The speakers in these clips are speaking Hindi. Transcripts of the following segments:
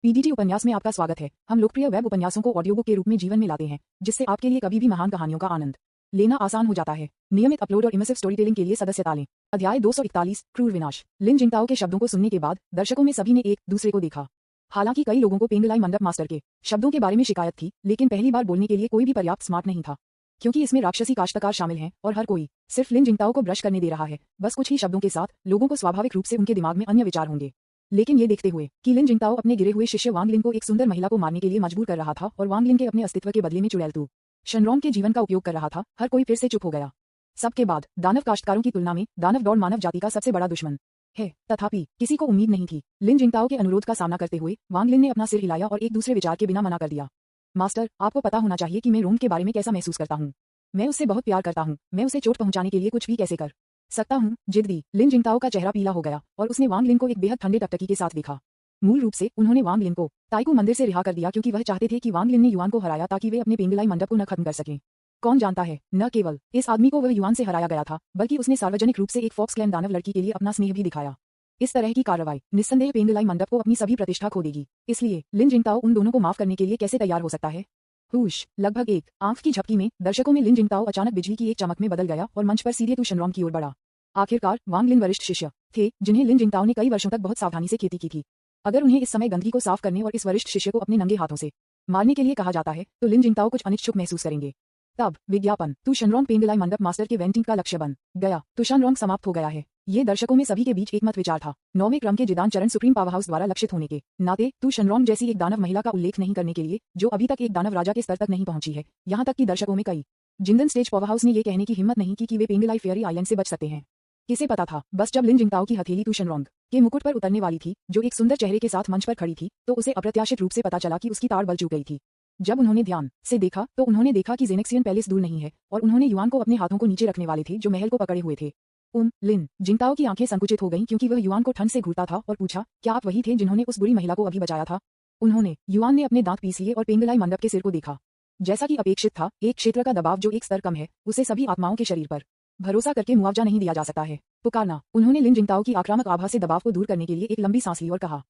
पीडीटी उपन्यास में आपका स्वागत है। हम लोकप्रिय वेब उपन्यासों को ऑडियो बुक के रूप में जीवन में लाते हैं, जिससे आपके लिए कभी भी महान कहानियों का आनंद लेना आसान हो जाता है। नियमित अपलोड और इमर्सिव स्टोरी टेलिंग के लिए सदस्यता लें। अध्याय 241 क्रूर विनाश। लिन जिंगताओ के शब्दों को सुनने के बाद दर्शकों में सभी ने एक दूसरे को देखा। हालांकि कई लोगों को पेंगलाई मंडप मास्टर के शब्दों के बारे में शिकायत थी, लेकिन पहली बार बोलने के लिए कोई भी पर्याप्त स्मार्ट नहीं था, क्योंकि इसमें राक्षसी काश्तकार शामिल हैं और हर कोई सिर्फ लिन जिंगताओ को ब्रश करने दे रहा है। बस कुछ ही शब्दों के साथ लोगों को स्वाभाविक रूप से उनके दिमाग में अन्य विचार होंगे। लेकिन ये देखते हुए कि लिन जिंगताओ अपने गिरे हुए शिष्य वांग लिन को एक सुंदर महिला को मारने के लिए मजबूर कर रहा था और वांग लिन के अपने अस्तित्व के बदले में चुड़ैल तू शनरॉन्ग के जीवन का उपयोग कर रहा था, हर कोई फिर से चुप हो गया। सबके बाद दानव काश्तकारों की तुलना में दानव दौड़ मानव जाति का सबसे बड़ा दुश्मन है। तथापि किसी को उम्मीद नहीं थी। लिन जिंगताओ के अनुरोध का सामना करते हुए वांग लिन ने अपना सिर हिलाया और एक दूसरे विचार के बिना मना कर दिया। मास्टर, आपको पता होना चाहिए कि मैं रोम के बारे में कैसा महसूस करता हूँ। मैं उससे बहुत प्यार करता हूँ। मैं उसे चोट पहुंचाने के लिए कुछ भी कैसे कर सकता हूँ। जिद दी। लिन जिंगताओ का चेहरा पीला हो गया और उसने वांग लिन को एक बेहद ठंडे टकटकी के साथ देखा। मूल रूप से उन्होंने वांग लिन को ताइकू मंदिर से रिहा कर दिया, क्योंकि वह चाहते थे कि वांग लिन ने युआन को हराया ताकि वे अपने पेंगलाई मंडप को न खत्म कर सकें। कौन जानता है, न केवल इस आदमी को वह युआन से हराया गया था, बल्कि उसने सार्वजनिक रूप से एक फॉक्स क्लैन दानव लड़की के लिए अपना स्नेह भी दिखाया। इस तरह की कार्रवाई निस्संदेह पेंगलाई मंडप को अपनी सभी प्रतिष्ठा खो देगी। इसलिए लिन जिंगताओ उन दोनों को माफ करने के लिए कैसे तैयार हो सकता है। हुश! लगभग एक आंख की झपकी में दर्शकों में लिन जिंगताओ अचानक बिजली की एक चमक में बदल गया और मंच पर सीधे तू शनरॉन्ग की ओर बढ़ा। आखिरकार वांग लिन वरिष्ठ शिष्य थे, जिन्हें लिन जिंगताओ ने कई वर्षों तक बहुत सावधानी से खेती की थी। अगर उन्हें इस समय गंदगी को साफ करने और इस वरिष्ठ शिष्य को अपने नंगे हाथों से मारने के लिए कहा जाता है, तो लिन जिंगताओ कुछ अनिच्छुक महसूस करेंगे। तब विज्ञापन तू शनरॉन्ग पेंगलाई मंडप मास्टर के वेंटिंग का लक्ष्य बन गया। तू शनरॉन्ग समाप्त हो गया है। ये दर्शकों में सभी के बीच एकमत विचार था। 9वें क्रम के जिदान चरण सुप्रीम पावर हाउस द्वारा लक्षित होने के नाते तू शनरॉन्ग जैसी एक दानव महिला का उल्लेख नहीं करने के लिए, जो अभी तक एक दानव राजा के स्तर तक नहीं पहुंची है। यहाँ तक कि दर्शकों में कई जिंदन स्टेज पावर हाउस ने ये कहने की हिम्मत नहीं की कि वे पेंगलाई फेयरी आइलैंड से बच सकते हैं। किसे पता था, बस जब लिन जिंगताओ की हथेली तू शनरॉन्ग के मुकुट पर उतरने वाली थी, जो एक सुंदर चेहरे के साथ मंच पर खड़ी थी, तो उसे अप्रत्याशित रूप से पता चला कि उसकी ताड़ बल चूक गई थी। जब उन्होंने ध्यान से देखा तो उन्होंने देखा कि जेनेक्सियन पैलेस दूर नहीं है और उन्होंने युआन को अपने हाथों को नीचे रखने वाले थे, जो महल को पकड़े हुए थे। लिन जिंगताओ की आंखें संकुचित हो गईं, क्योंकि वह युआन को ठंड से घूरता था, और पूछा, क्या आप वही थे जिन्होंने उस बुरी महिला को अभी बचाया था। उन्होंने युआन ने अपने दांत पीस लिए और पेंगलाई मंडप के सिर को देखा। जैसा कि अपेक्षित था, एक क्षेत्र का दबाव जो एक स्तर कम है, उसे सभी आत्माओं के शरीर पर भरोसा करके मुआवजा नहीं दिया जा सकता है। पुकारना। उन्होंने लिन जिंगताओ की आक्रामक आभा से दबाव को दूर करने के लिए एक लंबी सांस ली और कहा,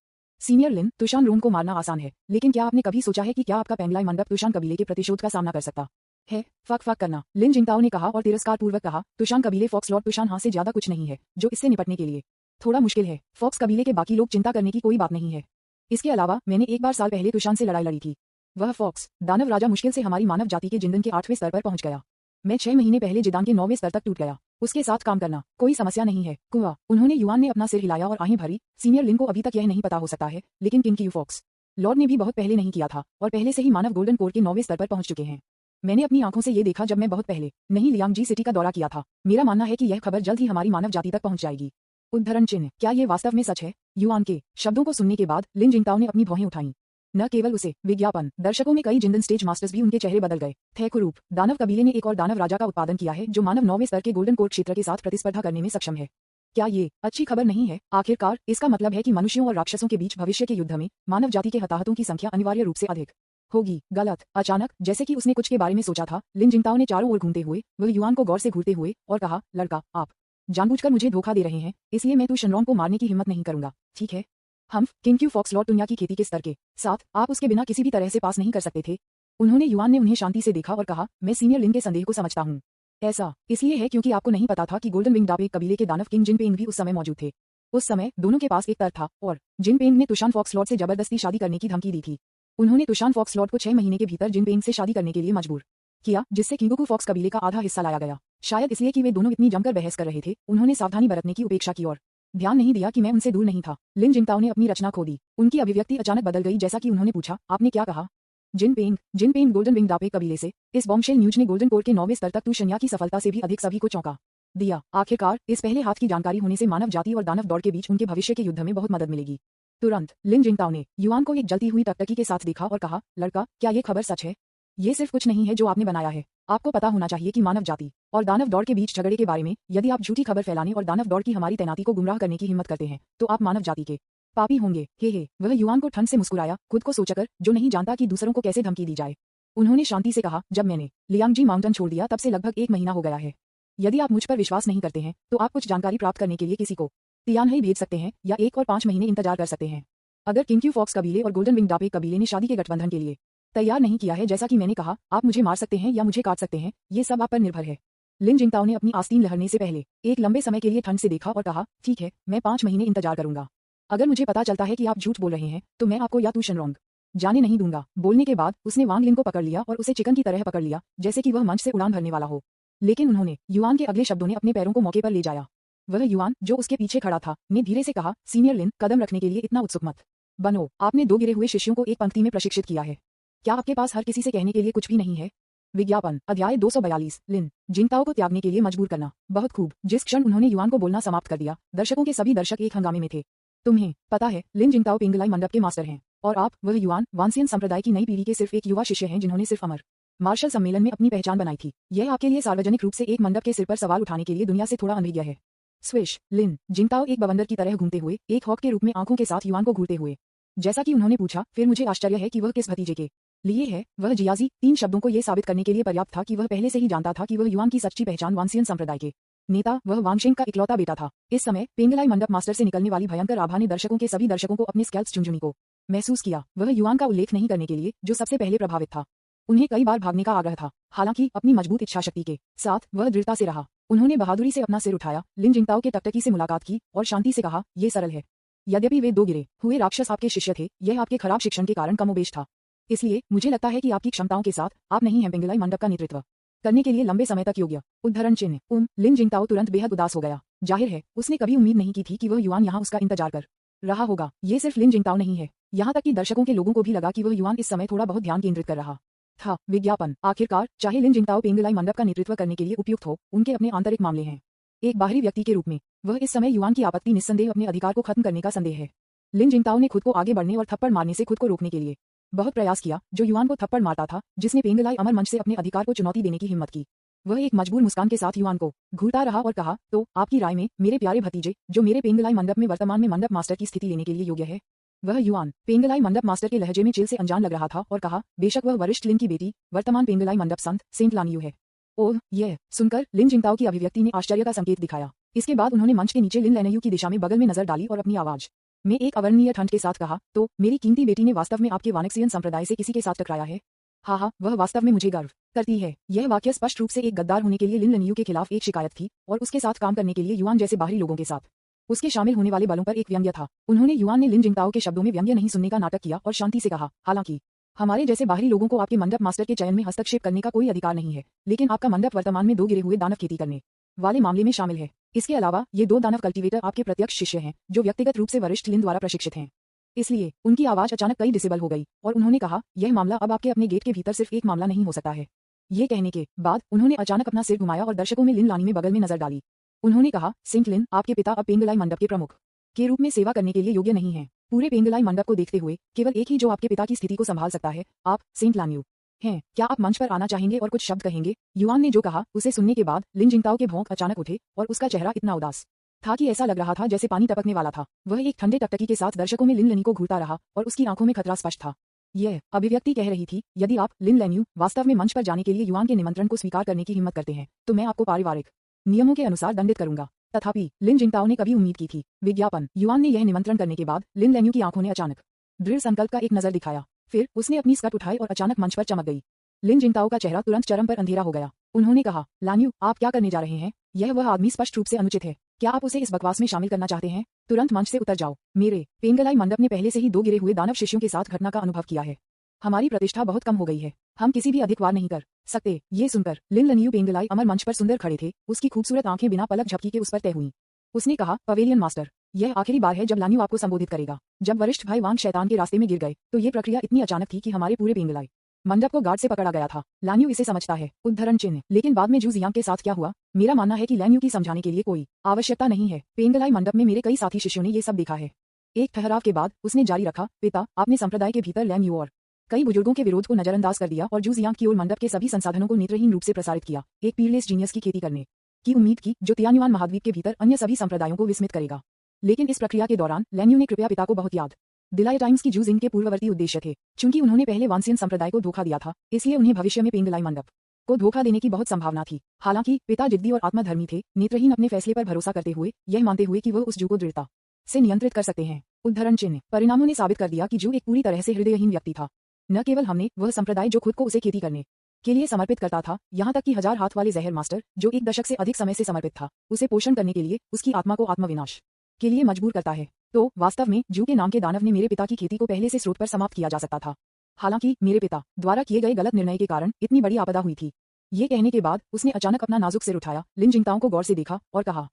सीनियर लिन, तुशान रोम को मारना आसान है, लेकिन क्या आपने कभी सोचा है कि क्या आपका पेंगलाई मंडप तुशान कबीले के प्रतिशोध का सामना कर सकता है। फक फक करना। लिन जिंगताओ ने कहा और तिरस्कार पूर्वक कहा, तुशान कबीले फॉक्स लॉर्ड तुशान हाँ से ज्यादा कुछ नहीं है, जो इससे निपटने के लिए थोड़ा मुश्किल है। फॉक्स कबीले के बाकी लोग चिंता करने की कोई बात नहीं है। इसके अलावा मैंने एक बार साल पहले तुशान से लड़ाई लड़ी थी। वह फॉक्स दानव राजा मुश्किल से हमारी मानव जाति के जिंदन के 8वें स्तर पर पहुंच गया। मैं 6 महीने पहले जिदान के 9वें स्तर तक टूट गया। उसके साथ काम करना कोई समस्या नहीं है। कुआ। उन्होंने युआन ने अपना सिर हिलाया और आहें भरी। सीनियर लिन को अभी तक यह नहीं पता हो सकता है, लेकिन किंग की फॉक्स लॉर्ड ने भी बहुत पहले नहीं किया था और पहले से ही मानव गोल्डन कोर के 9वें स्तर पर पहुंच चुके हैं। मैंने अपनी आंखों से ये देखा जब मैं बहुत पहले नहीं लियांगजी सिटी का दौरा किया था। मेरा मानना है कि यह खबर जल्द ही हमारी मानव जाति तक पहुंच जाएगी। उद्धरण चिन्ह। क्या ये वास्तव में सच है। युआन के शब्दों को सुनने के बाद लिन जिंगताओ ने अपनी भौहें उठाईं। न केवल उसे, विज्ञापन दर्शकों में कई जिंदन स्टेज मास्टर्स भी उनके चेहरे बदल गए थे। कुरूप दानव कबीले ने एक और दानव राजा का उत्पादन किया है, जो मानव 9वें स्तर के गोल्डन कोर क्षेत्र के साथ प्रतिस्पर्धा करने में सक्षम है। क्या ये अच्छी खबर नहीं है। आखिरकार इसका मतलब है कि मनुष्यों और राक्षसों के बीच भविष्य के युद्ध में मानव जाति के हताहतों की संख्या अनिवार्य रूप से अधिक होगी। गलत। अचानक, जैसे कि उसने कुछ के बारे में सोचा था, लिन जिंगताओ ने चारों ओर घूमते हुए वह युआन को गौर से घूरते हुए और कहा, लड़का, आप जानबूझकर मुझे धोखा दे रहे हैं, इसलिए मैं तू शनरॉन्ग को मारने की हिम्मत नहीं करूंगा। ठीक है। हम किंग क्यू फॉक्स लॉर्ड दुनिया की खेती के स्तर के साथ आप उसके बिना किसी भी तरह से पास नहीं कर सकते थे। उन्होंने युआन ने उन्हें शांति से देखा और कहा, मैं सीनियर लिन के संदेह को समझता हूँ। ऐसा इसलिए है क्योंकि आपको नहीं पता था कि गोल्डन विंग डाप एक कबीले के दानव किंग जिनपेंग भी उस समय मौजूद थे। उस समय दोनों के पास एक तर्क था और जिनपेंग ने तुशान फॉक्स लॉर्ड से जबरदस्ती शादी करने की धमकी दी थी। उन्होंने तुशान फॉक्स लॉर्ड को 6 महीने के भीतर जिनपेंग से शादी करने के लिए मजबूर किया, जिससे किंगोकू फॉक्स कबीले का आधा हिस्सा लाया गया। शायद इसलिए कि वे दोनों इतनी जमकर बहस कर रहे थे, उन्होंने सावधानी बरतने की उपेक्षा की और ध्यान नहीं दिया कि मैं उनसे दूर नहीं था। लिन जिंगताओ ने अपनी रचना खो दी। उनकी अभिव्यक्ति अचानक बदल गई, जैसा कि उन्होंने पूछा, आपने क्या कहा। जिनपेंग गोल्डन विंग डापे कबीले से। इस बॉम्बशेल न्यूज ने गोल्डन कोर के 9वें स्तर तक तू शन्या की सफलता से भी अधिक सभी को चौंका दिया। आखिरकार इस पहले हाथ की जानकारी होने से मानव जाति और दानव दौड़ के बीच उनके भविष्य के युद्ध में बहुत मदद मिलेगी। तुरंत लिन जिंगताओ ने युआन को एक जलती हुई टकटकी के साथ देखा और कहा, लड़का, क्या ये खबर सच है। ये सिर्फ कुछ नहीं है जो आपने बनाया है। आपको पता होना चाहिए कि मानव जाति और दानव दौड़ के बीच झगड़े के बारे में यदि आप झूठी खबर फैलाने और दानव दौड़ की हमारी तैनाती को गुमराह करने की हिम्मत करते हैं, तो आप मानव जाति के पापी होंगे। हे। वह युआन को ठंड से मुस्कुराया, खुद को सोचकर, जो नहीं जानता कि दूसरों को कैसे धमकी दी जाए। उन्होंने शांति से कहा, जब मैंने लियांगजी माउंटेन छोड़ दिया तब से लगभग 1 महीना हो गया है। यदि आप मुझ पर विश्वास नहीं करते हैं, तो आप कुछ जानकारी प्राप्त करने के लिए किसी को तियानही भेज सकते हैं या 1 और 5 महीने इंतजार कर सकते हैं। अगर किंग्यू फॉक्स कबीले और गोल्डन विंग डापे कबीले ने शादी के गठबंधन के लिए तैयार नहीं किया है, जैसा कि मैंने कहा, आप मुझे मार सकते हैं या मुझे काट सकते हैं, ये सब आप पर निर्भर है। लिन जिंगताओ ने अपनी आस्तीन लहरने से पहले एक लंबे समय के लिए ठंड से देखा और कहा, ठीक है, मैं 5 महीने इंतजार करूंगा। अगर मुझे पता चलता है कि आप झूठ बोल रहे हैं तो मैं आपको या तू शनरोंग जाने नहीं दूंगा। बोलने के बाद उसने वांग लिन को पकड़ लिया और उसे चिकन की तरह पकड़ लिया, जैसे कि वह मंच से उड़ान भरने वाला हो। लेकिन उन्होंने युआन के अगले शब्दों ने अपने पैरों को मौके पर ले जाया। वह युआन, जो उसके पीछे खड़ा था, ने धीरे से कहा, सीनियर लिन, कदम रखने के लिए इतना उत्सुक मत बनो। आपने 2 गिरे हुए शिष्यों को एक पंक्ति में प्रशिक्षित किया है। क्या आपके पास हर किसी से कहने के लिए कुछ भी नहीं है? विज्ञापन अध्याय 242 लिन जिंगताओ को त्यागने के लिए मजबूर करना। बहुत खूब। जिस क्षण उन्होंने युआन को बोलना समाप्त कर दिया, दर्शकों के सभी दर्शक एक हंगामे में थे। तुम्हें पता है, लिन जिंगताओ पिंगलाई मंडप के मास्टर हैं और आप, वह युआन वांसियन संप्रदाय की नई पीढ़ी के सिर्फ एक युवा शिष्य हैं जिन्होंने सिर्फ अमर मार्शल सम्मेलन में अपनी पहचान बनाई थी। यह आपके लिए सार्वजनिक रूप से एक मंडप के सिर पर सवाल उठाने के लिए दुनिया से थोड़ा अनभिज्ञ है। स्विश। लिन जिंगताओ एक बवंडर की तरह घूमते हुए, एक हॉक के रूप में आंखों के साथ युआन को घूरते हुए, जैसा कि उन्होंने पूछा, फिर मुझे आश्चर्य है कि वह किस भतीजे के लिए है। वह जियाजी 3 शब्दों को यह साबित करने के लिए पर्याप्त था कि वह पहले से ही जानता था कि वह युआन की सच्ची पहचान वांसियन संप्रदाय के नेता, वह वांगशेंग का इकलौता बेटा था। इस समय पेंगलाई मंडप मास्टर से निकलने वाली भयंकर आभा ने दर्शकों के सभी दर्शकों को अपने स्कैल्प्स झुंझुनी को महसूस किया। वह युआन का उल्लेख नहीं करने के लिए, जो सबसे पहले प्रभावित था। उन्हें कई बार भागने का आग्रह था, हालांकि अपनी मजबूत इच्छाशक्ति के साथ वह दृढ़ता से रहा। उन्होंने बहादुरी से अपना सिर उठाया, लिन जिंगताओ के टकटकी से मुलाकात की और शांति से कहा, ये सरल है। यद्यपि वे 2 गिरे हुए राक्षस आपके शिष्य थे, यह आपके खराब शिक्षण के कारण कमोबेश था। इसलिए मुझे लगता है कि आपकी क्षमताओं के साथ आप नहीं हैं पिंगलाई मंडप का नेतृत्व करने के लिए लंबे समय तक योग्य। उद्धरण चिन्ह लिन जिंगताओ तुरंत बेहद उदास हो गया। जाहिर है, उसने कभी उम्मीद नहीं की थी कि वह युआन यहाँ उसका इंतजार कर रहा होगा। ये सिर्फ लिन जिंगताओ नहीं है, यहाँ तक कि दर्शकों के लोगों को भी लगा कि वह युआन इस समय थोड़ा बहुत ध्यान केंद्रित कर रहा था। विज्ञापन आखिरकार, चाहे लिन जिंगताओ पिंगलाई मंडप का नेतृत्व करने के लिए उपयुक्त हो, उनके अपने आंतरिक मामले हैं। एक बाहरी व्यक्ति के रूप में वह इस समय युआन की आपत्ति निस्संदेह अपने अधिकार को खत्म करने का संदेह है। लिन जिंगताओ ने खुद को आगे बढ़ने और थप्पड़ मारने से खुद को रोकने के लिए बहुत प्रयास किया, जो युआन को थप्पड़ मारता था, जिसने पेंगलाई अमर मंच से अपने अधिकार को चुनौती देने की हिम्मत की। वह एक मजबूर मुस्कान के साथ युआन को घूरता रहा और कहा, तो आपकी राय में मेरे प्यारे भतीजे, जो मेरे पेंगलाई मंडप में वर्तमान में मंडप मास्टर की स्थिति लेने के लिए योग्य है? वह युआन पेंगलाई मंडप मास्टर के लहजे में चिल से अनजान लग रहा था और कहा, बेशक वह वरिष्ठ लिन की बेटी, वर्तमान पेंगलाई मंडप संत सेंट लानियू है। ओह, यह सुनकर लिन जिंगताओ की अभिव्यक्ति ने आश्चर्य का संकेत दिखाया। इसके बाद उन्होंने मंच के नीचे लिन लानियू की दिशा में बगल में नजर डाली और अपनी आवाज में एक अवर्णनीय ठंड के साथ कहा, तो मेरी कीमती बेटी ने वास्तव में आपके वानक्सियन संप्रदाय से किसी के साथ टकराया है? हाँ, वह वास्तव में मुझे गर्व करती है। यह वाक्य स्पष्ट रूप से एक गद्दार होने के लिए लिन लानियू के खिलाफ एक शिकायत थी और उसके साथ काम करने के लिए युआन जैसे बाहरी लोगों के साथ उसके शामिल होने वाले बलों पर एक व्यंग्य था। उन्होंने युआन ने लिन जिंगताओ के शब्दों में व्यंग्य नहीं सुनने का नाटक किया और शांति से कहा, हालांकि हमारे जैसे बाहरी लोगों को आपके मंडप मास्टर के चयन में हस्तक्षेप करने का कोई अधिकार नहीं है, लेकिन आपका मंडप वर्तमान में 2 गिरे हुए दानव खेती करने वाले मामले में शामिल है। इसके अलावा ये 2 दानव कल्टीवेटर आपके प्रत्यक्ष शिष्य हैं, जो व्यक्तिगत रूप से वरिष्ठ लिन द्वारा प्रशिक्षित हैं। इसलिए उनकी आवाज अचानक कई डिसिबल हो गई और उन्होंने कहा, यह मामला अब आपके अपने गेट के भीतर सिर्फ एक मामला नहीं हो सकता है। ये कहने के बाद उन्होंने अचानक अपना सिर घुमाया और दर्शकों में लिन लानी में बगल में नजर डाली। उन्होंने कहा, सेंट लिन, आपके पिता अब पेंगलाई मंडप के प्रमुख के रूप में सेवा करने के लिए योग्य नहीं है। पूरे पेंगलाई मंडप को देखते हुए केवल एक ही जो आपके पिता की स्थिति को संभाल सकता है, आप, सेंट लानियू हैं। क्या आप मंच पर आना चाहेंगे और कुछ शब्द कहेंगे? युआन ने जो कहा, उसे सुनने के बाद लिन जिंगताओ के भौंक अचानक उठे और उसका चेहरा इतना उदास था कि ऐसा लग रहा था जैसे पानी टपकने वाला था। वह एक ठंडे टकटकी के साथ दर्शकों में लिन लानी को घूरता रहा और उसकी आंखों में खतरा स्पष्ट था। यह अभिव्यक्ति कह रही थी, यदि आप, लिन लानियू, वास्तव में मंच पर जाने के लिए युआन के निमंत्रण को स्वीकार करने की हिम्मत करते हैं, तो मैं आपको पारिवारिक नियमों के अनुसार दंडित करूंगा। तथापि लिन जिंगताओ ने कभी उम्मीद की थी। विज्ञापन युआन ने यह निमंत्रण करने के बाद लिन लानियू की आंखों ने अचानक दृढ़ संकल्प का एक नजर दिखाया। फिर उसने अपनी स्कर्ट उठाई और अचानक मंच पर चमक गई। लिन जिंगताओ का चेहरा तुरंत चरम पर अंधेरा हो गया। उन्होंने कहा, लानियू, आप क्या करने जा रहे हैं? यह वह आदमी स्पष्ट रूप से अनुचित है। क्या आप उसे इस बकवास में शामिल करना चाहते हैं? तुरंत मंच से उतर जाओ। मेरे पेंगलाई मंडप ने पहले से ही 2 गिरे हुए दानव शिष्यों के साथ घटना का अनुभव किया है। हमारी प्रतिष्ठा बहुत कम हो गई है। हम किसी भी अधिक वार नहीं कर सकते। ये सुनकर लिन लानियू पेंगलाई अमर मंच पर सुंदर खड़े थे। उसकी खूबसूरत आंखें बिना पलक झपकी के उस पर तय हुई। उसने कहा, पवेलियन मास्टर, यह आखिरी बार है जब लानियू आपको संबोधित करेगा। जब वरिष्ठ भाई वांग शैतान के रास्ते में गिर गए, तो ये प्रक्रिया इतनी अचानक थी कि हमारे पूरे पेंगलाई मंडप को गार्ड से पकड़ा गया था। लानियू इसे समझता है। उद्धरण चिन्ह। लेकिन बाद में जू जियांग के साथ क्या हुआ? मेरा मानना है कि लानियू की समझाने के लिए कोई आवश्यकता नहीं है। पेंगलाई मंडप में मेरे कई साथी शिष्यों ने ये सब देखा है। एक ठहराव के बाद उसने जारी रखा, पिता, आपने संप्रदाय के भीतर लानियू और कई बुजुर्गों के विरोध को नजरअंदाज कर दिया और जू जियांग की ओर मंडप के सभी संसाधनों को नेत्रहीन रूप से प्रसारित किया। एक पीरलेस जीनियस की खेती करने की उम्मीद की, जो तियान्युआन महाद्वीप के भीतर अन्य सभी संप्रदायों को विस्मित करेगा। लेकिन इस प्रक्रिया के दौरान लानियू ने कृपया पिता को बहुत याद दिलाया टाइम्स की जू जिंग के पूर्ववर्ती उद्देश्य थे। चूंकि उन्होंने पहले वांसियन संप्रदाय को धोखा दिया था, इसलिए उन्हें भविष्य में पेंगलाई मंडप को धोखा देने की बहुत संभावना थी। हालांकि पिता जिद्दी और आत्मधर्मी थे, नेत्रहीन अपने फैसले पर भरोसा करते हुए, यह मानते हुए कि वह उस जू को दृढ़ता से नियंत्रित कर सकते हैं। उद्धरण चिन्ह। परिणामों ने साबित कर दिया कि जू एक पूरी तरह से हृदयहीन व्यक्ति था। न केवल हमने वह संप्रदाय जो खुद को उसे खेती करने के लिए समर्पित करता था, यहाँ तक कि 1000 हाथ वाले जहर मास्टर जो 1 दशक से अधिक समय से समर्पित था, उसे पोषण करने के लिए उसकी आत्मा को आत्मविनाश के लिए मजबूर करता है। तो वास्तव में जू के नाम के दानव ने मेरे पिता की खेती को पहले से स्रोत पर समाप्त किया जा सकता था। हालांकि मेरे पिता द्वारा किए गए गलत निर्णय के कारण इतनी बड़ी आपदा हुई थी। ये कहने के बाद उसने अचानक अपना नाजुक सिर उठाया, लिन जिंगताओ को गौर से देखा और कहा,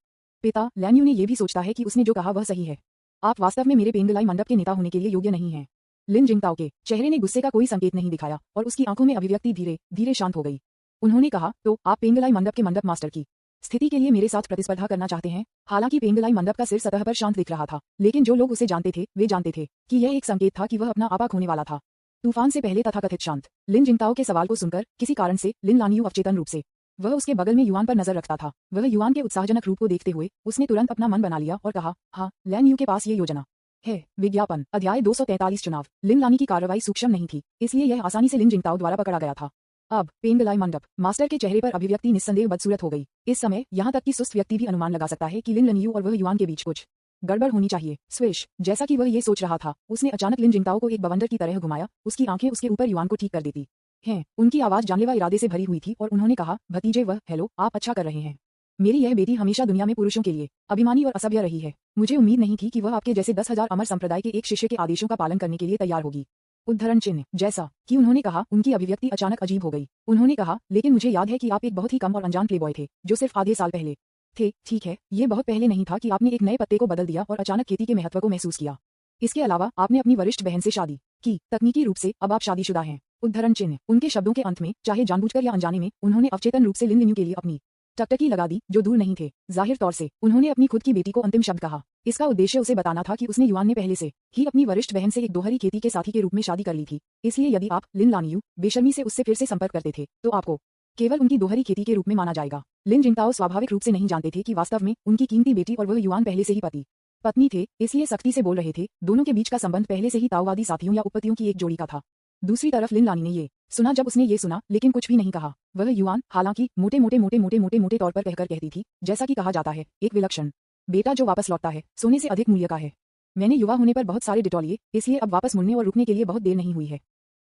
पिता, लैन्यू ने ये भी सोचता है कि उसने जो कहा वह सही है। आप वास्तव में मेरे पेंगलाई मंडप के नेता होने के लिए योग्य नहीं हैं। लिन जिंगताओ के चेहरे ने गुस्से का कोई संकेत नहीं दिखाया और उसकी आंखों में अभिव्यक्ति धीरे धीरे शांत हो गई। उन्होंने कहा, तो आप पेंगलाई मंडप के मंडप मास्टर की स्थिति के लिए मेरे साथ प्रतिस्पर्धा करना चाहते हैं। हालांकि पेंगलाई मंडप का सिर सतह पर शांत दिख रहा था, लेकिन जो लोग उसे जानते थे वे जानते थे कि यह एक संकेत था कि वह अपना आपा खोने वाला था। तूफान से पहले तथाकथित शांत। लिन जिंगताओ के सवाल को सुनकर किसी कारण से लिन लानियू अवचेतन रूप से वह उसके बगल में युआन पर नजर रखता था। वह युआन के उत्साहजनक रूप को देखते हुए उसने तुरंत अपना मन बना लिया और कहा, हाँ, लैन्यू के पास ये योजना है। विज्ञापन। अध्याय 243 चुनाव। लिन लानी की कार्रवाई सूक्ष्म नहीं थी, इसलिए यह आसानी से लिन जिंगताओ द्वारा पकड़ा गया था। अब पेंगलाई मंडप मास्टर के चेहरे पर अभिव्यक्ति निस्संदेह बदसूरत हो गई। इस समय यहाँ तक कि सुस्त व्यक्ति भी अनुमान लगा सकता है कि लिन लानियू और वह युआन के बीच कुछ गड़बड़ होनी चाहिए। स्विश। जैसा कि वह ये सोच रहा था, उसने अचानक लिन जिंगताओ को एक बवंडर की तरह घुमाया। उसकी आंखें उसके ऊपर युआन को ठीक कर देती हैं। उनकी आवाज जानलेवा इरादे से भरी हुई थी और उन्होंने कहा, भतीजे, वह, हेलो, आप अच्छा कर रहे हैं। मेरी यह बेटी हमेशा दुनिया में पुरुषों के लिए अभिमानी और असभ्य रही है। मुझे उम्मीद नहीं थी कि वह आपके जैसे 10,000 अमर संप्रदाय के एक शिष्य के आदेशों का पालन करने के लिए तैयार होगी। उद्धरण चिन्ह। जैसा कि उन्होंने कहा, उनकी अभिव्यक्ति अचानक अजीब हो गई। उन्होंने कहा, लेकिन मुझे याद है कि आप एक बहुत ही कम और अनजान प्लेबॉय थे जो सिर्फ आधे साल पहले थे। ठीक है, ये बहुत पहले नहीं था कि आपने एक नए पत्ते को बदल दिया और अचानक खेती के महत्व को महसूस किया। इसके अलावा आपने अपनी वरिष्ठ बहन से शादी की। तकनीकी रूप से अब आप शादीशुदा हैं। उद्धरण चिन्ह। उनके शब्दों के अंत में, चाहे जानबूझकर या अनजाने में, उन्होंने अवचेतन रूप से लिन लिन्यू के लिए अपनी टकटकी लगा दी जो दूर नहीं थे। जाहिर तौर से उन्होंने अपनी खुद की बेटी को अंतिम शब्द कहा। इसका उद्देश्य उसे बताना था कि उसने युआन ने पहले से ही अपनी वरिष्ठ बहन से एक दोहरी खेती के साथी के रूप में शादी कर ली थी। इसलिए यदि आप लिन लानियू बेशर्मी से उससे फिर से संपर्क करते थे तो आपको केवल उनकी दोहरी खेती के रूप में माना जाएगा। लिन जिंगताओ स्वाभाविक रूप से नहीं जानते थे कि वास्तव में उनकी कीमती बेटी और वह युआन पहले से ही पति पत्नी थे, इसलिए सख्ती से बोल रहे थे। दोनों के बीच का संबंध पहले से ही ताओवादी साथियों या उपपतियों की एक जोड़ी का था। दूसरी तरफ लिन लानी ने ये सुना जब उसने ये सुना लेकिन कुछ भी नहीं कहा। वह युआन, हालांकि मोटे मोटे तौर पर कहकर कहती थी, जैसा कि कहा जाता है, एक विलक्षण बेटा जो वापस लौटता है सोने से अधिक मूल्य का है। मैंने युवा होने पर बहुत सारे डिटॉल लिए, इसलिए अब वापस मुड़ने और रुकने के लिए बहुत देर नहीं हुई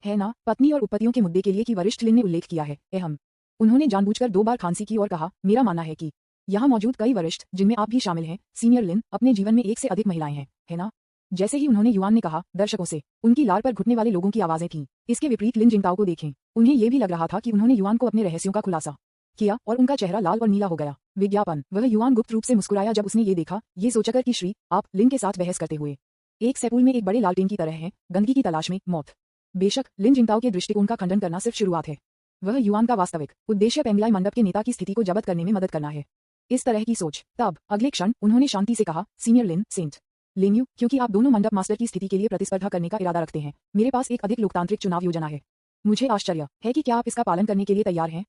है ना। पत्नी और उपपतियों के मुद्दे के लिए कि वरिष्ठ लिन ने उल्लेख किया है, अहम। उन्होंने जानबूझकर 2 बार खांसी की और कहा, मेरा मानना है कि यहाँ मौजूद कई वरिष्ठ, जिनमें आप भी शामिल हैं, सीनियर लिन, अपने जीवन में 1 से अधिक महिलाएं हैं, है ना। जैसे ही उन्होंने युआन ने कहा, दर्शकों से उनकी लार पर घुटने वाले लोगों की आवाजें थीं। इसके विपरीत लिन जिंगताओ को देखें, उन्हें ये भी लग रहा था कि उन्होंने युआन को अपने रहस्यों का खुलासा किया और उनका चेहरा लाल और नीला हो गया। विज्ञापन। वह युआन गुप्त रूप से मुस्कुराया जब उसने ये देखा, ये सोचकर कि श्री आप लिन के साथ बहस करते हुए एक सैपूल में एक बड़े लालटेन की तरह हैं, गंदगी की तलाश में मौत। बेशक लिन जिंगताओ के दृष्टिकोण का खंडन करना सिर्फ शुरुआत है। वह युआन का वास्तविक उद्देश्य पेंगलाई मंडप के नेता की स्थिति को जब्त करने में मदद करना है। इस तरह की सोच। तब अगले क्षण उन्होंने शांति से कहा, सीनियर लिन, सेंट लेन्यू, क्योंकि आप दोनों मंडप मास्टर की स्थिति के लिए प्रतिस्पर्धा करने का इरादा रखते हैं, मेरे पास एक अधिक लोकतांत्रिक चुनाव योजना है। मुझे आश्चर्य है कि क्या आप इसका पालन करने के लिए तैयार हैं।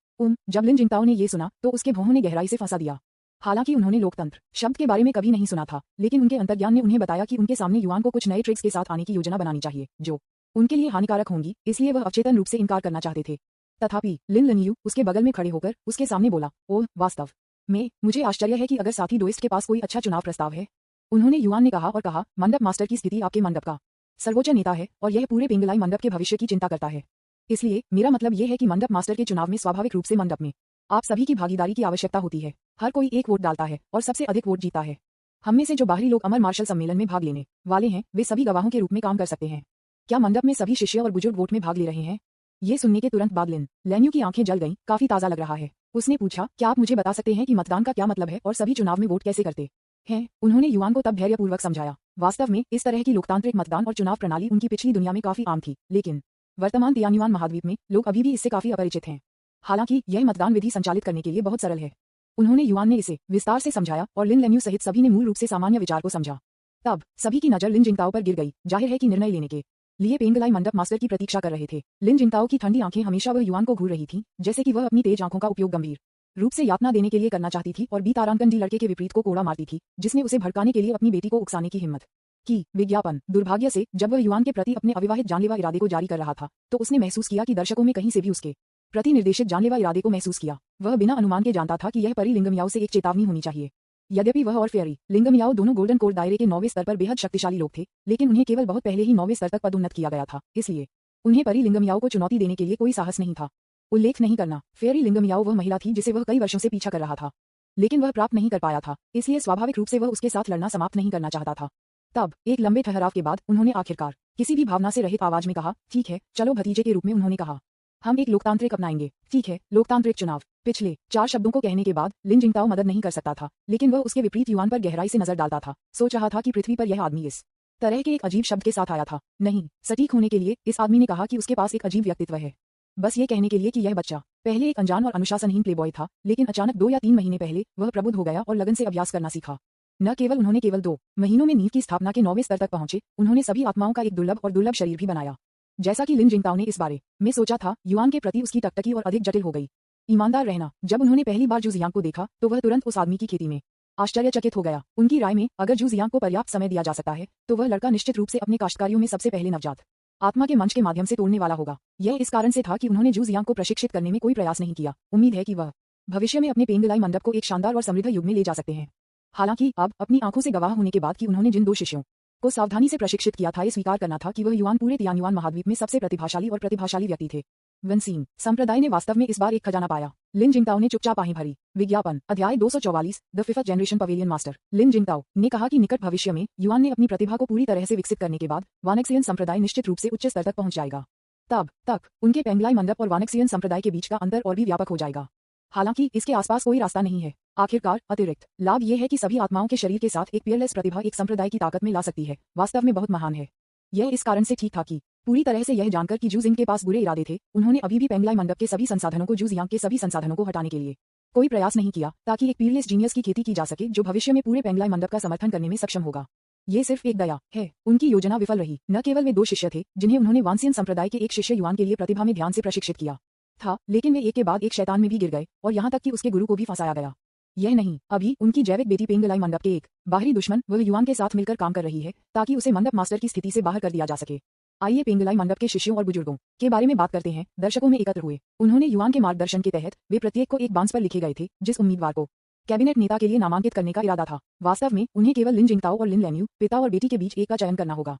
जब लिन जिंगताओ ने ये सुना तो उसके भौहों ने गहराई से फंसा दिया। हालांकि उन्होंने लोकतंत्र शब्द के बारे में कभी नहीं सुना था, लेकिन उनके अंतर्ज्ञान ने उन्हें बताया कि उनके सामने युआन को कुछ नए ट्रिक्स के साथ आने की योजना बनानी चाहिए जो उनके लिए हानिकारक होंगी, इसलिए वह अवचेतन रूप से इनकार करना चाहते थे। तथापि लिन लिन्यू उसके बगल में खड़े होकर उसके सामने बोला, ओह, वास्तव में मुझे आश्चर्य है कि अगर साथी दोस्त के पास कोई अच्छा चुनाव प्रस्ताव है। उन्होंने युआन ने कहा और कहा, मंडप मास्टर की स्थिति आपके मंडप का सर्वोच्च नेता है और यह पूरे पेंगलाई मंडप के भविष्य की चिंता करता है। इसलिए मेरा मतलब यह है कि मंडप मास्टर के चुनाव में स्वाभाविक रूप से मंडप में आप सभी की भागीदारी की आवश्यकता होती है। हर कोई एक वोट डालता है और सबसे अधिक वोट जीता है। हम में से जो बाहरी लोग अमर मार्शल सम्मेलन में भाग लेने वाले हैं, वे सभी गवाहों के रूप में काम कर सकते हैं। क्या मंडप में सभी शिष्य और बुजुर्ग वोट में भाग ले रहे हैं? ये सुनने के तुरंत बाद लिन लैन्यू की आंखें जल गईं। काफी ताजा लग रहा है। उसने पूछा, क्या आप मुझे बता सकते हैं कि मतदान का क्या मतलब है और सभी चुनाव में वोट कैसे करते हैं? उन्होंने युआन को तब धैर्यपूर्वक समझाया। वास्तव में इस तरह की लोकतांत्रिक मतदान और चुनाव प्रणाली उनकी पिछली दुनिया में काफी आम थी, लेकिन वर्तमान तियान्युआन महाद्वीप में लोग अभी भी इससे काफी अपरिचित हैं। हालांकि यह मतदान विधि संचालित करने के लिए बहुत सरल है। उन्होंने युआन ने इसे विस्तार से समझाया और लिन लैन्यू सहित सभी ने मूल रूप से सामान्य विचार को समझा। तब सभी की नजर लिन जिंगताओ पर गिर गई। जाहिर है कि निर्णय लेने के लिए पेंगलाई मंडप मास्टर की प्रतीक्षा कर रहे थे। लिन जिंगताओ की ठंडी आंखें हमेशा वह युआन को घूर रही थीं, जैसे कि वह अपनी तेज आंखों का उपयोग गंभीर रूप से यातना देने के लिए करना चाहती थी और बी तारांकन डी लड़के के विपरीत को कोड़ा मारती थी, जिसने उसे भड़काने के लिए अपनी बेटी को उकसाने की हिम्मत की। विज्ञापन। दुर्भाग्य से जब वह युआन के प्रति अपने अविवाहित जानलेवा इरादे को जारी कर रहा था, तो उसने महसूस किया कि दर्शकों में कहीं से भी उसके प्रति निर्देशित जानलेवा इरादे को महसूस किया। वह बिना अनुमान के जानता था कि यह परी लिंगमियाओ से एक चेतावनी होनी चाहिए। यद्यपि वह और फेयरी लिंगमियाओ दोनों गोल्डन कोर्ट दायरे के 9वें स्तर पर बेहद शक्तिशाली लोग थे, लेकिन उन्हें केवल बहुत पहले ही 9वें स्तर तक पदोन्नत किया गया था, इसलिए उन्हें परी लिंगमियाओ को चुनौती देने के लिए कोई साहस नहीं था। उल्लेख नहीं करना, फेयरी लिंगमियाओ वह महिला थी जिसे वह कई वर्षों से पीछा कर रहा था, लेकिन वह प्राप्त नहीं कर पाया था, इसलिए स्वाभाविक रूप से वह उसके साथ लड़ना समाप्त नहीं करना चाहता था। तब एक लंबे ठहराव के बाद उन्होंने आखिरकार किसी भी भावना से रहित आवाज में कहा, ठीक है, चलो भतीजे के रूप में उन्होंने कहा, हम एक लोकतांत्रिक अपनाएंगे। ठीक है, लोकतांत्रिक चुनाव। पिछले 4 शब्दों को कहने के बाद लिन जिंगताओ मदद नहीं कर सकता था, लेकिन वह उसके विपरीत युआन पर गहराई से नजर डालता था। सोच रहा था कि पृथ्वी पर यह आदमी इस तरह के एक अजीब शब्द के साथ आया था। नहीं, सटीक होने के लिए इस आदमी ने कहा कि उसके पास एक अजीब व्यक्तित्व है, बस ये कहने के लिए कि यह बच्चा पहले एक अनजान और अनुशासनहीन प्लेबॉय था, लेकिन अचानक 2 या 3 महीने पहले वह प्रबुद्ध हो गया और लगन से अभ्यास करना सीखा। न केवल उन्होंने केवल 2 महीनों में नींव की स्थापना के 9वें स्तर तक पहुंचे, उन्होंने सभी आत्माओं का एक दुर्लभ शरीर भी बनाया। जैसा कि लिन जिंगताओ ने इस बारे में सोचा था, युआन के प्रति उसकी टकटकी और अधिक जटिल हो गई। ईमानदार रहना। जब उन्होंने पहली बार जू जियांग को देखा तो वह तुरंत उस आदमी की खेती में आश्चर्यचकित हो गया। उनकी राय में अगर जू जियांग को पर्याप्त समय दिया जा सकता है तो वह लड़का निश्चित रूप से अपने काश्तकारियों में सबसे पहले नवजात आत्मा के मंच के माध्यम से तोड़ने वाला होगा। यह इस कारण से था कि उन्होंने जू जियांग को प्रशिक्षित करने में कोई प्रयास नहीं किया। उम्मीद है कि वह भविष्य में अपने पेंगलाई मंडप को एक शानदार और समृद्ध युग में ले जा सकते हैं। हालांकि अब अपनी आंखों से गवाह होने के बाद कि उन्होंने जिन 2 शिष्यों को सावधानी से प्रशिक्षित किया था, ये स्वीकार करना था कि वह युआन पूरे तियान्युआन महाद्वीप में सबसे प्रतिभाशाली व्यक्ति थे। वंसीन संप्रदाय ने वास्तव में इस बार एक खजाना पाया। लिन जिंगताओ ने चुपचाप आहें भरी। विज्ञापन अध्याय 244 the 5th generation pavilion master. Lin Jingtao ने कहा कि निकट भविष्य में युआन ने अपनी प्रतिभा को पूरी तरह से विकसित करने के बाद वानेक्सियन संप्रदाय निश्चित रूप से उच्च स्तर तक पहुंच जाएगा। तब तक उनके पेंगलाई मंडप और वानेक्सियन संप्रदाय के बीच का अंतर और भी व्यापक हो जाएगा। हालांकि इसके आसपास कोई रास्ता नहीं है। आखिरकार अतिरिक्त लाभ यह है कि सभी आत्माओं के शरीर के साथ एक पियरलेस प्रतिभा एक संप्रदाय की ताकत में ला सकती है, वास्तव में बहुत महान है। यह इस कारण से ठीक था कि पूरी तरह से यह जानकर कि जू जिंग के पास बुरे इरादे थे, उन्होंने अभी भी पेंगलाई मंडप के सभी संसाधनों को जू जियांग के सभी संसाधनों को हटाने के लिए कोई प्रयास नहीं किया, ताकि एक पीयरलेस जीनियस की खेती की जा सके जो भविष्य में पूरे पेंगलाई मंडप का समर्थन करने में सक्षम होगा। ये सिर्फ एक दया है। उनकी योजना विफल रही। न केवल वे 2 शिष्य थे जिन्हें उन्होंने वांसियन संप्रदाय के एक शिष्य युआन के लिए प्रतिभा में ध्यान से प्रशिक्षित किया था, लेकिन वे एक के बाद एक शैतान में भी गिर गए और यहाँ तक कि उसके गुरु को भी फंसाया गया। यह नहीं, अभी उनकी जैविक बेटी पेंगलाई मंडप के एक बाहरी दुश्मन वह युआन के साथ मिलकर काम कर रही है, ताकि उसे मंडप मास्टर की स्थिति से बाहर कर दिया जा सके। आइए पेंगलाई मंडप के शिष्यों और बुजुर्गों के बारे में बात करते हैं। दर्शकों में एकत्र हुए उन्होंने युआन के मार्गदर्शन के तहत वे प्रत्येक को एक बांस पर लिखे गए थे जिस उम्मीदवार को कैबिनेट नेता के लिए नामांकित करने का इरादा था। वास्तव में उन्हें केवल लिन जिंगताओ और लिन लैन्यू पिता और बेटी के बीच एक का चयन करना होगा।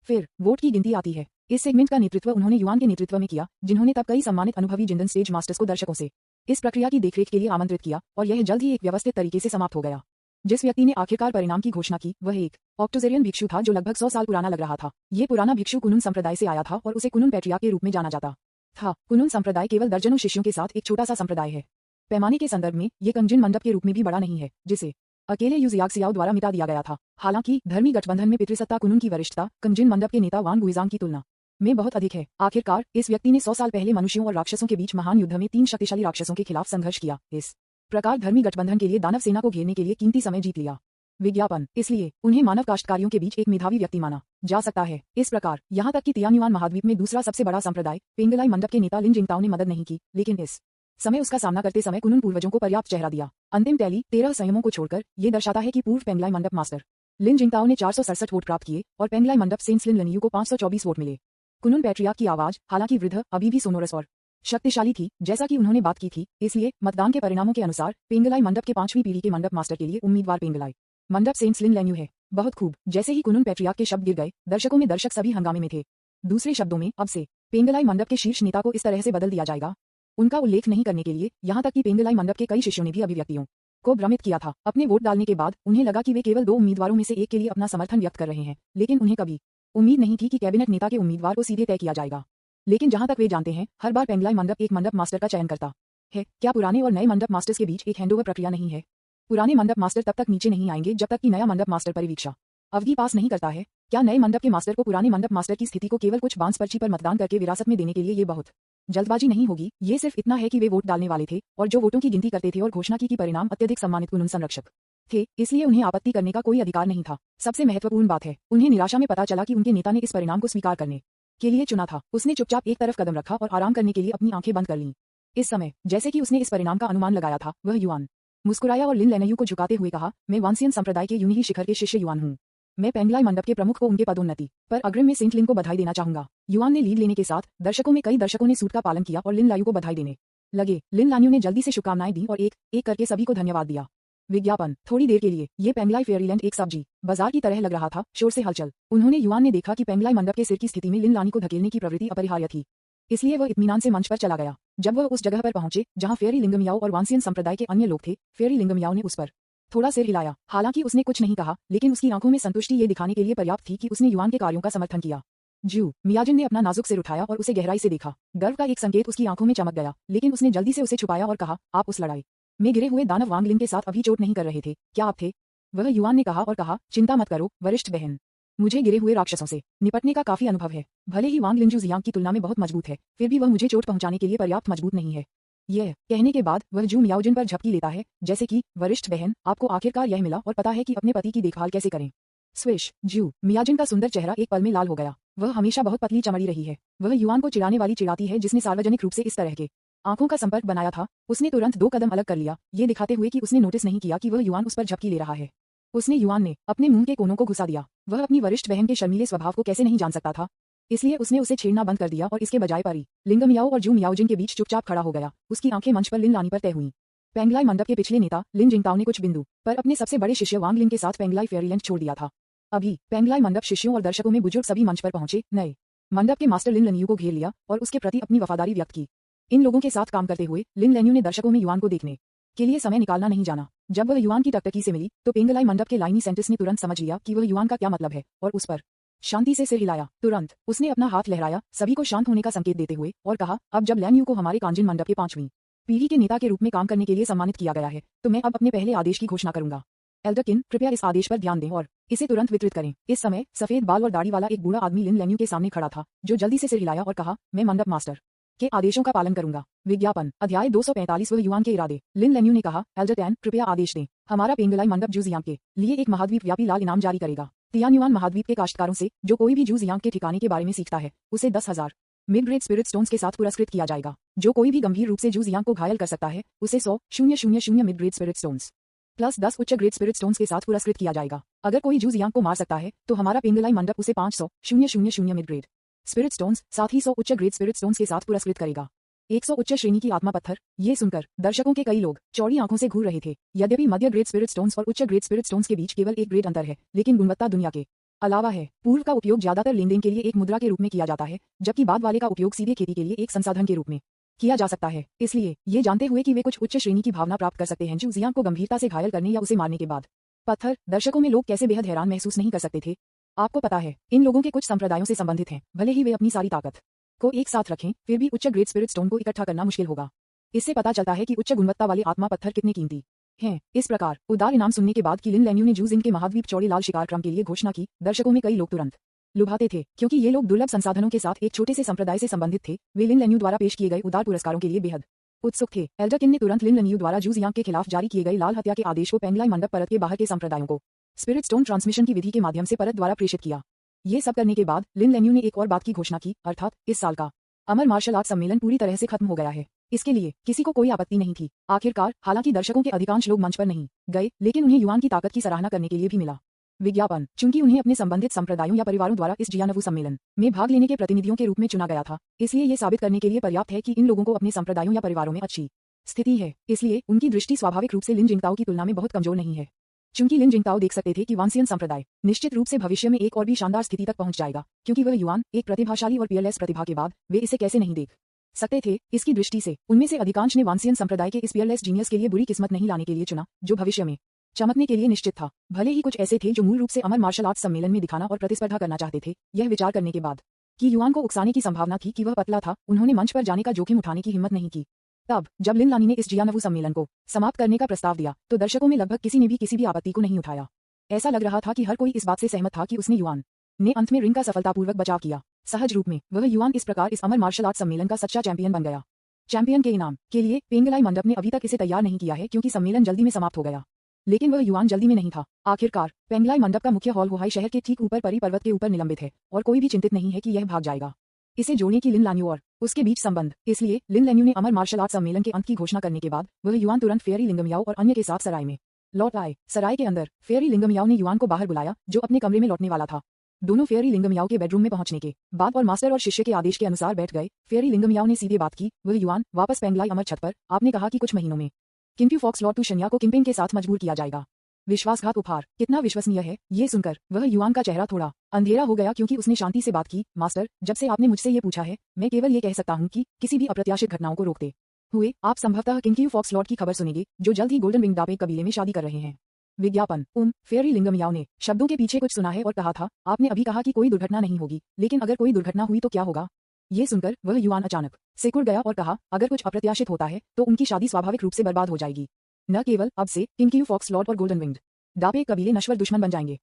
फिर वोट की गिनती आती है। इस सेगमेंट का नेतृत्व उन्होंने युआन के नेतृत्व में किया, जिन्होंने तब कई सम्मानित अनुभवी जिंदन स्टेज मास्टर्स को दर्शकों से इस प्रक्रिया की देखरेख के लिए आमंत्रित किया, और यह जल्द ही एक व्यवस्थित तरीके से समाप्त हो गया। जिस व्यक्ति ने आखिरकार परिणाम की घोषणा की वह एक ऑक्टोजेरियन भिक्षु था जो लगभग 100 साल पुराना लग रहा था। ये पुराना भिक्षु कुनुन संप्रदाय से आया था और उसे कुनुन पैट्रिया के रूप में जाना जाता था। कुनुन संप्रदाय केवल दर्जनों शिष्यों के साथ एक छोटा सा संप्रदाय है। पैमाने के संदर्भ में ये कंजिन मंडप के रूप में भी बड़ा नहीं है, जिसे अकेले युजियाक्सियाओ द्वारा मिटा दिया गया था। हालांकि धर्मी गठबंधन में पितृसत्ता कुनुन की वरिष्ठता कंजिन मंडप के नेता वान गुइजांग की तुलना में बहुत अधिक है। आखिरकार इस व्यक्ति ने 100 साल पहले मनुष्यों और राक्षसों के बीच महान युद्ध में 3 शक्तिशाली राक्षसों के खिलाफ संघर्ष किया। इस प्रकार धर्मी गठबंधन के लिए दानव सेना को घेरने के लिए कीमती समय जीत लिया। विज्ञापन इसलिए उन्हें मानव काश्तकारियों के बीच एक मेधावी व्यक्ति माना जा सकता है। इस प्रकार यहाँ तक कि तियान्युआन महाद्वीप में दूसरा सबसे बड़ा संप्रदाय पेंगलाई मंडप के नेता लिन जिंगताओ ने मदद नहीं की, लेकिन इस समय उसका सामना करते समय कुनुन पूर्वजों को पर्याप्त चेहरा दिया। अंतिम टैली 13 संयमों को छोड़कर ये दर्शाता है कि पूर्व पेंगलाई मंडप मास्टर लिन जिंगताओ ने 467 वोट प्राप्त किए और पेंगलाई मंडप सेंट्स लिन लनियू को 524 वोट मिले। कुनुन पैट्रियार्क की आवाज, हालांकि वृद्ध, अभी भी सोनोरस और शक्तिशाली थी, जैसा कि उन्होंने बात की थी। इसलिए मतदान के परिणामों के अनुसार पेंगलाई मंडप के 5वीं पीढ़ी के मंडप मास्टर के लिए उम्मीदवार पेंगलाई मंडप सेंट्स लिन लैन्यू है। बहुत खूब। जैसे ही कुनुन पैट्रियार्क के शब्द गिर गए, दर्शकों में दर्शक सभी हंगामे में थे। दूसरे शब्दों में, अब से पेंगलाई मंडप के शीर्ष नेता को इस तरह से बदल दिया जाएगा, उनका उल्लेख नहीं करने के लिए। यहाँ तक कि पेंगलाई मंडप के कई शिष्यों ने भी अभिव्यक्तियों को भ्रमित किया था। अपने वोट डालने के बाद उन्हें लगा कि वे केवल 2 उम्मीदवारों में से एक के लिए अपना समर्थन व्यक्त कर रहे हैं, लेकिन उन्हें कभी उम्मीद नहीं थी कि कैबिनेट नेता के उम्मीदवार को सीधे तय किया जाएगा। लेकिन जहां तक वे जानते हैं, हर बार पेंगलाई मंडप एक मंडप मास्टर का चयन करता है। क्या पुराने और नए मंडप मास्टर्स के बीच एक हैंडओवर प्रक्रिया नहीं है? पुराने मंडप मास्टर तब तक नीचे नहीं आएंगे जब तक कि नया मंडप मास्टर परिवीक्षा अवधि पास नहीं करता है। क्या नए मंडप के मास्टर को पुराने मंडप मास्टर की स्थिति को केवल कुछ बांस पर्ची पर मतदान करके विरासत में देने के लिए ये बहुत जल्दबाजी नहीं होगी? ये सिर्फ इतना है कि वे वोट डालने वाले थे और जो वोटों की गिनती करते थे और घोषणा की कि परिणाम अत्यधिक सम्मानित कुनुन संरक्षक थे, इसलिए उन्हें आपत्ति करने का कोई अधिकार नहीं था। सबसे महत्वपूर्ण बात है, उन्हें निराशा में पता चला कि उनके नेता ने इस परिणाम को स्वीकार करने के लिए चुना था। उसने चुपचाप एक तरफ कदम रखा और आराम करने के लिए अपनी आंखें बंद कर लीं। इस समय जैसे कि उसने इस परिणाम का अनुमान लगाया था, वह युआन मुस्कुराया और लिन लैन्यू को झुकाते हुए कहा, मैं वांसियन संप्रदाय के यूनिही शिखर के शिष्य युआन हूँ। मैं पेंगलाई मंडप के प्रमुख को उनके पदोन्नति पर अग्रिम में सेंट लिन को बधाई देना चाहूंगा। युआन ने लीड लेने के साथ दर्शकों में कई दर्शकों ने सूट का पालन किया और लिन लायू को बधाई देने लगे। लिन लान्यू ने जल्दी से शुभकामनाएं दी और एक एक करके सभी को धन्यवाद दिया। विज्ञापन। थोड़ी देर के लिए ये पेंगलाई फेयरीलैंड एक सब्जी बाजार की तरह लग रहा था। शोर से हलचल। उन्होंने युआन ने देखा कि पेंगलाई मंडप के सिर की स्थिति में लिन लानी को धकेलने की प्रवृत्ति अपरिहार्य थी। इसलिए वह इत्मीनान से मंच पर चला गया। जब वह उस जगह पर पहुंचे जहां फेयरी लिंगमियाओ और वांसियन संप्रदाय के अन्य लोग थे, फेयरी लिंगमियाओ ने उस पर थोड़ा सिर हिलाया। हालांकि उसने कुछ नहीं कहा, लेकिन उसकी आंखों में संतुष्टि ये दिखाने के लिए पर्याप्त थी कि उसने युआन के कार्यों का समर्थन किया। ज्यू मियाजिन ने अपना नाजुक सिर उठाया और उसे गहराई से देखा। गर्व का एक संकेत उसकी आंखों में चमक गया, लेकिन उसने जल्दी से उसे छुपाया और कहा, आप उस लड़ाई में गिरे हुए दानव वांग लिन के साथ अभी चोट नहीं कर रहे थे, क्या आप थे? वह युआन ने कहा और कहा, चिंता मत करो वरिष्ठ बहन, मुझे गिरे हुए राक्षसों से निपटने का काफी अनुभव है। भले ही वांग लिंजू जियांग की तुलना में बहुत मजबूत है, फिर भी वह मुझे चोट पहुंचाने के लिए पर्याप्त मजबूत नहीं है। यह कहने के बाद वह जू मियाओजिन पर झपकी लेता है, जैसे कि, वरिष्ठ बहन, आपको आखिरकार यह मिला और पता है कि अपने पति की देखभाल कैसे करें। स्विश। जू मियाजिन का सुंदर चेहरा एक पल में लाल हो गया। वह हमेशा बहुत पतली चमड़ी रही है। वह युआन को चिढ़ाने वाली चिढ़ाती है जिसने सार्वजनिक रूप से इस तरह के आंखों का संपर्क बनाया था। उसने तुरंत 2 कदम अलग कर लिया, ये दिखाते हुए कि उसने नोटिस नहीं किया कि वह युआन उस पर झपकी ले रहा है। उसने युआन ने अपने मुंह के कोनों को घुसा दिया। वह अपनी वरिष्ठ बहन के शर्मीले स्वभाव को कैसे नहीं जान सकता था, इसलिए उसने उसे छेड़ना बंद कर दिया और इसके बजाय परी लिंगमियाओ और जू मियाओजिन के बीच चुपचाप खड़ा हो गया। उसकी आंखें मंच पर लिन लानी पर तय हुई। पेंगलाई मंडप के पिछले नेता लिन जिंगताओ ने कुछ बिंदु पर अपने सबसे बड़े शिष्य वांग लिन के साथ पेंगलाई फेयरीलैंड छोड़ दिया था। अभी पेंगलाई मंडप शिष्यों और दर्शकों में बुजुर्ग सभी मंच पर पहुंचे। नए मंडप के मास्टर लिन लेन्यू को घेर लिया और उसके प्रति अपनी वफादारी व्यक्त की। इन लोगों के साथ काम करते हुए लिन लेन्यू ने दर्शकों में युआन को देखने के लिए समय निकालना नहीं जाना। जब वह युआन की टकटकी से मिली तो पेंगलाई मंडप के लाइनी सेंटिस्ट ने तुरंत समझ लिया कि वह युआन का क्या मतलब है और उस पर शांति से सिर हिलाया। तुरंत उसने अपना हाथ लहराया, सभी को शांत होने का संकेत देते हुए, और कहा, अब जब लेन्यू को हमारे कांजिन मंडप के 5वीं पीढ़ी के नेता के रूप में काम करने के लिए सम्मानित किया गया है, तो मैं अब अपने पहले आदेश की घोषणा करूंगा। एल्डरकिन, कृपया इस आदेश पर ध्यान दें और इसे तुरंत वितरित करें। इस समय सफेद बाल और दाढ़ी वाला एक बूढ़ा आदमी लिन लेन्यू के सामने खड़ा था, जो जल्दी से सिर हिलाया और कहा, मैं मंडप मास्टर के आदेशों का पालन करूंगा। विज्ञापन। अध्याय 245। वह युआन के इरादे। लिन लेन्यू ने कहा, एल्डरटैन, कृपया आदेश दें। हमारा पेंगलाई मंडप जू जियांग के लिए एक महाद्वीप व्यापी लाल इनाम जारी करेगा। तियान्युआन महाद्वीप के काश्तकारों से जो कोई भी जू जियांग के ठिकाने के बारे में सीखता है, उसे 10,000 मिड ग्रेड स्पिरिट स्टोन्स के साथ पुरस्कृत किया जाएगा। जो कोई भी गंभीर रूप से जू जियांग को घायल कर सकता है, उसे 100,000 mid grade spirit stones plus 10 उच्च ग्रेड स्पिरिट स्टोन्स के साथ पुरस्कृत किया जाएगा। अगर कोई जू जियांग को मार सकता है, तो हमारा पेंगलाई मंडप उसे 500,000 मिड ग्रेड स्पिरिट स्टोन्स, साथ ही 100 उच्च ग्रेड स्पिरिट स्टोन्स के साथ पुरस्कृत करेगा। 100 उच्च श्रेणी की आत्मा पत्थर। ये सुनकर दर्शकों के कई लोग चौड़ी आंखों से घूर रहे थे। यद्यपि मध्य ग्रेड स्पिरिट स्टोन्स और उच्च ग्रेड स्पिरिट स्टोन्स के बीच केवल 1 ग्रेड अंतर है, लेकिन गुणवत्ता दुनिया के अलावा है। पूर्व का उपयोग ज्यादातर लेनदेन के लिए एक मुद्रा के रूप में किया जाता है, जबकि बाद वाले का उपयोग सीधे खेती के लिए एक संसाधन के रूप में किया जा सकता है। इसलिए ये जानते हुए कि वे कुछ उच्च श्रेणी की भावना प्राप्त कर सकते हैं जू जियांग को गंभीरता से घायल करने या उसे मारने के बाद पत्थर, दर्शकों में लोग कैसे बेहद हैरान महसूस नहीं कर सकते थे। आपको पता है, इन लोगों के कुछ संप्रदायों से संबंधित हैं। भले ही वे अपनी सारी ताकत को एक साथ रखें, फिर भी उच्च ग्रेड स्पिरिट स्टोन को इकट्ठा करना मुश्किल होगा। इससे पता चलता है कि उच्च गुणवत्ता वाले आत्मा पत्थर कितने कीमती हैं। इस प्रकार उदार इनाम सुनने के बाद कि लिन लेन्यू ने जू जिंग के महाद्वीप चौड़े लाल शिकार क्रम के लिए घोषणा की, दर्शकों में कई लोग तुरंत लुभाते थे, क्योंकि ये लोग दुर्लभ संसाधनों के साथ एक छोटे से संप्रदाय से संबंधित थे। वे लिन लेन्यू द्वारा पेश किए गए उदार पुरस्कारों के लिए बेहद उत्सुक थे। एल्डरकिन ने तुरंत लिन लेन्यू द्वारा जू जियांग के खिलाफ जारी किए गए लाल हत्या के आदेश को पेंगलाई मंडप परत के बाहर के संप्रदायों को स्पिरिट स्टोन ट्रांसमिशन की विधि के माध्यम से परत द्वारा प्रेषित किया। ये सब करने के बाद लिन लेन्यू ने एक और बात की घोषणा की, अर्थात इस साल का अमर मार्शल आर्ट सम्मेलन पूरी तरह से खत्म हो गया है। इसके लिए किसी को कोई आपत्ति नहीं थी। आखिरकार, हालांकि दर्शकों के अधिकांश लोग मंच पर नहीं गए, लेकिन उन्हें युआन की ताकत की सराहना करने के लिए भी मिला। विज्ञापन। चूंकि उन्हें अपने संबंधित संप्रदायों या परिवारों द्वारा इस जियानवु सम्मेलन में भाग लेने के प्रतिनिधियों के रूप में चुना गया था, इसलिए ये साबित करने के लिए पर्याप्त है कि इन लोगों को अपने संप्रदायों या परिवारों में अच्छी स्थिति है। इसलिए उनकी दृष्टि स्वाभाविक रूप से लिन जिंगताओ की तुलना में बहुत कमजोर नहीं है। चूंकि लिन जिंगताओ देख सकते थे कि वांसियन संप्रदाय निश्चित रूप से भविष्य में एक और भी शानदार स्थिति तक पहुंच जाएगा, क्योंकि वह युआन, एक प्रतिभाशाली और पियरलेस प्रतिभा के बाद वे इसे कैसे नहीं देख सकते थे। इसकी दृष्टि से उनमें से अधिकांश ने वांसियन संप्रदाय के इस पियरलेस जीनियस के लिए बुरी किस्मत नहीं लाने के लिए चुना, जो भविष्य में चमकने के लिए निश्चित था। भले ही कुछ ऐसे थे जो मूल रूप से अमर मार्शल आर्ट्स सम्मेलन में दिखाना और प्रतिस्पर्धा करना चाहते थे। यह विचार करने के बाद कि युआन को उकसाने की संभावना थी कि वह पतला था, उन्होंने मंच पर जाने का जोखिम उठाने की हिम्मत नहीं की। तब जब लिन लानी ने इस जियानवु सम्मेलन को समाप्त करने का प्रस्ताव दिया, तो दर्शकों में लगभग किसी ने भी किसी भी आपत्ति को नहीं उठाया। ऐसा लग रहा था कि हर कोई इस बात से सहमत था कि उसने युआन ने अंत में रिंग का सफलतापूर्वक बचाव किया। सहज रूप में वह युआन इस प्रकार इस अमर मार्शल आर्ट्स सम्मेलन का सच्चा चैंपियन बन गया। चैंपियन के इनाम के लिए पेंगलाई मंडप ने अभी तक इसे तैयार नहीं किया है, क्योंकि सम्मेलन जल्दी में समाप्त हो गया। लेकिन वह युआन जल्दी में नहीं था। आखिरकार पेंगलाई मंडप का मुख्य हॉल हुहाई शहर के ठीक ऊपर परी पर्वत के ऊपर निलंबित है, और कोई भी चिंतित नहीं है कि यह भाग जाएगा। इसे जोड़ने की लिन लान्यू और उसके बीच संबंध। इसलिए लिन लेन्यू ने अमर मार्शल आर्ट सम्मेलन के अंत की घोषणा करने के बाद वह युआन तुरंत फेयरी लिंगमियाओ और अन्य के साथ सराय में लौट आए। सराय के अंदर फेयरी लिंगमियाओ ने युआन को बाहर बुलाया, जो अपने कमरे में लौटने वाला था। दोनों फेयरी लिंगमियाओ के बेडरूम में पहुंचने के बाद और मास्टर और शिष्य के आदेश के अनुसार बैठ गए। फेयरी लिंगमियाओ ने सीधे बात की, वह युआन, वापस पेंगलाई अमर छत पर। आपने कहा कि कुछ महीनों में किंग फॉक्स लॉर्ड तुशन्या को किंगपिन के साथ मजबूर किया जाएगा। विश्वासघात उपहार कितना विश्वसनीय है। ये सुनकर वह युआन का चेहरा थोड़ा अंधेरा हो गया क्योंकि उसने शांति से बात की। मास्टर, जब से आपने मुझसे ये पूछा है, मैं केवल ये कह सकता हूँ कि किसी भी अप्रत्याशित घटनाओं को रोकते हुए आप संभवतः किंग फॉक्स लॉर्ड की खबर सुनेंगे, जो जल्द ही गोल्डन विंग डापे कबीले में शादी कर रहे हैं। विज्ञापन। फेयरी लिंगम याओ ने शब्दों के पीछे कुछ सुना है और कहा था, आपने अभी कहा कि कोई दुर्घटना नहीं होगी, लेकिन अगर कोई दुर्घटना हुई तो क्या होगा? ये सुनकर वह युआन अचानक सिकुड़ गया और कहा, अगर कुछ अप्रत्याशित होता है तो उनकी शादी स्वाभाविक रूप से बर्बाद हो जाएगी। न केवल अब से किंग फॉक्स लॉर्ड और गोल्डन विंग्ड डापे कबीले नश्वर दुश्मन बन जाएंगे।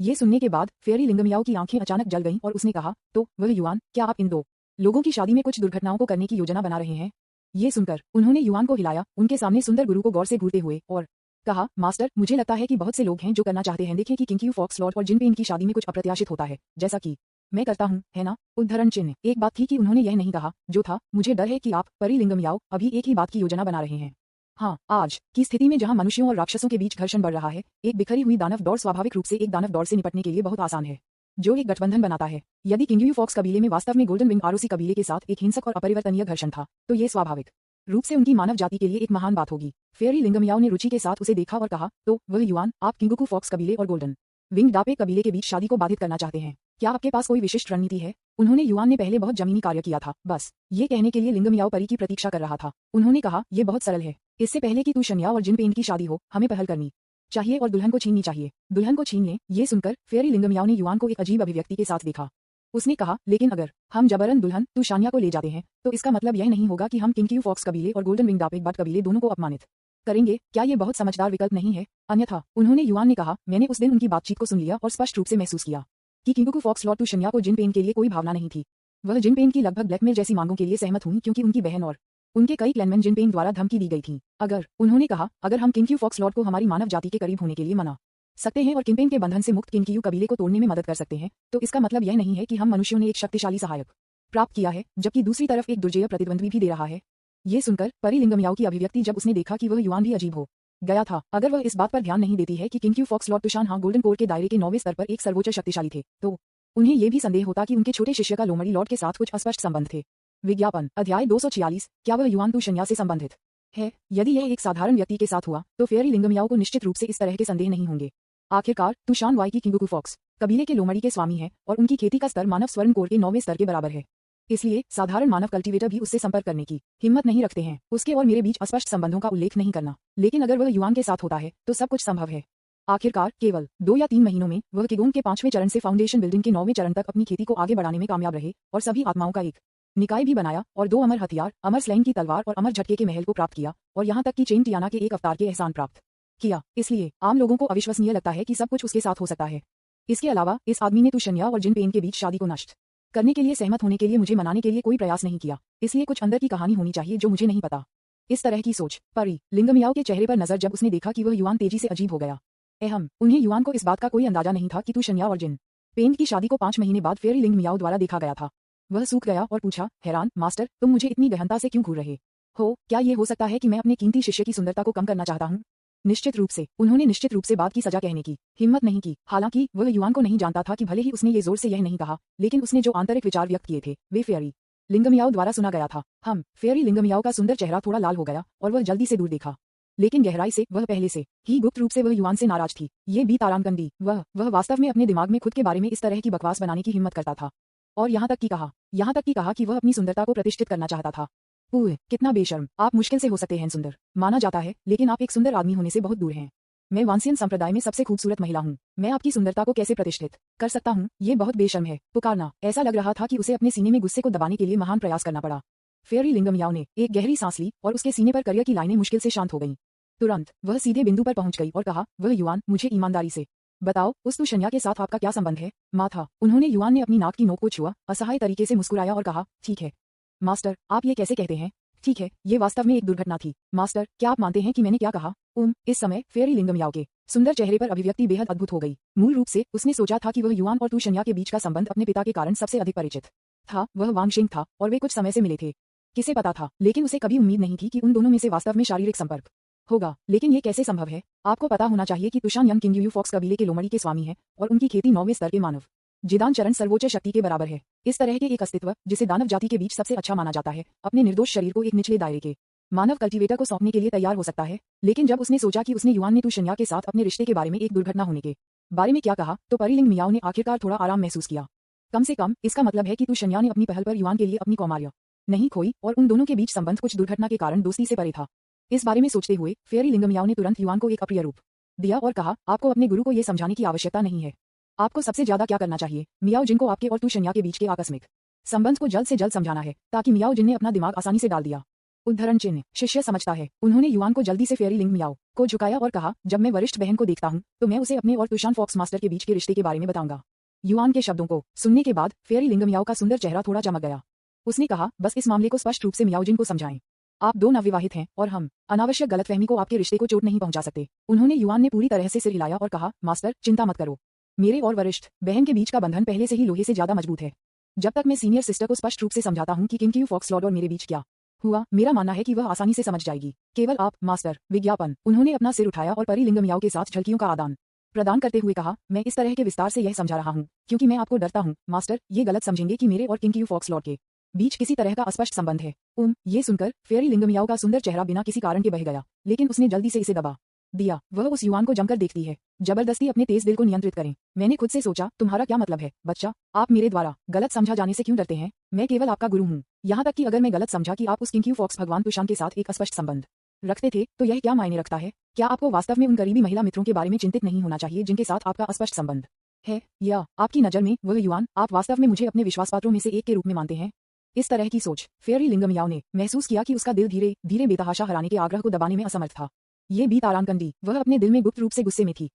ये सुनने के बाद फेयरी लिंगम याओ की आंखें अचानक जल गईं और उसने कहा, तो वह युआन, क्या आप इन दो लोगों की शादी में कुछ दुर्घटनाओं को करने की योजना बना रहे हैं? ये सुनकर उन्होंने युआन को हिलाया, उनके सामने सुंदर गुरु को गौर से घूरते हुए, और कहा, मास्टर, मुझे लगता है कि बहुत से लोग हैं जो करना चाहते हैं देखें कि किंग फॉक्स लॉर्ड और जिनपेन की शादी में कुछ अप्रत्याशित होता है, जैसा कि मैं करता हूँ, है ना? उद्धरण चिन्ह। एक बात थी कि उन्होंने यह नहीं कहा जो था, मुझे डर है कि आप परी लिंगम याओ अभी एक ही बात की योजना बना रहे हैं। हाँ, आज की स्थिति में जहां मनुष्यों और राक्षसों के बीच घर्षण बढ़ रहा है, एक बिखरी हुई दानव दौड़ स्वाभाविक रूप से एक दानव दौड़ से निपटने के लिए बहुत आसान है, जो एक गठबंधन बनाता है। यदि किंग फॉक्स कबीले में वास्तव में गोल्डन विंग आरओसी कबीले के साथ एक हिंसक और अपरिवर्तनीय घर्षण था, तो ये स्वाभाविक रूप से उनकी मानव जाति के लिए एक महान बात होगी। फेयरी लिंगम याओ ने रुचि के साथ उसे देखा और कहा, तो वह युआन, आप किंग फॉक्स कबीले और गोल्डन विंग डापे कबीले के बीच शादी को बाधित करना चाहते हैं। क्या आपके पास कोई विशिष्ट रणनीति है? उन्होंने युआन ने पहले बहुत जमीनी कार्य किया था, बस ये कहने के लिए लिंगम याओ परी की प्रतीक्षा कर रहा था। उन्होंने कहा, यह बहुत सरल है। इससे पहले कि तुशन्या और जिनपेन की शादी हो, हमें पहल करनी चाहिए और दुल्हन को छीननी चाहिए। दुल्हन को छीन लें। ये सुनकर फेयरी लिंगम याओ ने युआन को एक अजीब अभिव्यक्ति के साथ देखा। उसने कहा, लेकिन अगर हम जबरन दुल्हन तुशान्या को ले जाते हैं, तो इसका मतलब यह नहीं होगा कि हम किंग फॉक्स कबीले और गोल्डन विंग डापे बट कबीले दोनों को अपमानित करेंगे। क्या ये बहुत समझदार विकल्प नहीं है? अन्यथा, उन्होंने युआन ने कहा, मैंने उस दिन उनकी बातचीत को सुन लिया और स्पष्ट रूप से महसूस किया कि किंग फॉक्स लॉर्ड तुशन्या को जिनपेन के लिए कोई भावना नहीं थी। वह जिनपेन की लगभग ब्लैकमेल जैसी मांगों के लिए सहमत हुई क्योंकि उनकी बहन और उनके कई क्लैनमैन जिनपेन द्वारा धमकी दी गई थी। उन्होंने कहा, अगर हम किंग फॉक्स लॉर्ड को हमारी मानव जाति के करीब होने के लिए मना सकते हैं और किंगपेन के बंधन से मुक्त किंग कबीले को तोड़ने में मदद कर सकते हैं, तो इसका मतलब यह नहीं है कि हम मनुष्यों ने एक शक्तिशाली सहायक प्राप्त किया है, जबकि दूसरी तरफ एक दुर्जेय प्रतिद्वंद्वी भी दे रहा है। ये सुनकर परी लिंगम याओ की अभिव्यक्ति, जब उसने देखा कि वह युआन भी अजीब हो गया था। अगर वह इस बात पर ध्यान नहीं देती है कि किंग फॉक्स लॉर्ड तुशान हाँ गोल्डन कोर के दायरे के 9वें स्तर पर एक सर्वोच्च शक्तिशाली थे, तो उन्हें यह भी संदेह होता कि उनके छोटे शिष्य का लोमड़ी लॉर्ड के साथ कुछ अस्पष्ट संबंध थे। विज्ञापन। अध्याय 246। क्या वह युआन तुशन्या से संबंधित है? यदि यह एक साधारण व्यक्ति के साथ हुआ, तो फेयरी लिंगम याओ को निश्चित रूप से इस तरह के संदेह नहीं होंगे। आखिरकार तुशान वाई की किंग फॉक्स कबीले के लोमड़ी के स्वामी है और उनकी खेती का स्तर मानव स्वर्ण कोर के 9वें स्तर के बराबर है। इसलिए साधारण मानव कल्टीवेटर भी उससे संपर्क करने की हिम्मत नहीं रखते हैं। उसके और मेरे बीच अस्पष्ट संबंधों का उल्लेख नहीं करना, लेकिन अगर वह युआन के साथ होता है तो सब कुछ संभव है। आखिरकार केवल 2 या 3 महीनों में वह किगोंग के 5वें चरण से फाउंडेशन बिल्डिंग के 9वें चरण तक अपनी खेती को आगे बढ़ाने में कामयाब रहे और सभी आत्माओं का एक निकाय भी बनाया और 2 अमर हथियार, अमर स्लैंग की तलवार और अमर झटके के महल को प्राप्त किया, और यहाँ तक कि चेन टियाना के एक अवतार के एहसान प्राप्त किया। इसलिए आम लोगों को अविश्वसनीय लगता है कि सब कुछ उसके साथ हो सकता है। इसके अलावा इस आदमी ने तुशन्या और जिनपेन के बीच शादी को नष्ट करने के लिए सहमत होने के लिए मुझे मनाने के लिए कोई प्रयास नहीं किया। इसलिए कुछ अंदर की कहानी होनी चाहिए जो मुझे नहीं पता। इस तरह की सोच परी लिंगम याओ के चेहरे पर नजर जब उसने देखा कि वह युआन तेजी से अजीब हो गया। उन्हें युआन को इस बात का कोई अंदाजा नहीं था कि तुशन्या और जिन पेन की शादी को 5 महीने बाद फेयरी लिंगम याओ द्वारा देखा गया था। वह सूख गया और पूछा, हैरान, मास्टर, तुम मुझे इतनी गहनता से क्यों घूर रहे हो? क्या ये हो सकता है कि मैं अपने कीमती शिष्य की सुंदरता को कम करना चाहता हूँ? निश्चित रूप से उन्होंने निश्चित रूप से बात की सजा कहने की हिम्मत नहीं की। हालांकि वह युआन को नहीं जानता था कि भले ही उसने ये जोर से यह नहीं कहा, लेकिन उसने जो आंतरिक विचार व्यक्त किए थे वे फेयरी लिंगम याओ द्वारा सुना गया था। फेयरी लिंगम याओ का सुंदर चेहरा थोड़ा लाल हो गया और वह जल्दी से दूर देखा, लेकिन गहराई से वह पहले से ही गुप्त रूप से वह युआन से नाराज थी। ये भी तारामकंदी वह वास्तव में अपने दिमाग में खुद के बारे में इस तरह की बकवास बनाने की हिम्मत करता था, और यहाँ तक कि कहा कि वह अपनी सुंदरता को प्रतिष्ठित करना चाहता था। कितना बेशर्म! आप मुश्किल से हो सकते हैं सुंदर, माना जाता है, लेकिन आप एक सुंदर आदमी होने से बहुत दूर हैं। मैं वांसियन संप्रदाय में सबसे खूबसूरत महिला हूँ। मैं आपकी सुंदरता को कैसे प्रतिष्ठित कर सकता हूँ? ये बहुत बेशर्म है। पुकारना। ऐसा लग रहा था कि उसे अपने सीने में गुस्से को दबाने के लिए महान प्रयास करना पड़ा। फेयरी लिंगम याओ ने एक गहरी सांस ली और उसके सीने पर करियर की लाइनें मुश्किल से शांत हो गईं। तुरंत वह सीधे बिंदु पर पहुंच गई और कहा, वह युआन, मुझे ईमानदारी से बताओ, उस तुशन्या के साथ आपका क्या संबंध है? माथा। उन्होंने युआन ने अपनी नाक की नोक को छुआ, असहाय तरीके से मुस्कुराया और कहा, ठीक है मास्टर, आप ये कैसे कहते हैं? ठीक है, ये वास्तव में एक दुर्घटना थी। मास्टर, क्या आप मानते हैं कि मैंने क्या कहा? इस समय फेयरी लिंगम याओ के सुंदर चेहरे पर अभिव्यक्ति बेहद अद्भुत हो गई। मूल रूप से उसने सोचा था कि वह युआन और तुशन्या के बीच का संबंध अपने पिता के कारण सबसे अधिक परिचित था। वह वांगशिंग था और वे कुछ समय से मिले थे। किसे पता था, लेकिन उसे कभी उम्मीद नहीं थी कि उन दोनों में से वास्तव में शारीरिक संपर्क होगा। लेकिन ये कैसे संभव है? आपको पता होना चाहिए कि तुशान यंग किंग फॉक्स कबीले के लोमड़ी के स्वामी है और उनकी खेती 9वें स्तर के मानव जिदान चरण सर्वोच्च शक्ति के बराबर है। इस तरह के एक अस्तित्व, जिसे दानव जाति के बीच सबसे अच्छा माना जाता है, अपने निर्दोष शरीर को एक निचले दायरे के मानव कल्टीवेटर को सौंपने के लिए तैयार हो सकता है, लेकिन जब उसने सोचा कि उसने युआन ने तुशन्या के साथ अपने रिश्ते के बारे में एक दुर्घटना होने के बारे में क्या कहा, तो परिलिंग मियाओ ने आखिरकार थोड़ा आराम महसूस किया। कम से कम इसका मतलब है कि तुशन्या ने अपनी पहल पर युआन के लिए अपनी कौमार्य नहीं खोई और उन दोनों के बीच संबंध कुछ दुर्घटना के कारण दोस्ती से परे था। इस बारे में सोचते हुए फेयरी लिंगमियाओ ने तुरंत युआन को एक अप्रिय रूप दिया और कहा, आपको अपने गुरु को यह समझाने की आवश्यकता नहीं है। आपको सबसे ज्यादा क्या करना चाहिए, मियाओ जिन को आपके और तुशन्या के बीच के आकस्मिक संबंध को जल्द से जल्द समझाना है, ताकि मियाओ जिन ने अपना दिमाग आसानी से डाल दिया। उद्धरण चिन्ह, शिष्य समझता है। उन्होंने युआन को जल्दी से फेयरी लिंग मियाओ को झुकाया और कहा, जब मैं वरिष्ठ बहन को देखता हूं तो मैं उसे अपने और तुशान फॉक्स मास्टर के बीच के रिश्ते के बारे में बताऊंगा। युआन के शब्दों को सुनने के बाद फेयरी लिंग मियाओ का सुंदर चेहरा थोड़ा चमक गया। उसने कहा, बस इस मामले को स्पष्ट रूप से मियाओ जिन को समझाएं। आप दो नवविवाहित हैं और हम अनावश्यक गलतफहमी को आपके रिश्ते को चोट नहीं पहुंचा सकते। उन्होंने युआन ने पूरी तरह से सिर हिलाया और कहा, मास्टर चिंता मत करो, मेरे और वरिष्ठ बहन के बीच का बंधन पहले से ही लोहे से ज्यादा मजबूत है। जब तक मैं सीनियर सिस्टर को स्पष्ट रूप से समझाता हूं कि किंग फॉक्स लॉर्ड और मेरे बीच क्या हुआ, मेरा मानना है कि वह आसानी से समझ जाएगी। केवल आप मास्टर विज्ञापन। उन्होंने अपना सिर उठाया और परिलिंग मियाओ के साथ झलकियों का आदान प्रदान करते हुए कहा, मैं इस तरह के विस्तार से यह समझा रहा हूं क्योंकि मैं आपको डरता हूं मास्टर ये गलत समझेंगे कि मेरे और किंग फॉक्स लॉर्ड के बीच किसी तरह का अस्पष्ट संबंध है। ये सुनकर फेयरी लिंग मियाओ का सुंदर चेहरा बिना किसी कारण के बह गया, लेकिन उसने जल्दी से इसे दबा दिया। वह उस युवान को जमकर देखती है। जबरदस्ती अपने तेज दिल को नियंत्रित करें। मैंने खुद से सोचा, तुम्हारा क्या मतलब है बच्चा? आप मेरे द्वारा गलत समझा जाने से क्यों डरते हैं? मैं केवल आपका गुरु हूँ। यहाँ तक कि अगर मैं गलत समझा कि आप उस किंग फॉक्स भगवान तुशान के साथ एक अस्पष्ट संबंध रखते थे, तो यह क्या मायने रखता है? क्या आपको वास्तव में उन करीबी महिला मित्रों के बारे में चिंतित नहीं होना चाहिए जिनके साथ आपका अस्पष्ट संबंध है? या आपकी नजर में वह युवान आप वास्तव में मुझे अपने विश्वासपात्रों में से एक के रूप में मानते हैं? इस तरह की सोच फेयरी लिंग मियाओ ने महसूस किया कि उसका दिल धीरे धीरे बेतहाशा हराने के आग्रह को दबाने में असमर्थ था। ये बीत आरामकंदी, वह अपने दिल में गुप्त रूप से गुस्से में थी।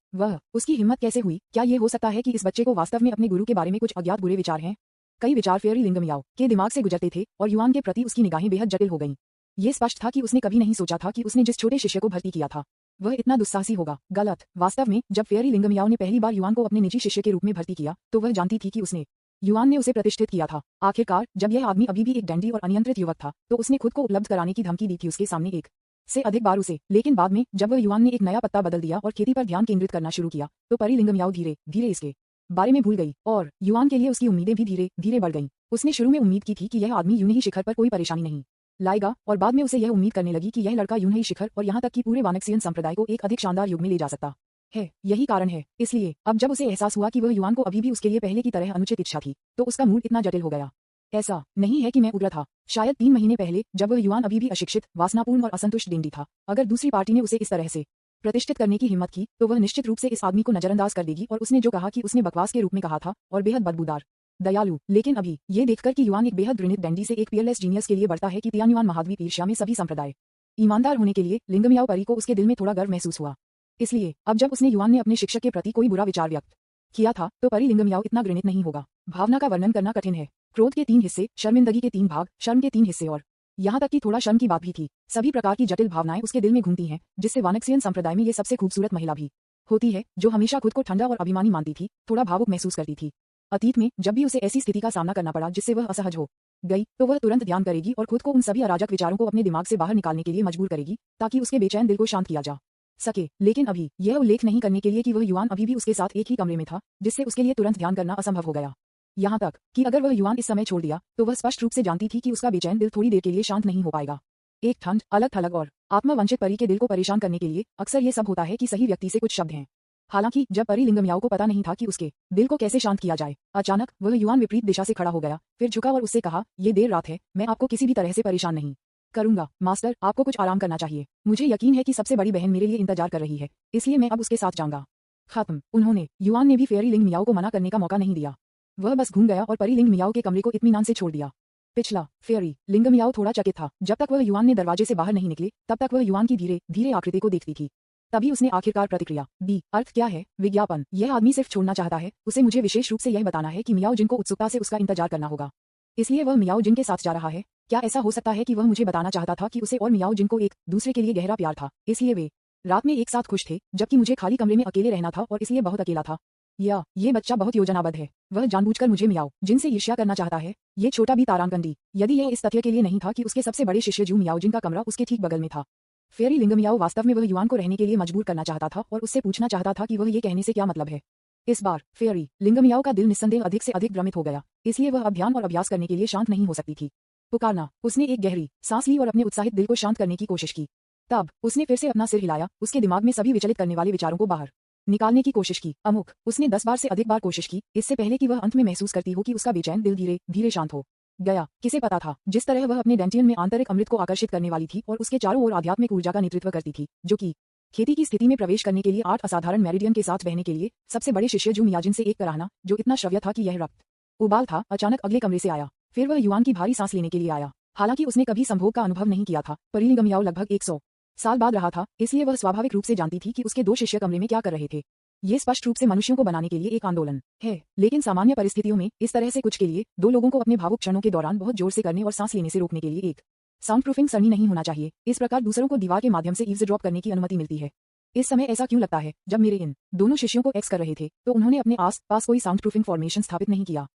उसकी हिम्मत कैसे हुई? क्या ये हो सकता है कि इस बच्चे को वास्तव में अपने गुरु के बारे में कुछ अज्ञात बुरे विचार हैं? कई विचार फेयरी लिंग मियाओ के दिमाग से गुजरते थे और युवान के प्रति उसकी निगाहें बेहद जटिल हो गईं। ये स्पष्ट था कि उसने कभी नहीं सोचा था कि उसने जिस छोटे शिष्य को भर्ती किया था वह इतना दुस्साहसी होगा। गलत। वास्तव में जब फेयरी लिंग मियाओ ने पहली बार युवान को अपने निजी शिष्य के रूप में भर्ती किया, तो वह जानती थी कि उसने युवान ने उसे प्रतिष्ठित किया था। आखिरकार जब यह आदमी अभी भी एक डैंडी और अनियंत्रित युवक था, तो उसने खुद को उपलब्ध कराने की धमकी दी थी उसके सामने एक से अधिक बार उसे। लेकिन बाद में जब वह युवान ने एक नया पत्ता बदल दिया और खेती पर ध्यान केंद्रित करना शुरू किया, तो परिलिंग मियाओ धीरे धीरे इसके बारे में भूल गई और युवान के लिए उसकी उम्मीदें भी धीरे धीरे बढ़ गईं। उसने शुरू में उम्मीद की थी कि यह आदमी यूं ही शिखर पर कोई परेशानी नहीं लाएगा, और बाद में उसे यह उम्मीद करने लगी कि यह लड़का यूं ही शिखर और यहाँ तक कि पूरे वानक्सियन संप्रदाय को एक अधिक शानदार युग में ले जा सकता है। यही कारण है। इसलिए अब जब उसे एहसास हुआ कि वह युवान को अभी भी उसके लिए पहले की तरह अनुचित इच्छा थी, तो उसका मूड इतना जटिल हो गया। ऐसा नहीं है कि मैं उग्र था। शायद 3 महीने पहले जब वह युवान अभी भी अशिक्षित, वासनापूर्ण और असंतुष्ट डेंडी था, अगर दूसरी पार्टी ने उसे इस तरह से प्रतिष्ठित करने की हिम्मत की, तो वह निश्चित रूप से इस आदमी को नजरअंदाज कर देगी और उसने जो कहा कि उसने बकवास के रूप में कहा था और बेहद बदबूदार दयालु। लेकिन अभी ये देखकर कि युवान एक बेहद घृणित डैंडी से एक पीयरलेस जीनियस के लिए बढ़ता है कि तियान्युआन महाद्वीप ईर्ष्या में सभी संप्रदाय ईमानदार होने के लिए लिंग मियाओ परी को उसके दिल में थोड़ा गर्व महसूस हुआ। इसलिए अब जब उसने युवान ने अपने शिक्षक के प्रति कोई बुरा विचार व्यक्त किया था, तो परी लिंग मियाओ इतना घृणित नहीं होगा। भावना का वर्णन करना कठिन है। क्रोध के 3 हिस्से, शर्मिंदगी के 3 भाग, शर्म के 3 हिस्से और यहाँ तक कि थोड़ा शर्म की बात भी थी। सभी प्रकार की जटिल भावनाएं उसके दिल में घूमती हैं, जिससे वानक्सियन संप्रदाय में ये सबसे खूबसूरत महिला भी होती है, जो हमेशा खुद को ठंडा और अभिमानी मानती थी, थोड़ा भावुक महसूस करती थी। अतीत में जब भी उसे ऐसी स्थिति का सामना करना पड़ा जिससे वह असहज हो गई, तो वह तुरंत ध्यान करेगी और खुद को उन सभी अराजक विचारों को अपने दिमाग से बाहर निकालने के लिए मजबूर करेगी, ताकि उसके बेचैन दिल को शांत किया जा सके। लेकिन अभी यह उल्लेख नहीं करने के लिए कि वह युवान अभी भी उसके साथ एक ही कमरे में था, जिससे उसके लिए तुरंत ध्यान करना असंभव हो गया। यहाँ तक कि अगर वह युवान इस समय छोड़ दिया, तो वह स्पष्ट रूप से जानती थी कि उसका बेचैन दिल थोड़ी देर के लिए शांत नहीं हो पाएगा। एक ठंड, अलग थलग और आत्मवंचित परी के दिल को परेशान करने के लिए अक्सर ये सब होता है कि सही व्यक्ति से कुछ शब्द हैं। हालांकि जब परी लिंग मियाओ को पता नहीं था कि उसके दिल को कैसे शांत किया जाए, अचानक वह युवान विपरीत दिशा से खड़ा हो गया, फिर झुका और उससे कहा, ये देर रात है, मैं आपको किसी भी तरह से परेशान नहीं करूंगा। मास्टर, आपको कुछ आराम करना चाहिए। मुझे यकीन है कि सबसे बड़ी बहन मेरे लिए इंतजार कर रही है, इसलिए मैं अब उसके साथ जाऊंगा। खत्म। उन्होंने युवान ने भी फेयरी लिंग मियाओ को मना करने का मौका नहीं दिया। वह बस घूम गया और परी लिंग मियाओ के कमरे को इत्मीनान से छोड़ दिया। पिछला फेयरी लिंग मियाओ थोड़ा चकित था। जब तक वह युवान ने दरवाजे से बाहर नहीं निकले, तब तक वह युवान की धीरे धीरे आकृति को देखती थी। तभी उसने आखिरकार प्रतिक्रिया दी। अर्थ क्या है? विज्ञापन। यह आदमी सिर्फ छोड़ना चाहता है, उसे मुझे विशेष रूप से यह बताना है कि मियाओ जिन को उत्सुकता से उसका इंतजार करना होगा, इसलिए वह मियाओ जिन के साथ जा रहा है। क्या ऐसा हो सकता है कि वह मुझे बताना चाहता था कि उसे और मियाओ जिन को एक दूसरे के लिए गहरा प्यार था, इसलिए वे रात में एक साथ खुश थे, जबकि मुझे खाली कमरे में अकेले रहना था और इसलिए बहुत अकेला था। या ये बच्चा बहुत योजनाबद्ध है। वह जानबूझकर मुझे मियाओ जिनसे ईर्ष्या करना चाहता है। ये छोटा भी तारांकंदी, यदि यह इस तथ्य के लिए नहीं था कि उसके सबसे बड़े शिष्य जू मियाओ जिन का कमरा उसके ठीक बगल में था। फेयरी लिंग मियाओ वास्तव में वह युवान को रहने के लिए मजबूर करना चाहता था और उससे पूछना चाहता था कि वह ये कहने से क्या मतलब है। इस बार फेयरी लिंग मियाओ का दिल निस्संदेह अधिक से अधिक भ्रमित हो गया, इसलिए वह अब ध्यान और अभ्यास करने के लिए शांत नहीं हो सकती थी। पुकारना। उसने एक गहरी सांस ली और अपने उत्साहित दिल को शांत करने की कोशिश की। तब उसने फिर से अपना सिर हिलाया, उसके दिमाग में सभी विचलित करने वाले विचारों को बाहर निकालने की कोशिश की। अमुक उसने 10 बार से अधिक बार कोशिश की, इससे पहले कि वह अंत में महसूस करती हो कि उसका बेचैन दिल धीरे धीरे शांत हो गया। किसे पता था, जिस तरह वह अपने डेंटियन में आंतरिक अमृत को आकर्षित करने वाली थी और उसके चारों ओर आध्यात्मिक ऊर्जा का नेतृत्व करती थी, जो कि खेती की स्थिति में प्रवेश करने के लिए 8 असाधारण मेरिडियन के साथ बहने के लिए सबसे बड़े शिष्य जू मियाजिन से एक कराहना, जो इतना श्रव्य था कि यह रक्त उबाल था, अचानक अगले कमरे से आया। फिर वह युआन की भारी सांस लेने के लिए आया। हालांकि उसने कभी संभोग का अनुभव नहीं किया था, परिलिंगम याओ लगभग 100 साल बाद रहा था, इसलिए वह स्वाभाविक रूप से जानती थी कि उसके 2 शिष्य कमरे में क्या कर रहे थे। ये स्पष्ट रूप से मनुष्यों को बनाने के लिए एक आंदोलन है, लेकिन सामान्य परिस्थितियों में इस तरह से कुछ के लिए 2 लोगों को अपने भावुक क्षणों के दौरान बहुत जोर से करने और सांस लेने से रोकने के लिए एक साउंड प्रूफिंग सरणी नहीं होना चाहिए। इस प्रकार दूसरों को दीवार के माध्यम से ईव्सड्रॉप करने की अनुमति मिलती है। इस समय ऐसा क्यों लगता है, जब मेरे इन दोनों शिष्यों को एक्स कर रहे थे तो उन्होंने अपने आस पास कोई साउंड प्रूफिंग फॉर्मेशन स्थापित नहीं किया।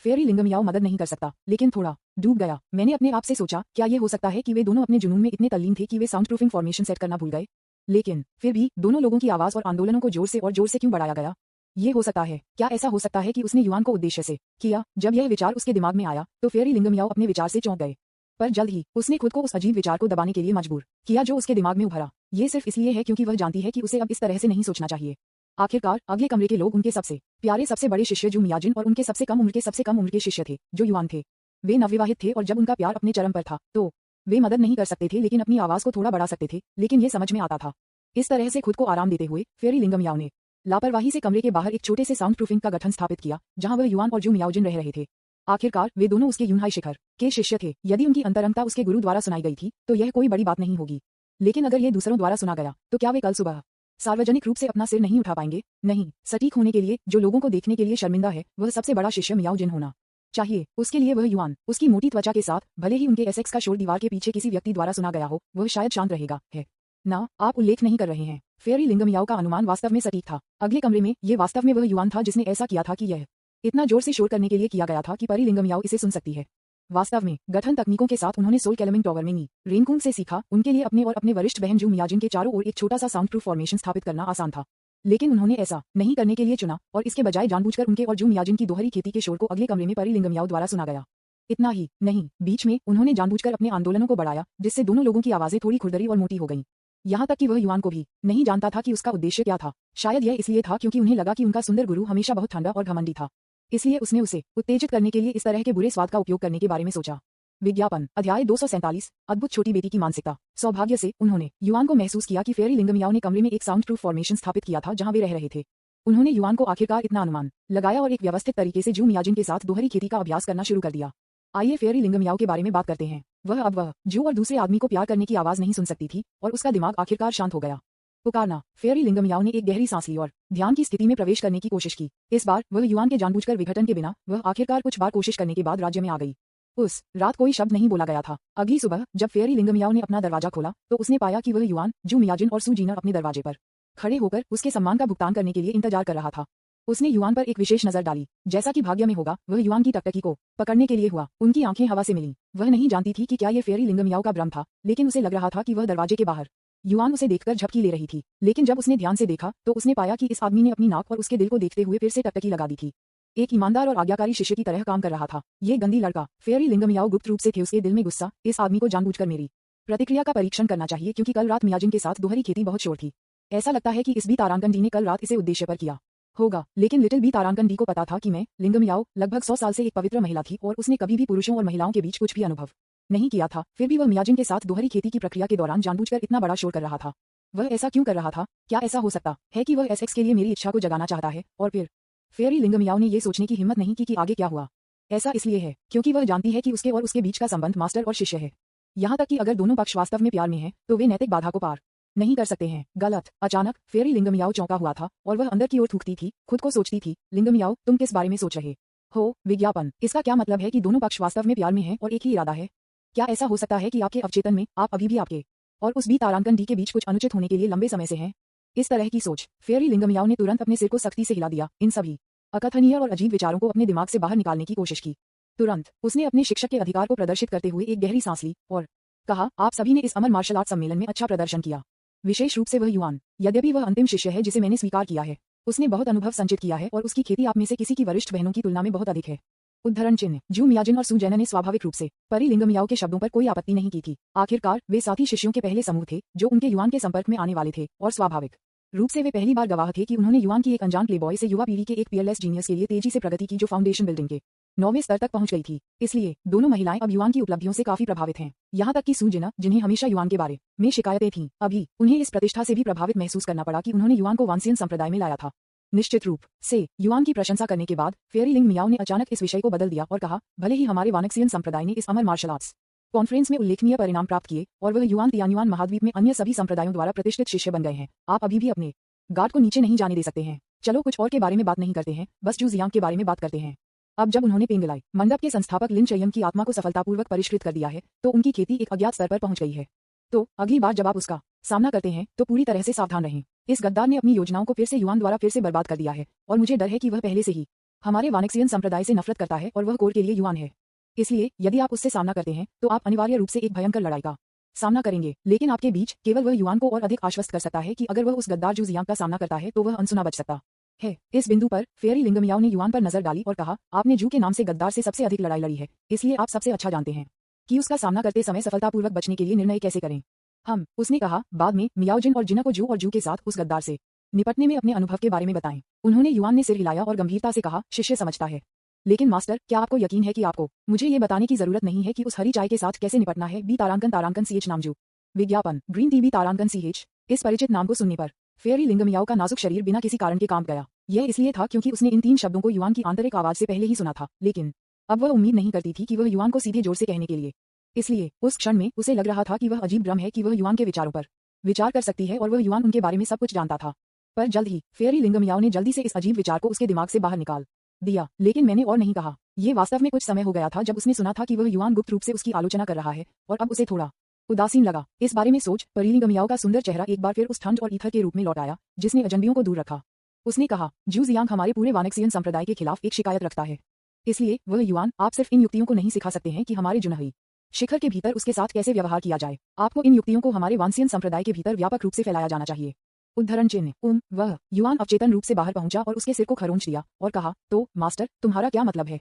फेयरी लिंगम याओ मदद नहीं कर सकता, लेकिन थोड़ा डूब गया। मैंने अपने आप से सोचा, क्या ये हो सकता है कि वे दोनों अपने जुनून में इतने तल्लीन थे कि वे साउंड प्रूफिंग फॉर्मेशन सेट करना भूल गए। लेकिन फिर भी दोनों लोगों की आवाज और आंदोलनों को जोर से क्यों बढ़ाया गया। ये हो सकता है, क्या ऐसा हो सकता है कि उसने युआन को उद्देश्य से किया। जब यह विचार उसके दिमाग में आया तो फेयरी लिंगम याओ अपने विचार से चौंक गए, पर जल्द ही उसने खुद को उस अजीब विचार को दबाने के लिए मजबूर किया जो उसके दिमाग में उभरा। ये सिर्फ इसलिए है क्योंकि वह जानती है कि उसे अब इस तरह से नहीं सोचना चाहिए। आखिरकार अगले कमरे के लोग उनके सबसे प्यारे सबसे बड़े शिष्य जू मियाजिन और उनके सबसे कम उम्र के शिष्य थे जो युआन थे। वे नवविवाहित थे और जब उनका प्यार अपने चरम पर था तो वे मदद नहीं कर सकते थे, लेकिन अपनी आवाज को थोड़ा बढ़ा सकते थे, लेकिन ये समझ में आता था। इस तरह से खुद को आराम देते हुए फेयरी लिंगम याओ ने लापरवाही से कमरे के बाहर एक छोटे से साउंड प्रूफिंग का गठन स्थापित किया, जहां वह युआन और जू मियाओजिन रह रहे थे। आखिरकार वे दोनों उसके यूनहाई शिखर के शिष्य थे। यदि उनकी अंतरंगता उसके गुरु द्वारा सुनाई गई थी तो यह कोई बड़ी बात नहीं होगी, लेकिन अगर यह दूसरों द्वारा सुना गया तो क्या वे कल सुबह सार्वजनिक रूप से अपना सिर नहीं उठा पाएंगे। नहीं, सटीक होने के लिए जो लोगों को देखने के लिए शर्मिंदा है वह सबसे बड़ा शिष्य मियाओजिन होना चाहिए। उसके लिए वह युआन उसकी मोटी त्वचा के साथ, भले ही उनके एसेक्स का शोर दीवार के पीछे किसी व्यक्ति द्वारा सुना गया हो, वह शायद शांत रहेगा। है ना, आप उल्लेख नहीं कर रहे हैं। फेयरी लिंगम याओ का अनुमान वास्तव में सटीक था। अगले कमरे में ये वास्तव में वह युआन था जिसने ऐसा किया था कि यह इतना जोर से शोर करने के लिए किया गया था कि परी लिंगम याओ इसे सुन सकती है। वास्तव में गठन तकनीकों के साथ उन्होंने सोल कैलमिंग टॉवर में नी रेनकून से सीखा। उनके लिए अपने और अपने वरिष्ठ बहन जू मियाजिन के चारों ओर एक छोटा सा साउंड प्रूफ फॉर्मेशन स्थापित करना आसान था, लेकिन उन्होंने ऐसा नहीं करने के लिए चुना और इसके बजाय जानबूझकर उनके और जू मियाजिन की दोहरी खेती के शोर को अगले कमरे में परी लिंगम याओ द्वारा सुना गया। इतना ही नहीं, बीच में उन्होंने जानबूझकर अपने आंदोलनों को बढ़ाया, जिससे दोनों लोगों की आवाजें थोड़ी खुरदरी और मोटी हो गईं। यहाँ तक कि वह युआन को भी नहीं जानता था कि उसका उद्देश्य क्या था। शायद यह इसलिए था क्योंकि उन्हें लगा कि उनका सुंदर गुरु हमेशा बहुत ठंडा और घमंडी था, इसलिए उसने उसे उत्तेजित करने के लिए इस तरह के बुरे स्वाद का उपयोग करने के बारे में सोचा। विज्ञापन अध्याय 247 अद्भुत छोटी बेटी की मानसिकता। सौभाग्य से उन्होंने युआन को महसूस किया कि फेयरी लिंगम याओ ने कमरे में एक साउंड प्रूफ फॉर्मेशन स्थापित किया था जहां वे रह रहे थे। उन्होंने युआन को आखिरकार इतना अनुमान लगाया और एक व्यवस्थित तरीके से जू मियाजिन के साथ दोहरी खेती का अभ्यास करना शुरू कर दिया। आइए फेयरी लिंगम याओ के बारे में बात करते हैं। वह जू और दूसरे आदमी को प्यार करने की आवाज नहीं सुन सकती थी और उसका दिमाग आखिरकार शांत हो गया। पुकारना। फेयरी लिंगम याओ ने एक गहरी सांस ली और ध्यान की स्थिति में प्रवेश करने की कोशिश की। इस बार वह युआन के जानबूझकर विघटन के बिना वह आखिरकार कुछ बार कोशिश करने के बाद राज्य में आ गई। उस रात कोई शब्द नहीं बोला गया था। अगली सुबह जब फेयरी लिंगम याओ ने अपना दरवाजा खोला तो उसने पाया कि वह युआन, जू मियाजिन और सू जीना अपने दरवाजे पर खड़े होकर उसके सम्मान का भुगतान करने के लिए इंतजार कर रहा था। उसने युआन पर एक विशेष नजर डाली। जैसा कि भाग्य में होगा, वह युआन की टकटकी को पकड़ने के लिए हुआ। उनकी आंखें हवा से मिलीं। वह नहीं जानती थी कि क्या यह फेयरी लिंगम याओ का भ्रम था, लेकिन उसे लग रहा था कि वह दरवाजे के बाहर युआन उसे देखकर झपकी ले रही थी। लेकिन जब उसने ध्यान से देखा तो उसने पाया कि इस आदमी ने अपनी नाक और उसके दिल को देखते हुए फिर से टकटकी लगा दी थी। एक ईमानदार और आज्ञाकारी शिष्य की तरह काम कर रहा था। ये गंदी लड़का। फेयरी लिंगम याओ गुप्त रूप से थे उसके दिल में गुस्सा। इस आदमी को जानबूझकर मेरी प्रतिक्रिया का परीक्षण करना चाहिए, क्योंकि कल रात मियाजिन के साथ दोहरी खेती बहुत शोर थी। ऐसा लगता है कि इस बी तारांकन डी ने कल रात इसे उद्देश्य पर किया होगा, लेकिन लिटिल बी तारांकन डी को पता था कि मैं लिंगम याओ लगभग 100 साल से एक पवित्र महिला थी और उसने कभी भी पुरुषों और महिलाओं के बीच कुछ भी अनुभव नहीं किया था। फिर भी वह मियाजिन के साथ दोहरी खेती की प्रक्रिया के दौरान जानबूझकर इतना बड़ा शोर कर रहा था। वह ऐसा क्यों कर रहा था? क्या ऐसा हो सकता है कि वह एसएक्स के लिए मेरी इच्छा को जगाना चाहता है? और फिर फेयरी लिंगम याओ ने यह सोचने की हिम्मत नहीं की कि आगे क्या हुआ। ऐसा इसलिए है क्योंकि वह जानती है कि उसके और उसके बीच का संबंध मास्टर और शिष्य है। यहाँ तक कि अगर दोनों पक्ष वास्तव में प्यार में हैं, तो वे नैतिक बाधा को पार नहीं कर सकते हैं। गलत। अचानक फेयरी लिंगम याओ चौंका हुआ था और वह अंदर की ओर थूकती थी, खुद को सोचती थी, लिंगम याओ तुम किस बारे में सोच रहे हो? विज्ञापन। इसका क्या मतलब है कि दोनों पक्ष वास्तव में प्यार में हैं और एक ही इरादा है? क्या ऐसा हो सकता है कि आपके अवचेतन में आप अभी भी आपके और उस बी तारांकन डी के बीच कुछ अनुचित होने के लिए लंबे समय से हैं? इस तरह की सोच। फेयरी लिंगम याओ ने तुरंत अपने सिर को सख्ती से हिला दिया। इन सभी अकथनीय और अजीब विचारों को अपने दिमाग से बाहर निकालने की कोशिश की। तुरंत उसने अपने शिक्षक के अधिकार को प्रदर्शित करते हुए एक गहरी सांस ली और कहा, आप सभी ने इस अमर मार्शल आर्ट सम्मेलन में अच्छा प्रदर्शन किया, विशेष रूप से वह युआन। यद्यपि वह अंतिम शिष्य है जिसे मैंने स्वीकार किया है, उसने बहुत अनुभव संचित किया है और उसकी खेती आप में से किसी की वरिष्ठ बहनों की तुलना में बहुत अधिक है। उद्धरण चिन्ह जू मियाजिन और सू जैना ने स्वाभाविक रूप से परी लिंगमियाओ के शब्दों पर कोई आपत्ति नहीं की थी। आखिरकार वे साथी शिष्यों के पहले समूह थे जो उनके युवान के संपर्क में आने वाले थे और स्वाभाविक रूप से वे पहली बार गवाह थे कि उन्होंने युवान की एक अनजान प्लेबॉय से युवा पीढ़ी के एक पीयरलेस जीनियस के लिए तेजी से प्रगति की जो फाउंडेशन बिल्डिंग के 9वें स्तर तक पहुंच गई थी। इसलिए दोनों महिलाएं अब युवान की उपलब्धियों से काफी प्रभावित हैं। यहाँ तक कि सू जिना, जिन्हें हमेशा युवान के बारे में शिकायतें थीं, अभी उन्हें इस प्रतिष्ठा से भी प्रभावित महसूस करना पड़ा कि उन्होंने युवान को वानसियन संप्रदाय में लाया था। निश्चित रूप से युवान की प्रशंसा करने के बाद फेयरी लिंग मियाओ ने अचानक इस विषय को बदल दिया और कहा, भले ही हमारे वानक्सियन संप्रदाय ने इस अमर मार्शल आर्ट्स कॉन्फ्रेंस में उल्लेखनीय परिणाम प्राप्त किए और वह युवान तियान्युआन महाद्वीप में अन्य सभी संप्रदायों द्वारा प्रतिष्ठित शिष्य बन गए हैं, आप अभी भी अपने गार्ड को नीचे नहीं जाने दे सकते हैं। चलो कुछ और के बारे में बात नहीं करते हैं, बस जू जियांग के बारे में बात करते हैं। अब जब उन्होंने पेंगलाई मंडप के संस्थापक लिन चयन की आत्मा को सफलतापूर्वक परिष्कृत कर दिया है तो उनकी खेती एक अज्ञात स्तर पर पहुंच गई है। तो अगली बार जब आप उसका सामना करते हैं तो पूरी तरह से सावधान रहें। इस गद्दार ने अपनी योजनाओं को फिर से युवान द्वारा फिर से बर्बाद कर दिया है और मुझे डर है कि वह पहले से ही हमारे वानक्सियन संप्रदाय से नफरत करता है और वह कोर के लिए युवान है। इसलिए यदि आप उससे सामना करते हैं तो आप अनिवार्य रूप से एक भयंकर लड़ाई का सामना करेंगे, लेकिन आपके बीच केवल वह युवान को और अधिक आश्वस्त कर सकता है कि अगर वह उस गद्दार जू जियांग का सामना करता है तो वह अनसुना बच सकता है। इस बिंदु पर फेयरी लिंगमियाओ ने युवान पर नजर डाली और कहा, आपने जू के नाम से गद्दार से सबसे अधिक लड़ाई लड़ी है, इसलिए आप सबसे अच्छा जानते हैं कि उसका सामना करते समय सफलतापूर्वक बचने के लिए निर्णय कैसे करें। उसने कहा, बाद में मियाओजिन और जिना को जू और जू के साथ उस गद्दार से निपटने में अपने अनुभव के बारे में बताएं। उन्होंने युवान ने सिर हिलाया और गंभीरता से कहा, शिष्य समझता है, लेकिन मास्टर क्या आपको यकीन है कि आपको मुझे ये बताने की जरूरत नहीं है कि उस हरी चाय के साथ कैसे निपटना है। बी तारांकन तारांकन CH नाम जू विज्ञापन ग्रीन टी बी तारांकन CH। इस परिचित नाम को सुनने पर फेयरी लिंगमियाओ का नाजुक शरीर बिना किसी कारण के कांप गया। यह इसलिए था क्योंकि उसने इन 3 शब्दों को युवान की आंतरिक आवाज से पहले ही सुना था, लेकिन अब वह उम्मीद नहीं करती थी कि वह युवान को सीधे जोर से कहने के लिए। इसलिए उस क्षण में उसे लग रहा था कि वह अजीब भ्रम है कि वह युवान के विचारों पर विचार कर सकती है और वह युवान उनके बारे में सब कुछ जानता था। पर जल्द ही फेयरी लिंगमियाओ ने जल्दी से इस अजीब विचार को उसके दिमाग से बाहर निकाल दिया, लेकिन मैंने और नहीं कहा। ये वास्तव में कुछ समय हो गया था जब उसने सुना था कि वह युवान गुप्त रूप से उसकी आलोचना कर रहा है और अब उसे थोड़ा उदासीन लगा। इस बारे में सोच परी लिंगमियाओ का सुंदर चेहरा एक बार फिर उस ठंड और ईथर के रूप में लौट आया जिसने अजनबियों को दूर रखा। उसने कहा, जू जियांग हमारे पूरे वानक्सियन संप्रदाय के खिलाफ एक शिकायत रखता है, इसलिए वह युवान, आप सिर्फ इन युक्तियों को नहीं सिखा सकते हैं कि हमारे जुनही शिखर के भीतर उसके साथ कैसे व्यवहार किया जाए। आपको इन युक्तियों को हमारे वानसियन संप्रदाय के भीतर व्यापक रूप से फैलाया जाना चाहिए। उद्धरण चिन्ह वह युवान अवचेतन रूप से बाहर पहुंचा और उसके सिर को खरोंच दिया और कहा, तो मास्टर तुम्हारा क्या मतलब है।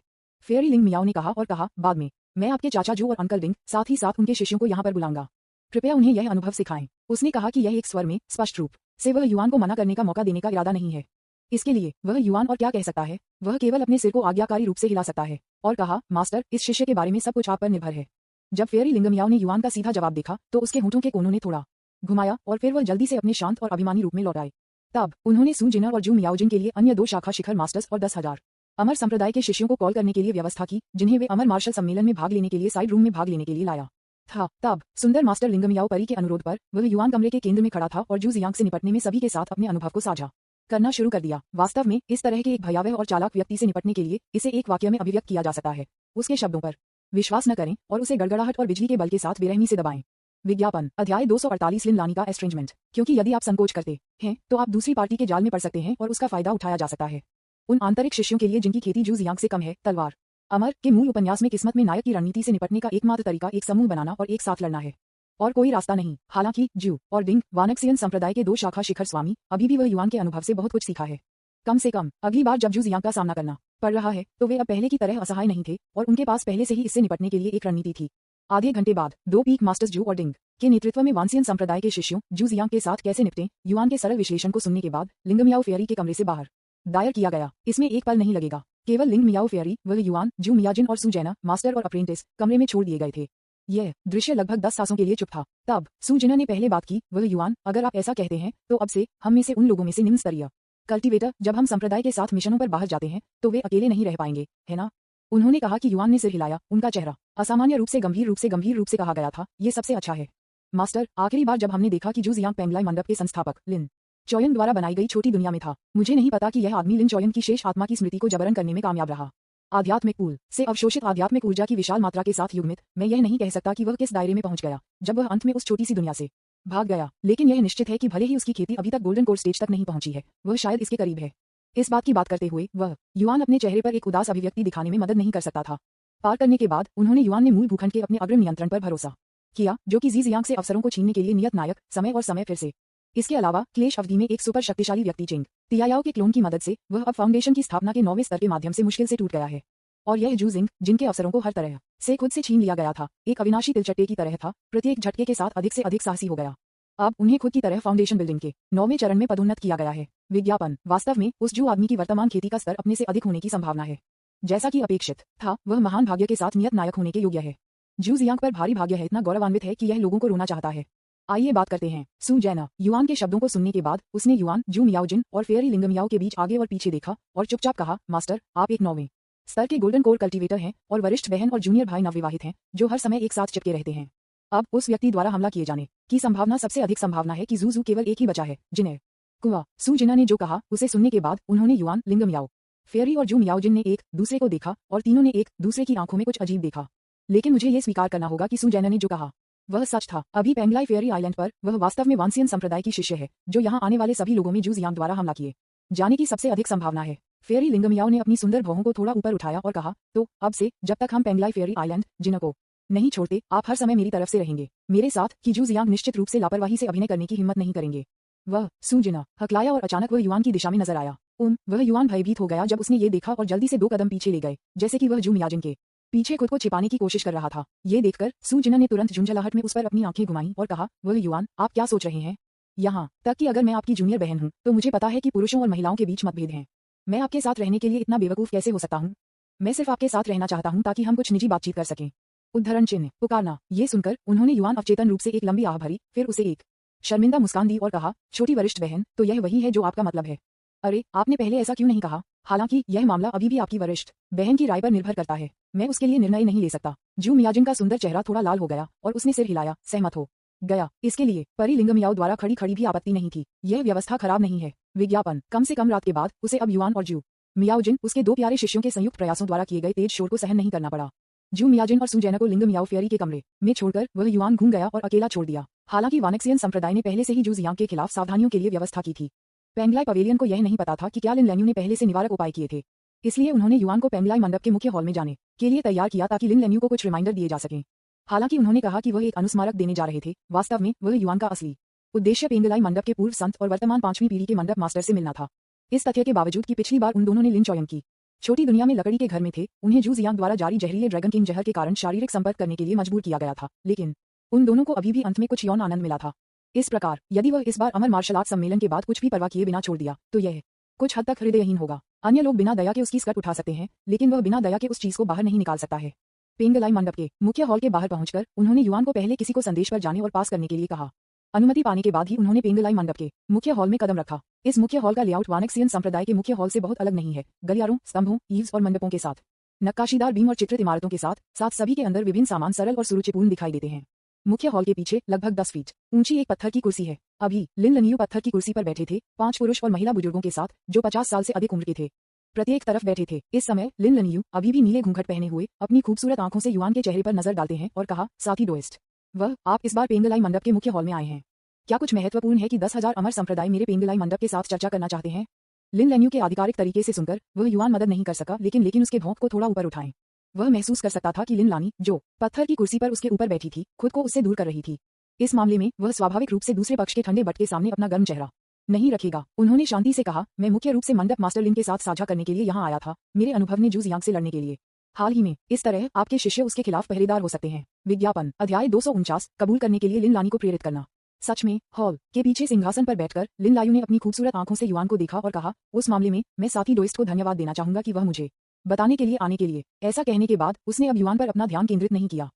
फेयरी लिंग मियाओ ने कहा और कहा, बाद में मैं आपके चाचा जू और अंकल डिंग साथ ही साथ उनके शिष्यों को यहाँ पर बुलाऊंगा, कृपया उन्हें यह अनुभव सिखाएं। उसने कहा कि यह एक स्वर में स्पष्ट रूप से वह युवान को मना करने का मौका देने का इरादा नहीं है। इसके लिए वह युवान और क्या कह सकता है, वह केवल अपने सिर को आज्ञाकारी रूप से हिला सकता है और कहा, मास्टर इस शिष्य के बारे में सब कुछ आप पर निर्भर है। जब फेयरी लिंगमियाओ ने युवान का सीधा जवाब देखा तो उसके होंठों के कोनों ने थोड़ा घुमाया और फिर वह जल्दी से अपने शांत और अभिमानी रूप में लौट आए। तब उन्होंने सू जिना और जू मियाओजिन के लिए अन्य 2 शाखा शिखर मास्टर्स और 10,000 अमर संप्रदाय के शिष्यों को कॉल करने के लिए व्यवस्था की, जिन्हें वे अमर मार्शल सम्मेलन में भाग लेने के लिए साइड रूम में भाग लेने के लिए लाया था। तब सुंदर मास्टर लिंगमियाओ परी के अनुरोध पर वह युवान कमरे के केंद्र में खड़ा था और जू जियांग से निपटने में सभी के साथ अपने अनुभव को साझा करना शुरू कर दिया। वास्तव में इस तरह के एक भयावह और चालाक व्यक्ति से निपटने के लिए इसे एक वाक्य में अभिव्यक्त किया जा सकता है, उसके शब्दों पर विश्वास न करें और उसे गड़गड़ाहट और बिजली के बल के साथ बेरहमी से दबाएं। विज्ञापन अध्याय 248 लिन लानी का एस्ट्रेंजमेंट। क्योंकि यदि आप संकोच करते हैं तो आप दूसरी पार्टी के जाल में पड़ सकते हैं और उसका फायदा उठाया जा सकता है। उन आंतरिक शिष्यों के लिए जिनकी खेती जू जियांग से कम है। तलवार अमर के मूल उपन्यास में किस्मत में नायक की रणनीति से निपटने का एकमात्र तरीका एक समूह बनाना और एक साथ लड़ना है और कोई रास्ता नहीं। हालांकि जू और डिंग वानक्सियन संप्रदाय के 2 शाखा शिखर स्वामी अभी भी वह युवान के अनुभव से बहुत कुछ सीखा है। कम से कम अगली बार जब जू जियांग का सामना करना पड़ रहा है तो वे अब पहले की तरह असहाय नहीं थे और उनके पास पहले से ही इससे निपटने के लिए एक रणनीति थी। आधे घंटे बाद 2 पीक मास्टर्स जू और डिंग के नेतृत्व में वानसियन संप्रदाय के शिष्यों जू जियांग के साथ कैसे निपटें, युवान के सरल विश्लेषण को सुनने के बाद लिंगमियाओ फेयरी के कमरे से बाहर दायर किया गया। इसमें एक पल नहीं लगेगा। केवल लिंग मियाओ फेयरी, वह युवान, जू मियाजिन और सू जैना मास्टर और अप्रेंटिस कमरे में छोड़ दिए गए थे। यह दृश्य लगभग 10 सांसों के लिए चुप था। तब सू जिना ने पहले बात की, वह युवान, अगर आप ऐसा कहते हैं तो अब से हम में से उन लोगों में से निम्न स्तरीय कल्टीवेटर जब हम संप्रदाय के साथ मिशनों पर बाहर जाते हैं तो वे अकेले नहीं रह पाएंगे, है ना। उन्होंने कहा कि युवान ने सिर हिलाया। उनका चेहरा असामान्य रूप से गंभीर रूप से कहा गया था, ये सबसे अच्छा है मास्टर। आखिरी बार जब हमने देखा कि जू जियांग पेंगलाई मंडप के संस्थापक लिन चोयन द्वारा बनाई गई छोटी दुनिया में था, मुझे नहीं पता कि यह आदमी लिन चोयन की शेष आत्मा की स्मृति को जबरन करने में कामयाब रहा। आध्यात्मिक पूल से अवशोषित आध्यात्मिक ऊर्जा की विशाल मात्रा के साथ युग्मित, मैं यह नहीं कह सकता कि वह किस दायरे में पहुंच गया जब वह अंत में उस छोटी सी दुनिया से भाग गया, लेकिन यह निश्चित है कि भले ही उसकी खेती अभी तक गोल्डन कोर स्टेज तक नहीं पहुंची है, वह शायद इसके करीब है। इस बात की बात करते हुए वह युवान अपने चेहरे पर एक उदास अभिव्यक्ति दिखाने में मदद नहीं कर सकता था। पार करने के बाद उन्होंने युवान ने मूल भूखंड के अपने अग्रिम नियंत्रण पर भरोसा किया, जो कि जी जियांग से अवसरों को छीनने के लिए नियत नायक समय और समय फिर से। इसके अलावा क्लेश अवधि में एक सुपर शक्तिशाली व्यक्ति चिंग तियायाओ के क्लोन की मदद से वह अब फाउंडेशन की स्थापना के 9वें स्तर के माध्यम से मुश्किल से टूट गया है और यह जू जिंग जिनके अवसरों को हर तरह से खुद से छीन लिया गया था, एक अविनाशी तिलचट्टे की तरह था, प्रत्येक झटके के साथ अधिक से अधिक साहसी हो गया। अब उन्हें खुद की तरह फाउंडेशन बिल्डिंग के 9वें चरण में पदोन्नत किया गया है। विज्ञापन वास्तव में उस जू आदमी की वर्तमान खेती का स्तर अपने से अधिक होने की संभावना है। जैसा कि अपेक्षित था, वह महान भाग्य के साथ नियत नायक होने के योग्य है। जू जियांग पर भारी भाग्य है, इतना गौरवान्वित है कि यह लोगों को रोना चाहता है। आइए बात करते हैं सू जैना। युआन के शब्दों को सुनने के बाद उसने युआन, जू मियाओजिन और फेयरी लिंगमियाओ के बीच आगे और पीछे देखा और चुपचाप कहा, मास्टर, आप एक 9वें स्तर के गोल्डन कोर कल्टीवेटर हैं और वरिष्ठ बहन और जूनियर भाई नवविवाहित हैं, जो हर समय एक साथ चिपके रहते हैं। अब उस व्यक्ति द्वारा हमला किए जाने की संभावना सबसे अधिक संभावना है कि जू केवल एक ही बचा है, जिन्हें कुआ। सू जिना ने जो कहा उसे सुनने के बाद उन्होंने युआन, लिंगमियाओ, फेयरी और जू मियाओजिन ने एक दूसरे को देखा और तीनों ने एक दूसरे की आंखों में कुछ अजीब देखा। लेकिन मुझे ये स्वीकार करना होगा कि सू जैना ने जो कहा वह सच था। अभी पेंगलाई फेयरी आइलैंड पर वह वास्तव में वांसियन संप्रदाय की शिष्य है, जो यहाँ आने वाले सभी लोगों में जू जियांग द्वारा हमला किए जाने की सबसे अधिक संभावना है। फेयरी लिंगमियाओ ने अपनी सुंदर भौहों को थोड़ा ऊपर उठाया और कहा, तो अब से जब तक हम पेंगलाई फेयरी आइलैंड जिन्ह को नहीं छोड़ते, आप हर समय मेरी तरफ से रहेंगे मेरे साथ, कि जू जियांग निश्चित रूप से लापरवाही से अभिनय करने की हिम्मत नहीं करेंगे। वह सू जिना हकलाया और अचानक वह युआन की दिशा में नजर आया। वह युआन भयभीत हो गया जब उसने ये देखा और जल्दी से 2 कदम पीछे ले गए, जैसे कि वह जू मियाजिन के पीछे खुद को छिपाने की कोशिश कर रहा था। ये देखकर सू जिना ने तुरंत झुंझलाहट में उस पर अपनी आंखें घुमाईं और कहा, वह युआन, आप क्या सोच रहे हैं? यहाँ तक कि अगर मैं आपकी जूनियर बहन हूँ तो मुझे पता है कि पुरुषों और महिलाओं के बीच मतभेद हैं। मैं आपके साथ रहने के लिए इतना बेवकूफ कैसे हो सकता हूँ? मैं सिर्फ आपके साथ रहना चाहता हूँ ताकि हम कुछ निजी बातचीत कर सकें। उद्धरण चिन्ह पुकारना। ये सुनकर उन्होंने युआन अवचेतन रूप से एक लंबी आह भरी, फिर उसे एक शर्मिंदा मुस्कान दी और कहा, छोटी वरिष्ठ बहन, तो यह वही है जो आपका मतलब है? अरे, आपने पहले ऐसा क्यों नहीं कहा? हालांकि यह मामला अभी भी आपकी वरिष्ठ बहन की राय पर निर्भर करता है, मैं उसके लिए निर्णय नहीं ले सकता। जू मियाजिन का सुंदर चेहरा थोड़ा लाल हो गया और उसने सिर हिलाया, सहमत हो गया। इसके लिए परी लिंगमियाओ द्वारा खड़ी खड़ी भी आपत्ति नहीं थी। यह व्यवस्था खराब नहीं है। विज्ञापन कम से कम रात के बाद उसे अब युआन और जू मियाओजिन, उसके 2 प्यारे शिष्यों के संयुक्त प्रयासों द्वारा किए गए तेज शोर को सहन नहीं करना पड़ा। जू मियाजिन और सू जैना को लिंगमियाओ फेयरी के कमरे में छोड़कर वह युआन घूम गया और अकेला छोड़ दिया। हालांकि वानक्सियन संप्रदाय ने पहले से ही जू जियांग के खिलाफ सावधानियों के लिए व्यवस्था की थी। पेंगलाई पवेलियन को यह नहीं पता था कि क्या लिन लेन्यू ने पहले से निवारक उपाय किए थे, इसलिए उन्होंने युआन को पेंगलाई मंडप के मुख्य हॉल में जाने के लिए तैयार किया ताकि लिन लेन्यू को कुछ रिमाइंडर दिए जा सकें। हालांकि उन्होंने कहा कि वह एक अनुस्मारक देने जा रहे थे, वास्तव में वह युआन का असली उद्देश्य पेंगलाई मंडप के पूर्व संत और वर्तमान 5वीं पीढ़ी के मंडप मास्टर से मिलना था। इस तथ्य के बावजूद कि पिछली बार उन दोनों ने लिन चोयंग की छोटी दुनिया में लकड़ी के घर में थे, उन्हें जू जियांग द्वारा जारी जहरीले ड्रैगन किंग जहर के कारण शारीरिक संपर्क करने के लिए मजबूर किया गया था, लेकिन उन दोनों को अभी भी अंत में कुछ यौन आनंद मिला था। इस प्रकार यदि वह इस बार अमर मार्शल आर्ट सम्मेलन के बाद कुछ भी परवाह किए बिना छोड़ दिया, तो यह कुछ हद तक हृदयहीन होगा। अन्य लोग बिना दया के उसकी स्कर्ट उठा सकते हैं, लेकिन वह बिना दया के उस चीज को बाहर नहीं निकाल सकता है। पेंगलाई मंडप के मुख्य हॉल के बाहर पहुंचकर उन्होंने युआन को पहले किसी को संदेश पर जाने और पास करने के लिए कहा। अनुमति पाने के बाद ही उन्होंने पेंगलाई मंडप के मुख्य हॉल में कदम रखा। इस मुख्य हॉल का लेआउट वानक्सियन संप्रदाय के मुख्य हॉल से बहुत अलग नहीं है। गलियारों, स्तंभों, ईव्स और मंडपों के साथ, नक्काशीदार बीम और चित्रित इमारतों के साथ सभी के अंदर विभिन्न सामान सरल और सुरुचिपूर्ण दिखाई देते हैं। मुख्य हॉल के पीछे लगभग 10 फीट ऊंची एक पत्थर की कुर्सी है। अभी लिन लेन्यू पत्थर की कुर्सी पर बैठे थे, 5 पुरुष और महिला बुजुर्गों के साथ, जो 50 साल से अधिक उम्र के थे, प्रत्येक तरफ बैठे थे। इस समय लिन लेन्यू अभी भी नीले घूंघट पहने हुए अपनी खूबसूरत आंखों से युआन के चेहरे पर नजर डालते हैं और कहा, साथी दोस्त, वह आप इस बार पेंगलाई मंडप के मुख्य हॉल में आए हैं। क्या कुछ महत्वपूर्ण है कि 10,000 अमर संप्रदाय मेरे पेंगलाई मंडप के साथ चर्चा करना चाहते हैं? लिन लेन्यू के आधिकारिक तरीके से सुनकर वह युआन मदद नहीं कर सका, लेकिन उसके भौंक को थोड़ा ऊपर उठाएं। वह महसूस कर सकता था कि लिन लानी, जो पत्थर की कुर्सी पर उसके ऊपर बैठी थी, खुद को उससे दूर कर रही थी। इस मामले में वह स्वाभाविक रूप से दूसरे पक्ष के ठंडे बट के सामने अपना गर्म चेहरा नहीं रखेगा। उन्होंने शांति से कहा, मैं मुख्य रूप से मंडप मास्टर लिन के साथ साझा करने के लिए यहाँ आया था, मेरे अनुभव ने जू जियांग से लड़ने के लिए। हाल ही में इस तरह आपके शिष्य उसके खिलाफ पहरेदार हो सकते हैं। विज्ञापन अध्याय 249 कबूल करने के लिए लिन लानी को प्रेरित करना। सच में हॉल के पीछे सिंहासन पर बैठकर लिन लायू ने अपनी खूबसूरत आंखों से युआन को देखा और कहा, उस मामले में मैं साथी डोइस्ट को धन्यवाद देना चाहूंगा कि वह मुझे बताने के लिए आने के लिए। ऐसा कहने के बाद उसने अब युआन पर अपना ध्यान केंद्रित नहीं किया।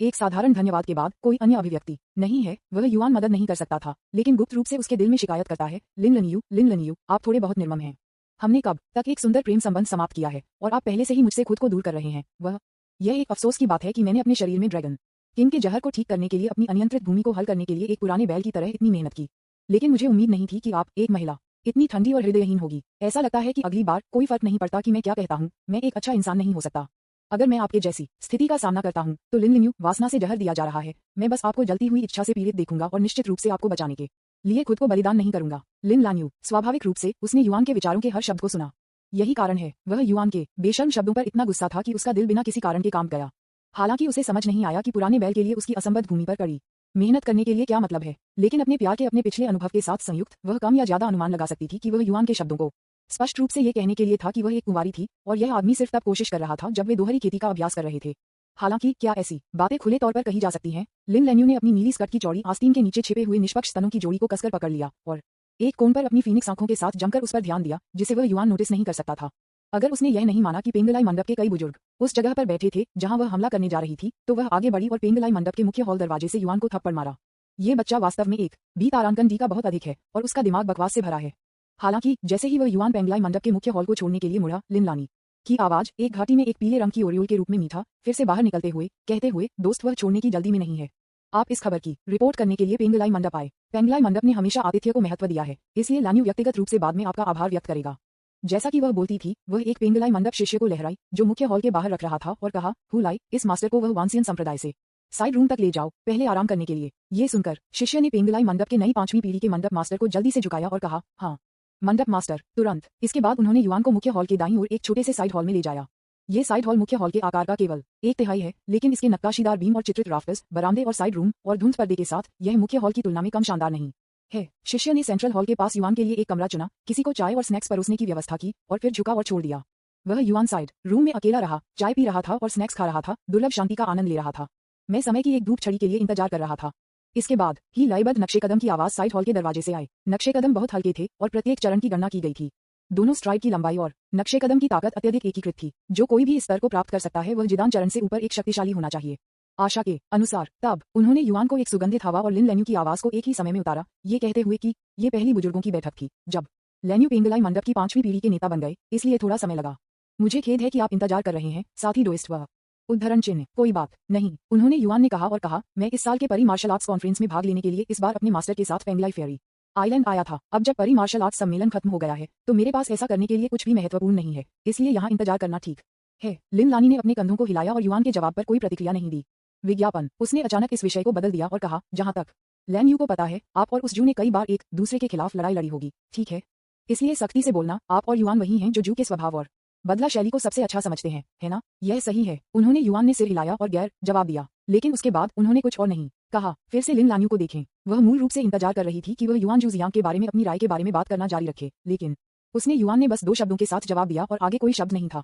एक साधारण धन्यवाद के बाद कोई अन्य अभिव्यक्ति नहीं है। वह युआन मदद नहीं कर सकता था, लेकिन गुप्त रूप से उसके दिल में शिकायत करता है, लिन लेन्यू, आप थोड़े बहुत निर्मम हैं। हमने कब तक एक सुंदर प्रेम संबंध समाप्त किया है और आप पहले से ही मुझसे खुद को दूर कर रहे हैं। यह एक अफसोस की बात है कि मैंने अपने शरीर में ड्रैगन किंग के जहर को ठीक करने के लिए अपनी अनियंत्रित भूमि को हल करने के लिए एक पुराने बैल की तरह इतनी मेहनत की, लेकिन मुझे उम्मीद नहीं थी कि आप, एक महिला, इतनी ठंडी और हृदयहीन होगी। ऐसा लगता है कि अगली बार कोई फर्क नहीं पड़ता कि मैं क्या कहता हूँ, मैं एक अच्छा इंसान नहीं हो सकता। अगर मैं आपके जैसी स्थिति का सामना करता हूँ तो लिन लेन्यू, वासना से जहर दिया जा रहा है। मैं बस आपको जलती हुई इच्छा से पीड़ित देखूंगा और निश्चित रूप से आपको बचाने के लिए खुद को बलिदान नहीं करूंगा। लिन लान्यू, स्वाभाविक रूप से उसने युआन के विचारों के हर शब्द को सुना। यही कारण है वह युआन के बेशर्म शब्दों पर इतना गुस्सा था कि उसका दिल बिना किसी कारण के कांप गया। हालांकि उसे समझ नहीं आया कि पुराने बैल के लिए उसकी असंबद्ध भूमि पर कड़ी मेहनत करने के लिए क्या मतलब है, लेकिन अपने प्यार के अपने पिछले अनुभव के साथ संयुक्त वह कम या ज्यादा अनुमान लगा सकती थी कि वह युआन के शब्दों को स्पष्ट रूप से ये कहने के लिए था कि वह एक कुंवारी थी और यह आदमी सिर्फ तब कोशिश कर रहा था जब वे दोहरी खेती का अभ्यास कर रहे थे। हालांकि क्या ऐसी बातें खुले तौर पर कही जा सकती हैं? लिन लैन्यू ने अपनी नीली स्कर्ट की चौड़ी आस्तीन के नीचे छिपे हुए निष्पक्ष स्तनों की जोड़ी को कसकर पकड़ लिया और एक कोण पर अपनी फीनिक्स आंखों के साथ जमकर उस पर ध्यान दिया जिसे वह युआन नोटिस नहीं कर सकता था। अगर उसने यह नहीं माना कि पेंगलाई मंडप के कई बुजुर्ग उस जगह पर बैठे थे जहां वह हमला करने जा रही थी, तो वह आगे बढ़ी और पेंगलाई मंडप के मुख्य हॉल दरवाजे से युआन को थप्पड़ मारा। ये बच्चा वास्तव में एक बी तारांकन डी का बहुत अधिक है और उसका दिमाग बकवास से भरा है। हालांकि जैसे ही वह युआन पेंगलाई मंडप के मुख्य हॉल को छोड़ने के लिए मुड़ा, लिन लानी की आवाज एक घाटी में एक पीले रंग की ओरियोल के रूप में मीठा फिर से बाहर निकलते हुए कहते हुए, दोस्त वह छोड़ने की जल्दी में नहीं है। आप इस खबर की रिपोर्ट करने के लिए पेंगलाई मंडप आए। पेंगलाई मंडप ने हमेशा आतिथ्य को महत्व दिया है, इसलिए लान्यू व्यक्तिगत रूप से बाद में आपका आभार व्यक्त करेगा। जैसा कि वह बोलती थी, वह एक पेंगलाई मंडप शिष्य को लहराई जो मुख्य हॉल के बाहर रख रहा था और कहा, हुलाई, इस मास्टर को वह वांसियन संप्रदाय से साइड रूम तक ले जाओ, पहले आराम करने के लिए। ये सुनकर शिष्य ने पेंगलाई मंडप के नई 5वीं पीढ़ी के मंडप मास्टर को जल्दी से झुकाया और कहा, हाँ मंडप मास्टर, तुरंत। इसके बाद उन्होंने युआन को मुख्य हॉल के दाईं ओर एक छोटे से साइड हॉल में ले जाया। ये साइड हॉल मुख्य हॉल के आकार का केवल 1/3 है, लेकिन इसके नक्काशीदार बीम और चित्रित राफ्टर्स, बरामदे और साइड रूम और धुंध पर्दे के साथ यह मुख्य हॉल की तुलना में कम शानदार नहीं है। शिष्य ने सेंट्रल हॉल के पास युआन के लिए एक कमरा चुना, किसी को चाय और स्नैक्स परोसने की व्यवस्था की और फिर झुका और छोड़ दिया। वह युआन साइड रूम में अकेला रहा, चाय पी रहा था और स्नैक्स खा रहा था, दुर्लभ शांति का आनंद ले रहा था। मैं समय की एक धूप छड़ी के लिए इंतजार कर रहा था। इसके बाद ही लयबद्ध नक्शे कदम की आवाज साइड हॉल के दरवाजे से आई। नक्शे कदम बहुत हल्के थे और प्रत्येक चरण की गणना की गई थी। दोनों स्ट्राइड की लंबाई और नक्शे कदम की ताकत अत्यधिक एकीकृत थी। जो कोई भी इस स्तर को प्राप्त कर सकता है वह जिदान चरण से ऊपर एक शक्तिशाली होना चाहिए। आशा के अनुसार तब उन्होंने युआन को एक सुगंधित हवा और लिन लैन्यू की आवाज को एक ही समय में उतारा, ये कहते हुए कि ये पहली बुजुर्गों की बैठक थी जब लैन्यू पेंगलाई मंडप की 5वीं पीढ़ी के नेता बन गए, इसलिए थोड़ा समय लगा। मुझे खेद है कि आप इंतजार कर रहे हैं, साथी डोइस्ट। वह उद्धरण चिन्ह कोई बात नहीं, उन्होंने युआन ने कहा और कहा, मैं इस साल के परी मार्शल आर्ट्स कॉन्फ्रेंस में भाग लेने के लिए इस बार अपने मास्टर के साथ पेंगलाई फेरी आइलैंड आया था। अब जब परी मार्शल आर्ट्स सम्मेलन खत्म हो गया है तो मेरे पास ऐसा करने के लिए कुछ भी महत्वपूर्ण नहीं है, इसलिए यहाँ इंतजार करना ठीक है। लिन लानी ने अपने कंधों को हिलाया और युआन के जवाब पर कोई प्रतिक्रिया नहीं दी। विज्ञापन, उसने अचानक इस विषय को बदल दिया और कहा, जहां तक लैन्यू को पता है, आप और उस जू ने कई बार एक दूसरे के खिलाफ लड़ाई लड़ी होगी, ठीक है? इसलिए सख्ती से बोलना, आप और युआन वही हैं जो जू के स्वभाव और बदला शैली को सबसे अच्छा समझते हैं, है ना? यह सही है। उन्होंने युआन ने सिर हिलाया और गैर जवाब दिया, लेकिन उसके बाद उन्होंने कुछ और नहीं कहा। फिर से लिन लान्यू को देखें, वह मूल रूप से इंतजार कर रही थी कि वह युआन जूजियांग के बारे में अपनी राय के बारे में बात करना जारी रखे, लेकिन उसने युआन ने बस 2 शब्दों के साथ जवाब दिया और आगे कोई शब्द नहीं था।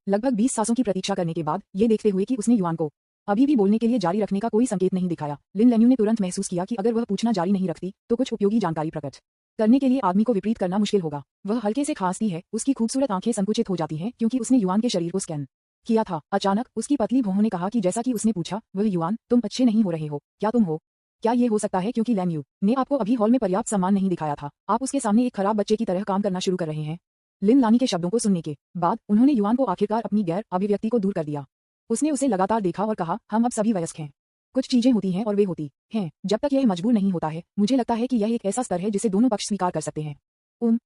लगभग 20 सांसों की प्रतीक्षा करने के बाद ये देखते हुए कि उसने युआन को अभी भी बोलने के लिए जारी रखने का कोई संकेत नहीं दिखाया, लिन लैन्यू ने तुरंत महसूस किया कि अगर वह पूछना जारी नहीं रखती तो कुछ उपयोगी जानकारी प्रकट करने के लिए आदमी को विपरीत करना मुश्किल होगा। वह हल्के से खांसती है, उसकी खूबसूरत आंखें संकुचित हो जाती हैं क्योंकि उसने युआन के शरीर को स्कैन किया था। अचानक उसकी पतली भौहों ने कहा कि जैसा कि उसने पूछा, वह युआन, तुम अच्छे नहीं हो रहे हो, क्या तुम हो? क्या ये हो सकता है क्योंकि लैन्यू ने आपको अभी हॉल में पर्याप्त सम्मान नहीं दिखाया था? आप उसके सामने एक खराब बच्चे की तरह काम करना शुरू कर रहे हैं। लिन लानी के शब्दों को सुनने के बाद उन्होंने युआन को आखिरकार अपनी गैर अभिव्यक्ति को दूर कर दिया। उसने उसे लगातार देखा और कहा, हम अब सभी वयस्क हैं। कुछ चीजें होती हैं और वे होती हैं जब तक यह मजबूर नहीं होता है। मुझे लगता है कि यह एक ऐसा स्तर है जिसे दोनों पक्ष स्वीकार कर सकते हैं।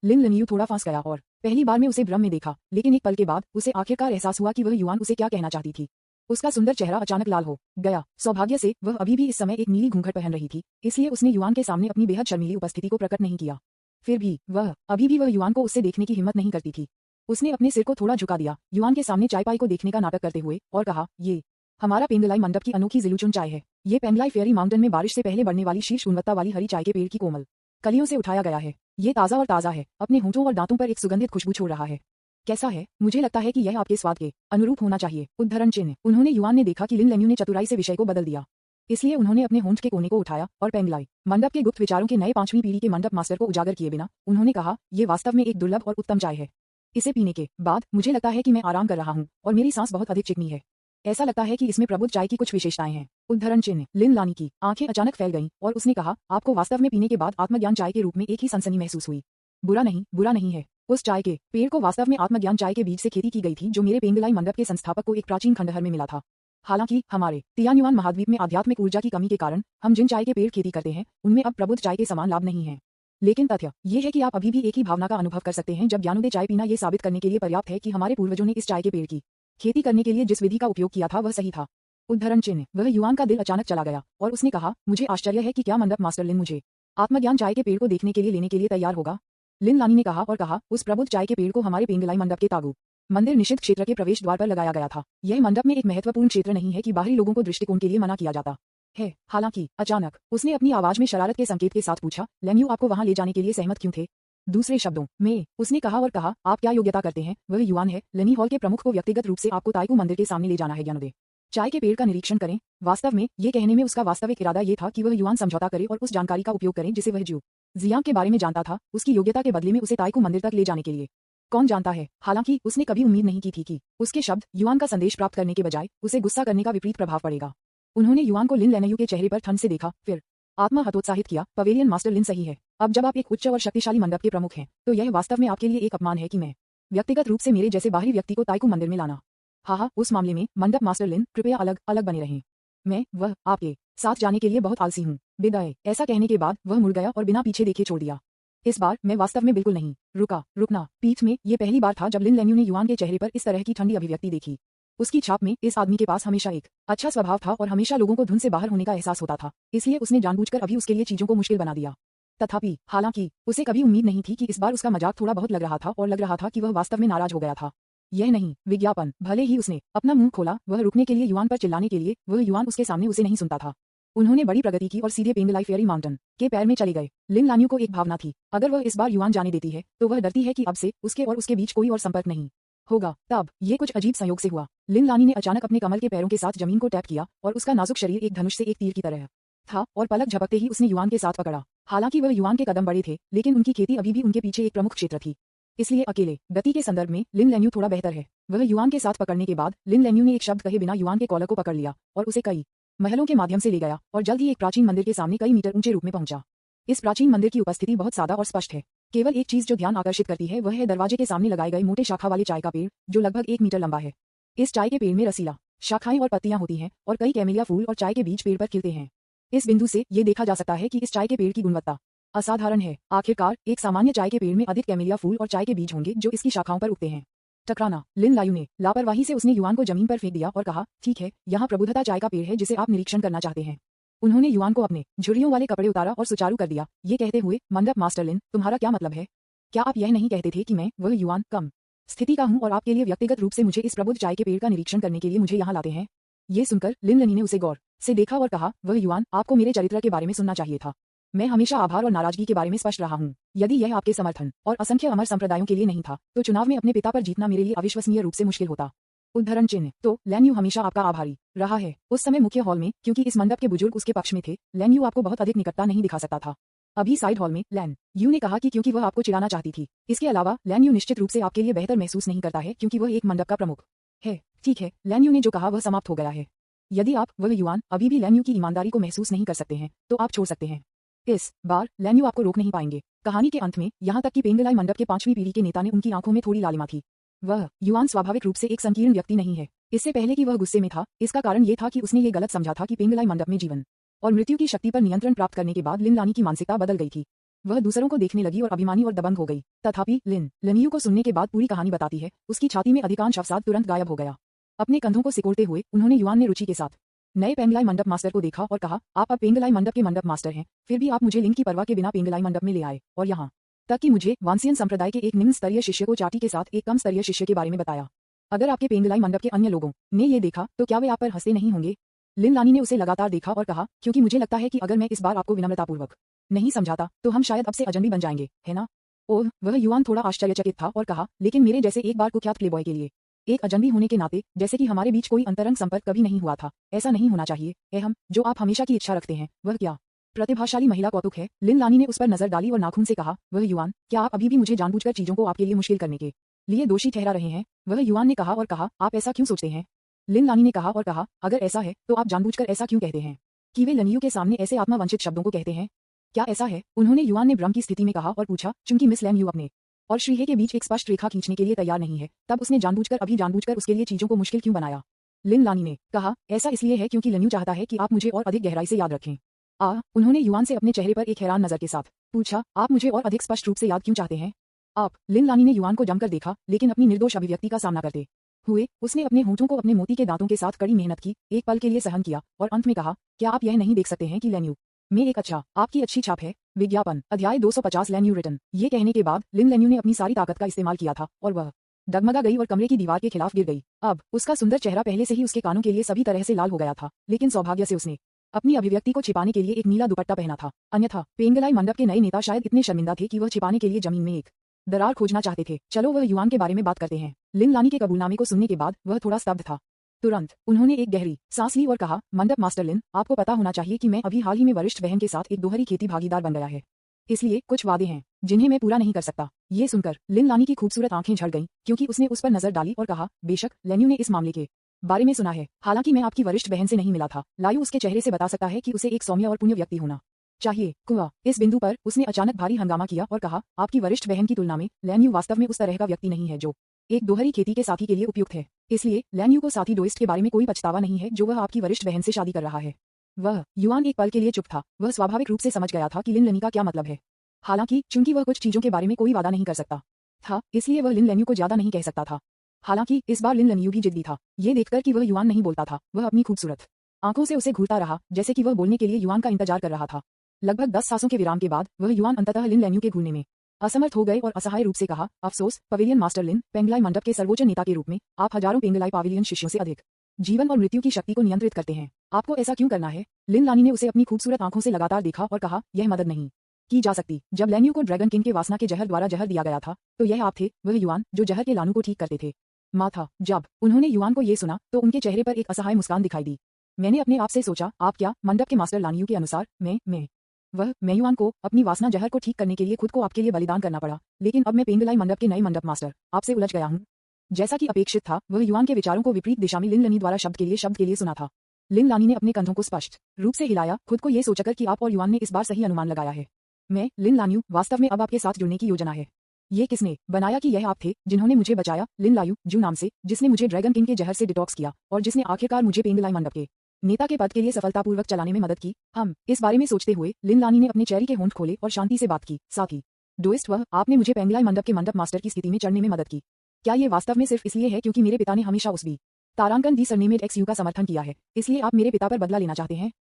लिन लैन्यू थोड़ा फंस गया और पहली बार में उसे भ्रम में देखा, लेकिन एक पल के बाद उसे आखिरकार एहसास हुआ कि वह युआन उसे क्या कहना चाहती थी। उसका सुंदर चेहरा अचानक लाल हो गया। सौभाग्य से वह अभी भी इस समय एक नीली घूंघट पहन रही थी, इसलिए उसने युआन के सामने अपनी बेहद शर्मीली उपस्थिति को प्रकट नहीं किया। फिर भी वह अभी भी युआन को उससे देखने की हिम्मत नहीं करती थी। उसने अपने सिर को थोड़ा झुका दिया, युआन के सामने चायपाई को देखने का नाटक करते हुए, और कहा, ये हमारा पेंगलाई मंडप की अनोखी जिलुचुन चाय है। ये पेंगलाई फेरी माउंटेन में बारिश से पहले बढ़ने वाली शीर्ष गुणवत्ता वाली हरी चाय के पेड़ की कोमल कलियों से उठाया गया है। ये ताज़ा है, अपने होंठों और दांतों पर एक सुगंधित खुशबू छोड़ रहा है। कैसा है? मुझे लगता है कि यह आपके स्वाद के अनुरूप होना चाहिए। उद्धरण चिन्ह। उन्होंने युआन ने देखा कि लिन लैन्यू ने चतुराई से विषय को बदल दिया, इसलिए उन्होंने अपने होंठ के कोने को उठाया और पेंगलाई मंडप के गुप्त विचारों के नए 5वीं पीढ़ी के मंडप मास्टर को उजागर किए बिना उन्होंने कहा, ये वास्तव में एक दुर्लभ और उत्तम चाय है। इसे पीने के बाद मुझे लगता है कि मैं आराम कर रहा हूँ और मेरी सांस बहुत अधिक चिकनी है। ऐसा लगता है कि इसमें प्रबुद्ध चाय की कुछ विशेषताएं हैं। उद्धरण चिन्ह। लिन लानी की आंखें अचानक फैल गईं और उसने कहा, आपको वास्तव में पीने के बाद आत्मज्ञान चाय के रूप में एक ही सनसनी महसूस हुई। बुरा नहीं है। उस चाय के पेड़ को वास्तव में आत्मज्ञान चाय के बीज से खेती की गई थी जो मेरे पेंगलाई मंडप के संस्थापक को एक प्राचीन खंडहर में मिला था। हालांकि हमारे तियान्युआन महाद्वीप में आध्यात्मिक ऊर्जा की कमी के कारण हम जिन चाय के पेड़ खेती करते हैं उनमें अब प्रबुद्ध चाय के समान लाभ नहीं है। लेकिन तथ्य ये है कि आप अभी भी एक ही भावना का अनुभव कर सकते हैं जब ज्ञानोदय चाय पीना ये साबित करने के लिए पर्याप्त है कि हमारे पूर्वजों ने इस चाय के पेड़ की खेती करने के लिए जिस विधि का उपयोग किया था वह सही था। उद्धरण चिन्ह। वह युआन का दिल अचानक चला गया और उसने कहा, मुझे आश्चर्य है कि क्या मंडप मास्टर लिन मुझे आत्मज्ञान चाय के पेड़ को देखने के लिए लेने के लिए तैयार होगा। लिन लानी ने कहा और कहा, उस प्रबुद्ध चाय के पेड़ को हमारे पेंगलाई मंडप के तागु मंदिर निषिद्ध क्षेत्र के प्रवेश द्वार पर लगाया गया था। यह मंडप में एक महत्वपूर्ण क्षेत्र नहीं है कि बाहरी लोगों को दृष्टिकोण के लिए मना किया जाता है। हालांकि अचानक उसने अपनी आवाज में शरारत के संकेत के साथ पूछा, लैन्यू आपको वहां ले जाने के लिए सहमत क्यों थे? दूसरे शब्दों में उसने कहा और कहा, आप क्या योग्यता करते हैं? वह युआन है। लेनी हॉल के प्रमुख को व्यक्तिगत रूप से आपको ताइकू मंदिर के सामने ले जाना है ज्ञानोदय। चाय के पेड़ का निरीक्षण करें। वास्तव में ये कहने में उसका वास्तविक इरादा ये था कि वह युआन समझौता करे और उस जानकारी का उपयोग करें जिसे वह जू जियांग के बारे में जानता था, उसकी योग्यता के बदले में उसे ताइकू मंदिर तक ले जाने के लिए। कौन जानता है, हालांकि उसने कभी उम्मीद नहीं की थी कि उसके शब्द युआन का संदेश प्राप्त करने के बजाय उसे गुस्सा करने का विपरीत प्रभाव पड़ेगा। उन्होंने युआन को लिन लेनयू के चेहरे पर ठंड से देखा, फिर आत्मा हतोत्साहित किया। पवेलियन मास्टर लिन सही है। अब जब आप एक उच्च और शक्तिशाली मंडप के प्रमुख हैं, तो यह वास्तव में आपके लिए एक अपमान है कि मैं व्यक्तिगत रूप से मेरे जैसे बाहरी व्यक्ति को ताइकू मंदिर में लाना। हाँ, उस मामले में मंडप मास्टर लिन, कृपया अलग अलग बने रहें। मैं वह आपके साथ जाने के लिए बहुत आलसी हूँ। विदाई। ऐसा कहने के बाद वह मुड़ गया और बिना पीछे देखे छोड़ दिया। इस बार मैं वास्तव में बिल्कुल नहीं रुकना। पीठ में ये पहली बार था जब लिन लेन्यू ने युआन के चेहरे पर इस तरह की ठंडी अभिव्यक्ति देखी। उसकी छाप में इस आदमी के पास हमेशा एक अच्छा स्वभाव था और हमेशा लोगों को धुन से बाहर होने का एहसास होता था, इसलिए उसने जानबूझकर अभी उसके लिए चीजों को मुश्किल बना दिया। तथापि हालांकि उसे कभी उम्मीद नहीं थी कि इस बार उसका मजाक थोड़ा बहुत लग रहा था और लग रहा था कि वह वास्तव में नाराज हो गया था। यह नहीं, विज्ञापन। भले ही उसने अपना मुंह खोला, वह रुकने के लिए युआन पर चिल्लाने के लिए, वह युआन उसके सामने उसे नहीं सुनता था। उन्होंने बड़ी प्रगति की और सीधे पेंगलाई फेयरी माउंटेन के पैर में चले गए। लिन लान्यू को एक भावना थी, अगर वह इस बार युआन जाने देती है तो वह डरती है कि अब से उसके और उसके बीच कोई और संपर्क नहीं होगा। तब ये कुछ अजीब संयोग से हुआ। लिन लानी ने अचानक अपने कमल के पैरों के साथ जमीन को टैप किया और उसका नाजुक शरीर एक धनुष से एक तीर की तरह था और पलक झपकते ही उसने युआन के साथ पकड़ा। हालांकि वह युआन के कदम बड़े थे, लेकिन उनकी खेती अभी भी उनके पीछे एक प्रमुख क्षेत्र थी, इसलिए अकेले गति के संदर्भ में लिन लेन्यू थोड़ा बेहतर है। वह युआन के साथ पकड़ने के बाद लिन लेन्यू ने एक शब्द कहे बिना युआन के कॉलर को पकड़ लिया और उसे कई महलों के माध्यम से ले गया और जल्द ही एक प्राचीन मंदिर के सामने कई मीटर ऊंचे रूप में पहुंचा। इस प्राचीन मंदिर की उपस्थिति बहुत सादा और स्पष्ट है। केवल एक चीज जो ध्यान आकर्षित करती है वह है दरवाजे के सामने लगाए गए मोटे शाखा वाले चाय का पेड़, जो लगभग 1 मीटर लंबा है। इस चाय के पेड़ में रसीला शाखाएं और पत्तियां होती हैं और कई कैमेलिया फूल और चाय के बीज पेड़ पर खिलते हैं। इस बिंदु से ये देखा जा सकता है कि इस चाय के पेड़ की गुणवत्ता असाधारण है। आखिरकार एक सामान्य चाय के पेड़ में अधिक कैमेलिया फूल और चाय के बीज होंगे जो इसकी शाखाओं पर उगते हैं। टकराना। लिन लायू ने लापरवाही से उसने युआन को जमीन पर फेंक दिया और कहा, ठीक है, यहाँ प्रबुद्धता चाय का पेड़ है जिसे आप निरीक्षण करना चाहते हैं। उन्होंने युआन को अपने झुर्रियों वाले कपड़े उतारा और सुचारू कर दिया, ये कहते हुए, मंडप मास्टर लिन, तुम्हारा क्या मतलब है? क्या आप यह नहीं कहते थे कि मैं वह युआन कम स्थिति का हूँ और आपके लिए व्यक्तिगत रूप से मुझे इस प्रबुद्ध चाय के पेड़ का निरीक्षण करने के लिए मुझे यहाँ लाते हैं? ये सुनकर लिन लनी ने उसे गौर से देखा और कहा, वह युआन, आपको मेरे चरित्र के बारे में सुनना चाहिए था। मैं हमेशा आभार और नाराजगी के बारे में स्पष्ट रहा हूँ। यदि यह आपके समर्थन और असंख्य अमर संप्रदायों के लिए नहीं था, तो चुनाव में अपने पिता पर जीतना मेरे लिए अविश्वसनीय रूप से मुश्किल होता। उद्धरण चिन्ह। तो लैन्यू हमेशा आपका आभारी रहा है। उस समय मुख्य हॉल में, क्योंकि इस मंडप के बुजुर्ग उसके पक्ष में थे, लैन्यू आपको बहुत अधिक निकटता नहीं दिखा सकता था। अभी साइड हॉल में लैन यू ने कहा कि क्योंकि वह आपको चिढ़ाना चाहती थी। इसके अलावा लैन्यू निश्चित रूप से आपके लिए बेहतर महसूस नहीं करता है क्योंकि वह एक मंडप का प्रमुख है। ठीक है, लैन्यू ने जो कहा वह समाप्त हो गया है। यदि आप वह युआन अभी भी लैन्यू की ईमानदारी को महसूस नहीं कर सकते हैं, तो आप छोड़ सकते हैं। इस बार लैन्यू आपको रोक नहीं पाएंगे। कहानी के अंत में यहाँ तक कि पेंगलाई मंडप के 5वीं पीढ़ी के नेता ने उनकी आंखों में थोड़ी लालिमा थी। वह युआन स्वाभाविक रूप से एक संकीर्ण व्यक्ति नहीं है। इससे पहले कि वह गुस्से में था, इसका कारण ये था कि उसने ये गलत समझा था कि पेंगलाई मंडप में जीवन और मृत्यु की शक्ति पर नियंत्रण प्राप्त करने के बाद लिन लानी की मानसिकता बदल गई थी। वह दूसरों को देखने लगी और अभिमानी और दबंग हो गई। तथापि लिन लनियू को सुनने के बाद पूरी कहानी बताती है, उसकी छाती में अधिकांश अवसाद तुरंत गायब हो गया। अपने कंधों को सिकोड़ते हुए उन्होंने युआन ने रुचि के साथ नए पेंगलाई मंडप मास्टर को देखा और कहा, आप अब पेंगलाई मंडप के मंडप मास्टर हैं, फिर भी आप मुझे लिंग की परवाह के बिना पेंगलाई मंडप में ले आए और यहाँ तक कि मुझे वांसियन संप्रदाय के एक निम्न स्तरीय शिष्य को चाटी के साथ एक कम स्तरीय शिष्य के बारे में बताया। अगर आपके पेंगलाई मंडप के अन्य लोगों ने ये देखा तो क्या वे आप पर हंसते नहीं होंगे? लिन लानी ने उसे लगातार देखा और कहा, क्योंकि मुझे लगता है कि अगर मैं इस बार आपको विनम्रतापूर्वक नहीं समझाता तो हम शायद अब से अजनबी बन जाएंगे, है ना? ओह, वह युआन थोड़ा आश्चर्यचकित था और कहा, लेकिन मेरे जैसे एक बार कुख्यात प्लेबॉय के लिए एक अजनबी होने के नाते, जैसे कि हमारे बीच कोई अंतरंग संपर्क कभी नहीं हुआ था, ऐसा नहीं होना चाहिए। हम जो आप हमेशा की इच्छा रखते हैं वह क्या प्रतिभाशाली महिला कौतुक है? लिन लानी ने उस पर नजर डाली और नाखून से कहा, वह युआन, क्या आप अभी भी मुझे जानबूझकर चीजों को आपके लिए मुश्किल करने के लिए दोषी ठहरा रहे हैं? वह युआन ने कहा और कहा, आप ऐसा क्यों सोचते हैं? लिन लानी ने कहा और कहा, अगर ऐसा है तो आप जानबूझकर ऐसा क्यों कहते हैं कि वे लनियू के सामने ऐसे आत्मवंचित शब्दों को कहते हैं? क्या ऐसा है? उन्होंने युआन ने भ्रम की स्थिति में कहा और पूछा, चूंकि मिस लैन्यू अपने और श्रीहे के बीच एक स्पष्ट रेखा खींचने के लिए तैयार नहीं है, तब उसने जानबूझकर उसके लिए चीजों को मुश्किल क्यों बनाया? लिन लानी ने कहा, ऐसा इसलिए है क्योंकि लनियू चाहता है कि आप मुझे और अधिक गहराई से याद रखें। उन्होंने युआन से अपने चेहरे पर एक हैरान नजर के साथ पूछा, आप मुझे और अधिक स्पष्ट रूप से याद क्यों चाहते हैं? आप। लिन लानी ने युआन को जमकर देखा, लेकिन अपनी निर्दोष अभिव्यक्ति का सामना करते हुए उसने अपने होंठों को अपने मोती के दांतों के साथ कड़ी मेहनत की, एक पल के लिए सहन किया और अंत में कहा, क्या आप यह नहीं देख सकते हैं कि लैन्यू में एक आपकी अच्छी छाप है? विज्ञापन। अध्याय 250 लैन्यू रिटर्न। ये कहने के बाद लिन लैन्यू ने अपनी सारी ताकत का इस्तेमाल किया था और वह डगमगा गई और कमरे की दीवार के खिलाफ गिर गई। अब उसका सुंदर चेहरा पहले से ही उसके कानों के लिए सभी तरह से लाल हो गया था, लेकिन सौभाग्य से उसने अपनी अभिव्यक्ति को छिपाने के लिए एक नीला दुपट्टा पहना था। अन्यथा पेंगलाई मंडप के नए नेता शायद इतने शर्मिंदा थे कि वह छिपाने के लिए जमीन में एक दरार खोजना चाहते थे। चलो वह युआन के बारे में बात करते हैं। लिन लानी के कबूलनामे को सुनने के बाद वह थोड़ा स्तब्ध था। तुरंत उन्होंने एक गहरी सांस ली और कहा, मंडप मास्टर लिन, आपको पता होना चाहिए कि मैं अभी हाल ही में वरिष्ठ बहन के साथ एक दोहरी खेती भागीदार बन गया है। इसलिए कुछ वादे हैं जिन्हें मैं पूरा नहीं कर सकता। ये सुनकर लिन लानी की खूबसूरत आंखें झड़ गईं, क्योंकि उसने उस पर नजर डाली और कहा, बेशक लेन्यू ने इस मामले के बारे में सुना है। हालांकि मैं आपकी वरिष्ठ बहन से नहीं मिला था। लायू उसके चेहरे से बता सकता है कि उसे एक सौम्य और पुण्य व्यक्ति होना चाहिए। कुआ इस बिंदु पर उसने अचानक भारी हंगामा किया और कहा, आपकी वरिष्ठ बहन की तुलना में लेन्यू वास्तव में उस तरह का व्यक्ति नहीं है जो एक दोहरी खेती के साथी के लिए उपयुक्त है। इसलिए लेन्यू को साथी डोइस्ट के बारे में कोई पछतावा नहीं है जो वह आपकी वरिष्ठ बहन से शादी कर रहा है। वह युआन एक पल के लिए चुप था। वह स्वाभाविक रूप से समझ गया था कि लिन लनी का क्या मतलब है। हालांकि चूंकि वह कुछ चीजों के बारे में कोई वादा नहीं कर सकता था, इसलिए वह लिन लेन्यू को ज्यादा नहीं कह सकता था। हालांकि इस बार लिन लेन्यू भी जिद्दी था। ये देखकर कि वह युआन नहीं बोलता था, वह अपनी खूबसूरत आंखों से उसे घूरता रहा, जैसे कि वह बोलने के लिए युआन का इंतजार कर रहा था। लगभग 10 सांसों के विराम के बाद वह युआन अंततः लिन लेन्यू के घूरने में असमर्थ हो गए और असहाय रूप से कहा, अफसोस पवेलियन मास्टर लिन, पेंगलाई मंडप के सर्वोच्च नेता के रूप में आप हजारों पेंगलाई पवेलियन शिष्यों से अधिक जीवन और मृत्यु की शक्ति को नियंत्रित करते हैं। आपको ऐसा क्यों करना है? लिन लानी ने उसे अपनी खूबसूरत आंखों से लगातार देखा और कहा, यह मदद नहीं की जा सकती। जब लेन्यू को ड्रैगन किंग के वासना के जहर द्वारा जहर दिया गया था, तो यह आप थे, वह युआन जो जहर के लानू को ठीक करते थे। माथा जब उन्होंने युआन को ये सुना तो उनके चेहरे पर एक असहाय मुस्कान दिखाई दी। मैंने अपने आप से सोचा, आप क्या मंडप के मास्टर लानियू के अनुसार मैं युआन को अपनी वासना जहर को ठीक करने के लिए खुद को आपके लिए बलिदान करना पड़ा, लेकिन अब मैं पेंगलाई मंडप के नए मंडप मास्टर आपसे उलझ गया हूँ। जैसा कि अपेक्षित था, वह युआन के विचारों को विपरीत दिशा में लिन लनी द्वारा शब्द के लिए सुना था। लिन लानी ने अपने कंधों को स्पष्ट रूप से हिलाया, खुद को ये सोचकर कि आप और युआन ने इस बार सही अनुमान लगाया है। मैं लिन लानियू वास्तव में अब आपके साथ जुड़ने की योजना है। ये किसने बनाया कि यह आप थे जिन्होंने मुझे बचाया? लिन लायू जू नाम से, जिसने मुझे ड्रैगन किंग के जहर से डिटॉक्स किया और जिसने आखिरकार मुझे पेंगलाई मंडप के नेता के पद के लिए सफलतापूर्वक चलाने में मदद की। हम इस बारे में सोचते हुए लिन लानी ने अपने चेहरे के होंठ खोले और शांति से बात की, साथी डोइस्ट, वह आपने मुझे पेंगलाई मंडप के मंडप मास्टर की स्थिति में चढ़ने में मदद की। क्या ये वास्तव में सिर्फ इसलिए है क्योंकि मेरे पिता ने हमेशा उस भी तारांकन दी सरनेमेड एक्स यू का समर्थन किया है, इसलिए आप मेरे पिता पर बदला लेना चाहते हैं?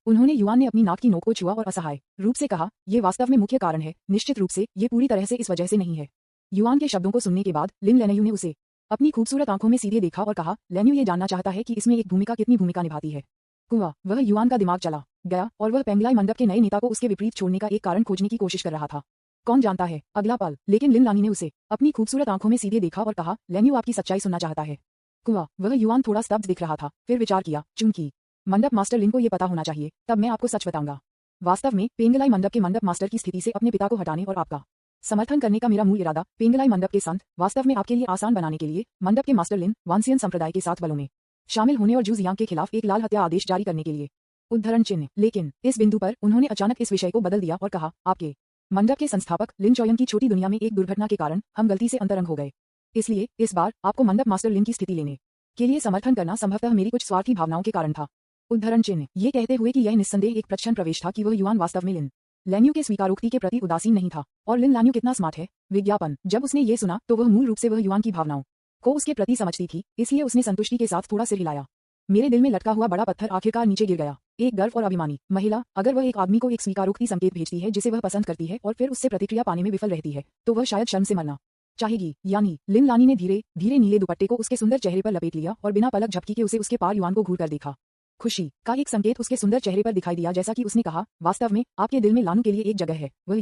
उन्होंने युआन ने अपनी नाक की नोक को छुआ और असहाय रूप से कहा, ये वास्तव में मुख्य कारण है। निश्चित रूप से ये पूरी तरह से इस वजह से नहीं है। युआन के शब्दों को सुनने के बाद लिन लेन्यू ने उसे अपनी खूबसूरत आंखों में सीधे देखा और कहा, लेन्यू ये जानना चाहता है कि इसमें एक भूमिका कितनी भूमिका निभाती है। कुआ वह युआन का दिमाग चला गया और वह पेंगलाई मंडप के नए नेता को उसके विपरीत छोड़ने का एक कारण खोजने की कोशिश कर रहा था। कौन जानता है अगला पल, लेकिन लिन लानी ने उसे अपनी खूबसूरत आंखों में सीधे देखा और कहा, लेन्यू आपकी सच्चाई सुनना चाहता है। कुआ वह युआन थोड़ा स्तब्ध दिख रहा था, फिर विचार किया, चूंकि मंडप मास्टर लिन को ये पता होना चाहिए, तब मैं आपको सच बताऊंगा। वास्तव में पेंगलाई मंडप के मंडप मास्टर की स्थिति से अपने पिता को हटाने और आपका समर्थन करने का मेरा मूल इरादा पेंगलाई मंडप के संत वास्तव में आपके लिए आसान बनाने के लिए मंडप के मास्टर लिन वांसियन संप्रदाय के साथ बलों में शामिल होने और जूजियांग के खिलाफ एक लाल हत्या आदेश जारी करने के लिए उद्धरण चिन्ह। लेकिन इस बिंदु पर उन्होंने अचानक इस विषय को बदल दिया और कहा, आपके मंडप के संस्थापक लिन चोयंग की छोटी दुनिया में एक दुर्घटना के कारण हम गलती से अंतरंग हो गए। इसलिए इस बार आपको मंडप मास्टर लिन की स्थिति लेने के लिए समर्थन करना संभवतः मेरी कुछ स्वार्थी भावनाओं के कारण था। उद्धरण चिन्ह। ये कहते हुए कि यह निस्संदेह एक प्रच्छन्न प्रवेश था कि वह युआन वास्तव में लिन लेन्यू के स्वीकारोक्ति के प्रति उदासीन नहीं था। और लिन लान्यू कितना स्मार्ट है। विज्ञापन। जब उसने ये सुना तो वह मूल रूप से वह युआन की भावनाओं को उसके प्रति समझती थी, इसलिए उसने संतुष्टि के साथ थोड़ा सिर हिलाया। मेरे दिल में लटका हुआ बड़ा पत्थर आखिरकार नीचे गिर गया। एक गर्व और अभिमानी महिला अगर वह एक आदमी को एक स्वीकारोक्ति संकेत भेजती है जिसे वह पसंद करती है और फिर उससे प्रतिक्रिया पाने में विफल रहती है, तो वह शायद शर्म से मरना चाहेगी। यानी लिन लानी ने धीरे धीरे नीले दुपट्टे को उसके सुंदर चेहरे पर लपेट लिया और बिना पलक झपकी के उसे उसके पार युआन को घूर कर देखा। खुशी का एक संकेत उसके सुंदर चेहरे पर दिखाई दिया, जैसा कि उसने कहा, वास्तव में आपके दिल में लानू के लिए एक जगह है। वह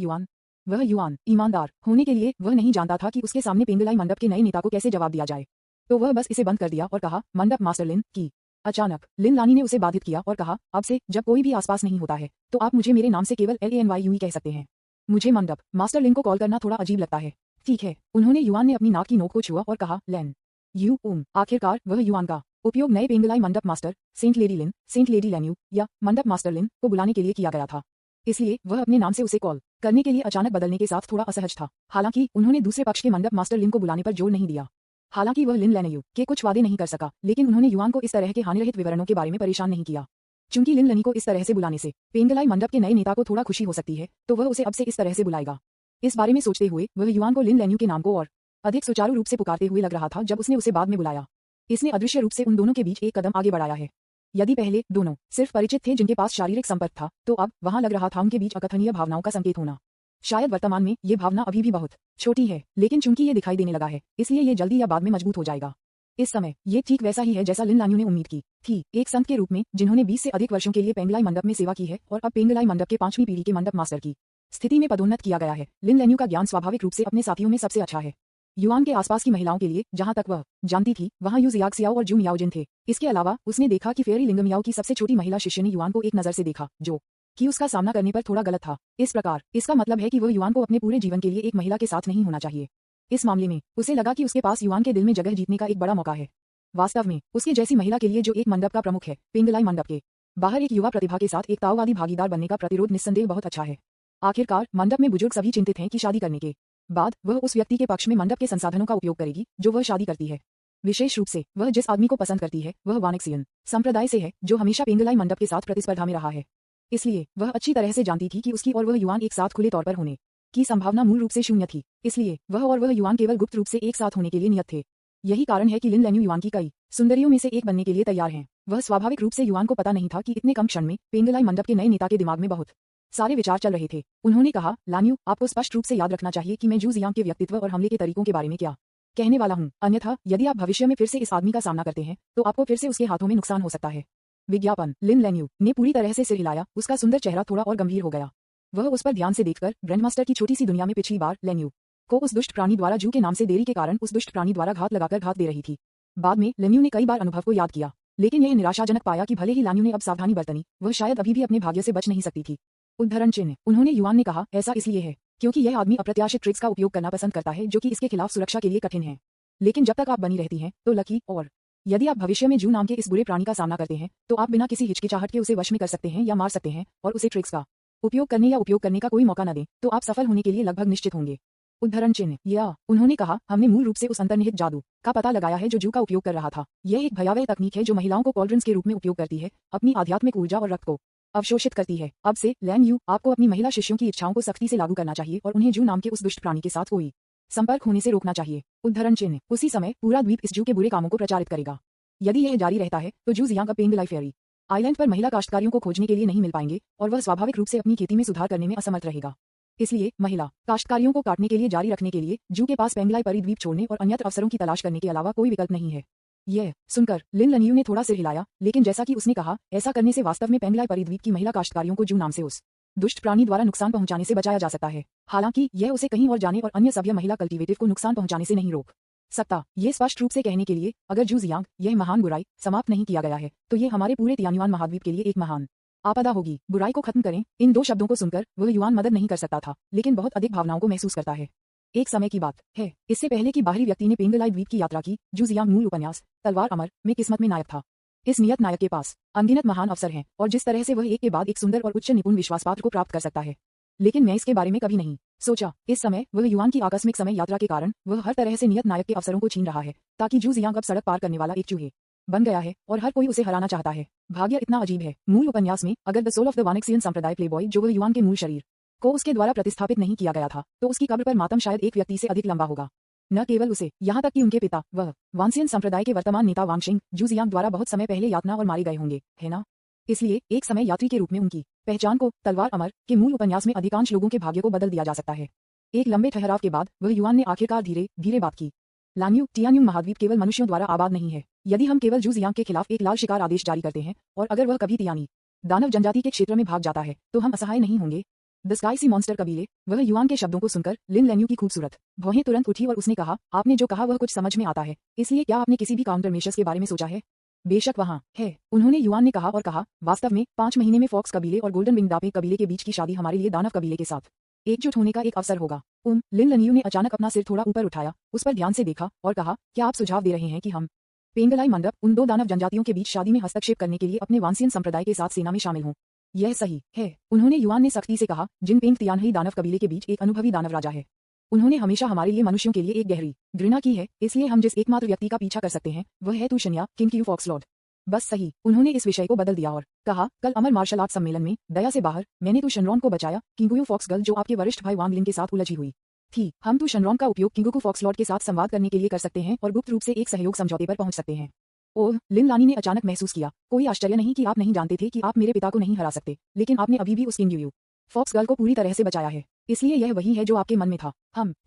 युआन ईमानदार होने के लिए वह नहीं जानता था कि उसके सामने पेंगलाई मंडप के नए नेता को कैसे जवाब दिया जाए, तो वह बस इसे बंद कर दिया और कहा, मंडप मास्टर लिन की। अचानक लिन लानी ने उसे बाधित किया और कहा, अब से जब कोई भी आसपास नहीं होता है तो आप मुझे मेरे नाम से केवल LANYU ही कह सकते हैं। मुझे मंडप मास्टर लिन को कॉल करना थोड़ा अजीब लगता है। ठीक है। उन्होंने युआन ने अपनी नाक की नोक को छुआ और कहा, लेन यू आखिरकार वह युआन का उपयोग नए पेंगलाई मंडप मास्टर सेंट लेडी लेन्यू या मंडप मास्टर लिन को बुलाने के लिए किया गया था। इसलिए वह अपने नाम से उसे कॉल करने के लिए अचानक बदलने के साथ थोड़ा असहज था। हालांकि उन्होंने दूसरे पक्ष के मंडप मास्टर लिन को बुलाने पर जोर नहीं दिया। हालांकि वह लिन लेन्यू के कुछ वादे नहीं कर सका, लेकिन उन्होंने युआन को इस तरह के हानिरहित विवरणों के बारे में परेशान नहीं किया। चूंकि लिन लनी को इस तरह से बुलाने से पेंगलाई मंडप के नए नेता को थोड़ा खुशी हो सकती है, तो वह उसे अब से इस तरह से बुलाएगा। इस बारे में सोचते हुए वह युआन को लिन लेन्यू के नाम को और अधिक सुचारू रूप से पुकारते हुए लग रहा था जब उसने उसे बाद में बुलाया। इसने अदृश्य रूप से उन दोनों के बीच एक कदम आगे बढ़ाया है। यदि पहले दोनों सिर्फ परिचित थे जिनके पास शारीरिक संपर्क था, तो अब वहां लग रहा था उनके बीच अकथनीय भावनाओं का संकेत होना। शायद वर्तमान में ये भावना अभी भी बहुत छोटी है, लेकिन चूंकि ये दिखाई देने लगा है, इसलिए ये जल्दी या बाद में मजबूत हो जाएगा। इस समय ये ठीक वैसा ही है जैसा लिन लान्यू ने उम्मीद की थी, एक संत के रूप में जिन्होंने 20 से अधिक वर्षों के लिए पेंगलाई मंडप में सेवा की है और अब पेंगलाई मंडप के 5वीं पीढ़ी के मंडप मास्टर की स्थिति में पदोन्नत किया गया है। लिन लान्यू का ज्ञान स्वाभाविक रूप से अपने साथियों में सबसे अच्छा है। युआन के आसपास की महिलाओं के लिए जहां तक वह जानती थी वहां यू जियाग सियाओ और जू मियाओजिन थे। इसके अलावा उसने देखा कि फेयरी लिंग मियाओ की सबसे छोटी महिला शिष्य ने युआन को एक नजर से देखा जो कि उसका सामना करने पर थोड़ा गलत था। इस प्रकार इसका मतलब है कि वह युआन को अपने पूरे जीवन के लिए एक महिला के साथ नहीं होना चाहिए। इस मामले में उसे लगा कि उसके पास युआन के दिल में जगह जीतने का एक बड़ा मौका है। वास्तव में उसके जैसी महिला के लिए जो एक मंडप का प्रमुख है, पेंगलाई मंडप के बाहर एक युवा प्रतिभा के साथ एक ताओवादी भागीदार बनने का प्रतिरोध निस्संदेह बहुत अच्छा है। आखिरकार मंडप में बुजुर्ग सभी चिंतित हैं कि शादी करने के बाद वह उस व्यक्ति के पक्ष में मंडप के संसाधनों का उपयोग करेगी जो वह शादी करती है। विशेष रूप से वह जिस आदमी को पसंद करती है वह वानेक्सियन संप्रदाय से है जो हमेशा पेंगलाई मंडप के साथ प्रतिस्पर्धा में रहा है। इसलिए वह अच्छी तरह से जानती थी कि उसकी और वह युआन एक साथ खुले तौर पर होने की संभावना मूल रूप से शून्य थी। इसलिए वह और वह युआन केवल गुप्त रूप से एक साथ होने के लिए नियत थे। यही कारण है कि लिन लान्यू युआन की कई सुंदरियों में से एक बनने के लिए तैयार हैं। वह स्वाभाविक रूप से युआन को पता नहीं था कि इतने कम क्षण में पेंगलाई मंडप के नए नेता के दिमाग में बहुत सारे विचार चल रहे थे। उन्होंने कहा, लान्यू, आपको स्पष्ट रूप से याद रखना चाहिए कि मैं जू जियांग के व्यक्तित्व और हमले के तरीकों के बारे में क्या कहने वाला हूं। अन्यथा यदि आप भविष्य में फिर से इस आदमी का सामना करते हैं तो आपको फिर से उसके हाथों में नुकसान हो सकता है। विज्ञापन। लिन लान्यू ने पूरी तरह से सिर हिलाया। उसका सुंदर चेहरा थोड़ा और गंभीर हो गया। वह उस पर ध्यान से देखकर ग्रैंडमास्टर की छोटी सी दुनिया में पिछली बार लान्यू को उस दुष्ट प्राणी द्वारा जू के नाम से देरी के कारण उस दुष्ट प्राणी द्वारा घात लगाकर घात दे रही थी। बाद में लान्यू ने कई बार अनुभव को याद किया, लेकिन यह निराशाजनक पाया कि भले ही लान्यू ने अब सावधानी बरतनी, वह शायद अभी भी अपने भाग्य से बच नहीं सकती थी। उद्धरण चिन्ह। उन्होंने युआन ने कहा, ऐसा इसलिए है क्योंकि यह आदमी अप्रत्याशित ट्रिक्स का उपयोग करना पसंद करता है जो कि इसके खिलाफ सुरक्षा के लिए कठिन है। लेकिन जब तक आप बनी रहती हैं तो लकी, और यदि आप भविष्य में जू नाम के इस बुरे प्राणी का सामना करते हैं तो आप बिना किसी हिचकिचाहट के उसे वश में कर सकते हैं या मार सकते हैं, और उसे ट्रिक्स का उपयोग करने का कोई मौका न दें तो आप सफल होने के लिए लगभग निश्चित होंगे। उद्धरण चिन्ह। या उन्होंने कहा, हमने मूल रूप से उस अंतर्निहित जादू का पता लगाया है जो जू का उपयोग कर रहा था। यह एक भयावह तकनीक है जो महिलाओं को कॉल्ड्रन्स के रूप में उपयोग करती है, अपनी आध्यात्मिक ऊर्जा और रक्त को अवशोषित करती है। अब से लैन यू आपको अपनी महिला शिष्यों की इच्छाओं को सख्ती से लागू करना चाहिए और उन्हें जू नाम के उस दुष्ट प्राणी के साथ कोई संपर्क होने से रोकना चाहिए। उद्धरण चिन्ह। उसी समय पूरा द्वीप इस जू के बुरे कामों को प्रचारित करेगा। यदि यह जारी रहता है तो जू जियांग पेंगलाई फेयरी आइलैंड पर महिला काश्तकारियों को खोजने के लिए नहीं मिल पाएंगे और वह स्वाभाविक रूप से अपनी खेती में सुधार करने में असमर्थ रहेगा। इसलिए महिला काश्तकारियों को काटने के लिए जारी रखने के लिए जू के पास पेंगलाई परिद्वीप छोड़ने और अन्यत्र अवसरों की तलाश करने के अलावा कोई विकल्प नहीं है। यह सुनकर लिन लान्यू ने थोड़ा सिर हिलाया, लेकिन जैसा कि उसने कहा, ऐसा करने से वास्तव में पेंगलाई परिद्वीप की महिला काश्तकारियों को जू नाम से उस दुष्ट प्राणी द्वारा नुकसान पहुंचाने से बचाया जा सकता है। हालांकि यह उसे कहीं और जाने और अन्य सभ्य महिला कल्टीवेटिव को नुकसान पहुंचाने से नहीं रोक सकता। ये स्पष्ट रूप से कहने के लिए, अगर जू जियांग यह महान बुराई समाप्त नहीं किया गया है तो ये हमारे पूरे तियान्युआन महाद्वीप के लिए एक महान आपदा होगी। बुराई को खत्म करें। इन दो शब्दों को सुनकर वह युआन मदद नहीं कर सकता था, लेकिन बहुत अधिक भावनाओं को महसूस करता है। एक समय की बात है, इससे पहले कि बाहरी व्यक्ति ने पेंगलाई द्वीप की यात्रा की, जू जियांग मूल उपन्यास तलवार अमर में किस्मत में नायक था। इस नियत नायक के पास अनगिनत महान अवसर हैं और जिस तरह से वह एक के बाद एक सुंदर और उच्च निपुण विश्वासपात्र को प्राप्त कर सकता है, लेकिन मैं इसके बारे में कभी नहीं सोचा। इस समय वह युआन की आकस्मिक समय यात्रा के कारण वह हर तरह से नियत नायक के अवसरों को छीन रहा है, ताकि जू जियांग अब सड़क पार करने वाला एक चूहे बन गया है और हर कोई उसे हराना चाहता है। भाग्य इतना अजीब है। मूल उपन्यास में अगर द सोल ऑफ द वानेक्सियन संप्रदाय प्लेबॉय जो वह युआन के मूल शरीर को उसके द्वारा प्रतिस्थापित नहीं किया गया था, तो उसकी कब्र पर मातम शायद एक व्यक्ति से अधिक लंबा होगा। न केवल उसे, यहाँ तक कि उनके पिता वह वानसियन संप्रदाय के वर्तमान नेता वांगशिंग जू जियांग द्वारा बहुत समय पहले यातना और मारे गए होंगे, है ना? इसलिए एक समय यात्री के रूप में उनकी पहचान को तलवार अमर के मूल उपन्यास में अधिकांश लोगों के भाग्य को बदल दिया जा सकता है। एक लंबे ठहराव के बाद वह युआन ने आखिरकार धीरे धीरे बात की। लान्यू, तियान्युन महाद्वीप केवल मनुष्यों द्वारा आबाद नहीं है। यदि हम केवल जू जियांग के खिलाफ एक लाल शिकार आदेश जारी करते हैं और अगर वह कभी तियानी दानव जनजाति के क्षेत्र में भाग जाता है तो हम असहाय नहीं होंगे। द स्काई सी मॉन्स्टर कबीले। वह युआन के शब्दों को सुनकर लिन लान्यू की खूबसूरत भौहें तुरंत उठी और उसने कहा, आपने जो कहा वह कुछ समझ में आता है, इसलिए क्या आपने किसी भी काउंटर मेशर्स के बारे में सोचा है? बेशक वहाँ है, उन्होंने युआन ने कहा और कहा, वास्तव में 5 महीने में फॉक्स कबीले और गोल्डन विंग दापे कबीले के बीच की शादी हमारे लिए दानव कबीले के साथ एकजुट होने का एक अवसर होगा। लिन लान्यू ने अचानक अपना सिर थोड़ा ऊपर उठाया, उस पर ध्यान से देखा और कहा, क्या आप सुझाव दे रहे हैं कि हम पेंगलाई मंडप उन दो दानव जनजातियों के बीच शादी में हस्तक्षेप करने के लिए अपने वानसियन संप्रदाय के साथ सेना में शामिल हों? यह सही है, उन्होंने युआन ने सख्ती से कहा। जिन पेंग तियानही दानव कबीले के बीच एक अनुभवी दानव राजा है। उन्होंने हमेशा हमारे लिए मनुष्यों के लिए एक गहरी घृणा की है, इसलिए हम जिस एकमात्र व्यक्ति का पीछा कर सकते हैं वह है तू शन्या किंग क्यू फॉक्सलॉर्ड। बस सही। उन्होंने इस विषय को बदल दिया और कहा, कल अमर मार्शल आर्ट सम्मेलन में दया से बाहर मैंने तू शनरॉन को बचाया, किंगुयू फॉक्स गर्ल जो आपके वरिष्ठ भाई वांग लिंग के साथ उलझी हुई थी। हम तू शनरॉन का उपयोग किंगुकू फॉक्सलॉर्ड के साथ संवाद करने के लिए कर सकते हैं और गुप्त रूप से एक सहयोग समझौते पर पहुंच सकते हैं। ओह, लिन लानी ने अचानक महसूस किया, कोई आश्चर्य नहीं कि आप नहीं जानते थे कि आप मेरे पिता को नहीं हरा सकते, लेकिन आपने अभी भी उस किंगुयू फॉक्स गर्ल को पूरी तरह से बचाया है, इसलिए यह वही है जो आपके मन में था।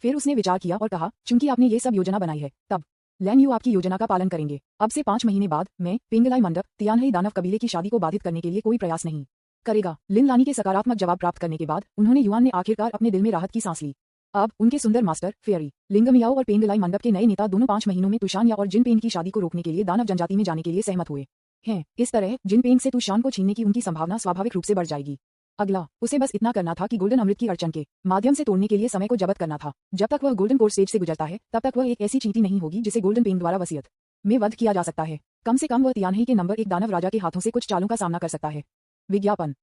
फिर उसने विचार किया और कहा, चूंकि आपने ये सब योजना बनाई है, तब लैन यू आपकी योजना का पालन करेंगे। अब से 5 महीने बाद मैं पेंगलाई मंडप तियानही दानव कबीले की शादी को बाधित करने के लिए कोई प्रयास नहीं करेगा। लिन लानी के सकारात्मक जवाब प्राप्त करने के बाद उन्होंने युआन ने आखिरकार अपने दिल में राहत की सांस ली। अब उनके सुंदर मास्टर फेयरी लिंगमियाओ और पेंगलाई मंडप के नए नेता दोनों 5 महीनों में तुशान और जिनपेंग की शादी को रोकने के लिए दानव जनजाति में जाने के लिए सहमत हुए हैं। इस तरह जिनपेंग से तुशान को छीनने की उनकी संभावना स्वाभाविक रूप से बढ़ जाएगी। अगला उसे बस इतना करना था कि गोल्डन अमृत की अड़चन के माध्यम से तोड़ने के लिए समय को जब्त करना था। जब तक वह गोल्डन कोर स्टेज से गुजरता है तब तक वह एक ऐसी चींटी नहीं होगी जिसे गोल्डन पेंग द्वारा वसीयत में वध किया जा सकता है। कम से कम वह तियानही के नंबर 1 दानव राजा के हाथों से कुछ चालों का सामना कर सकता है। विज्ञापन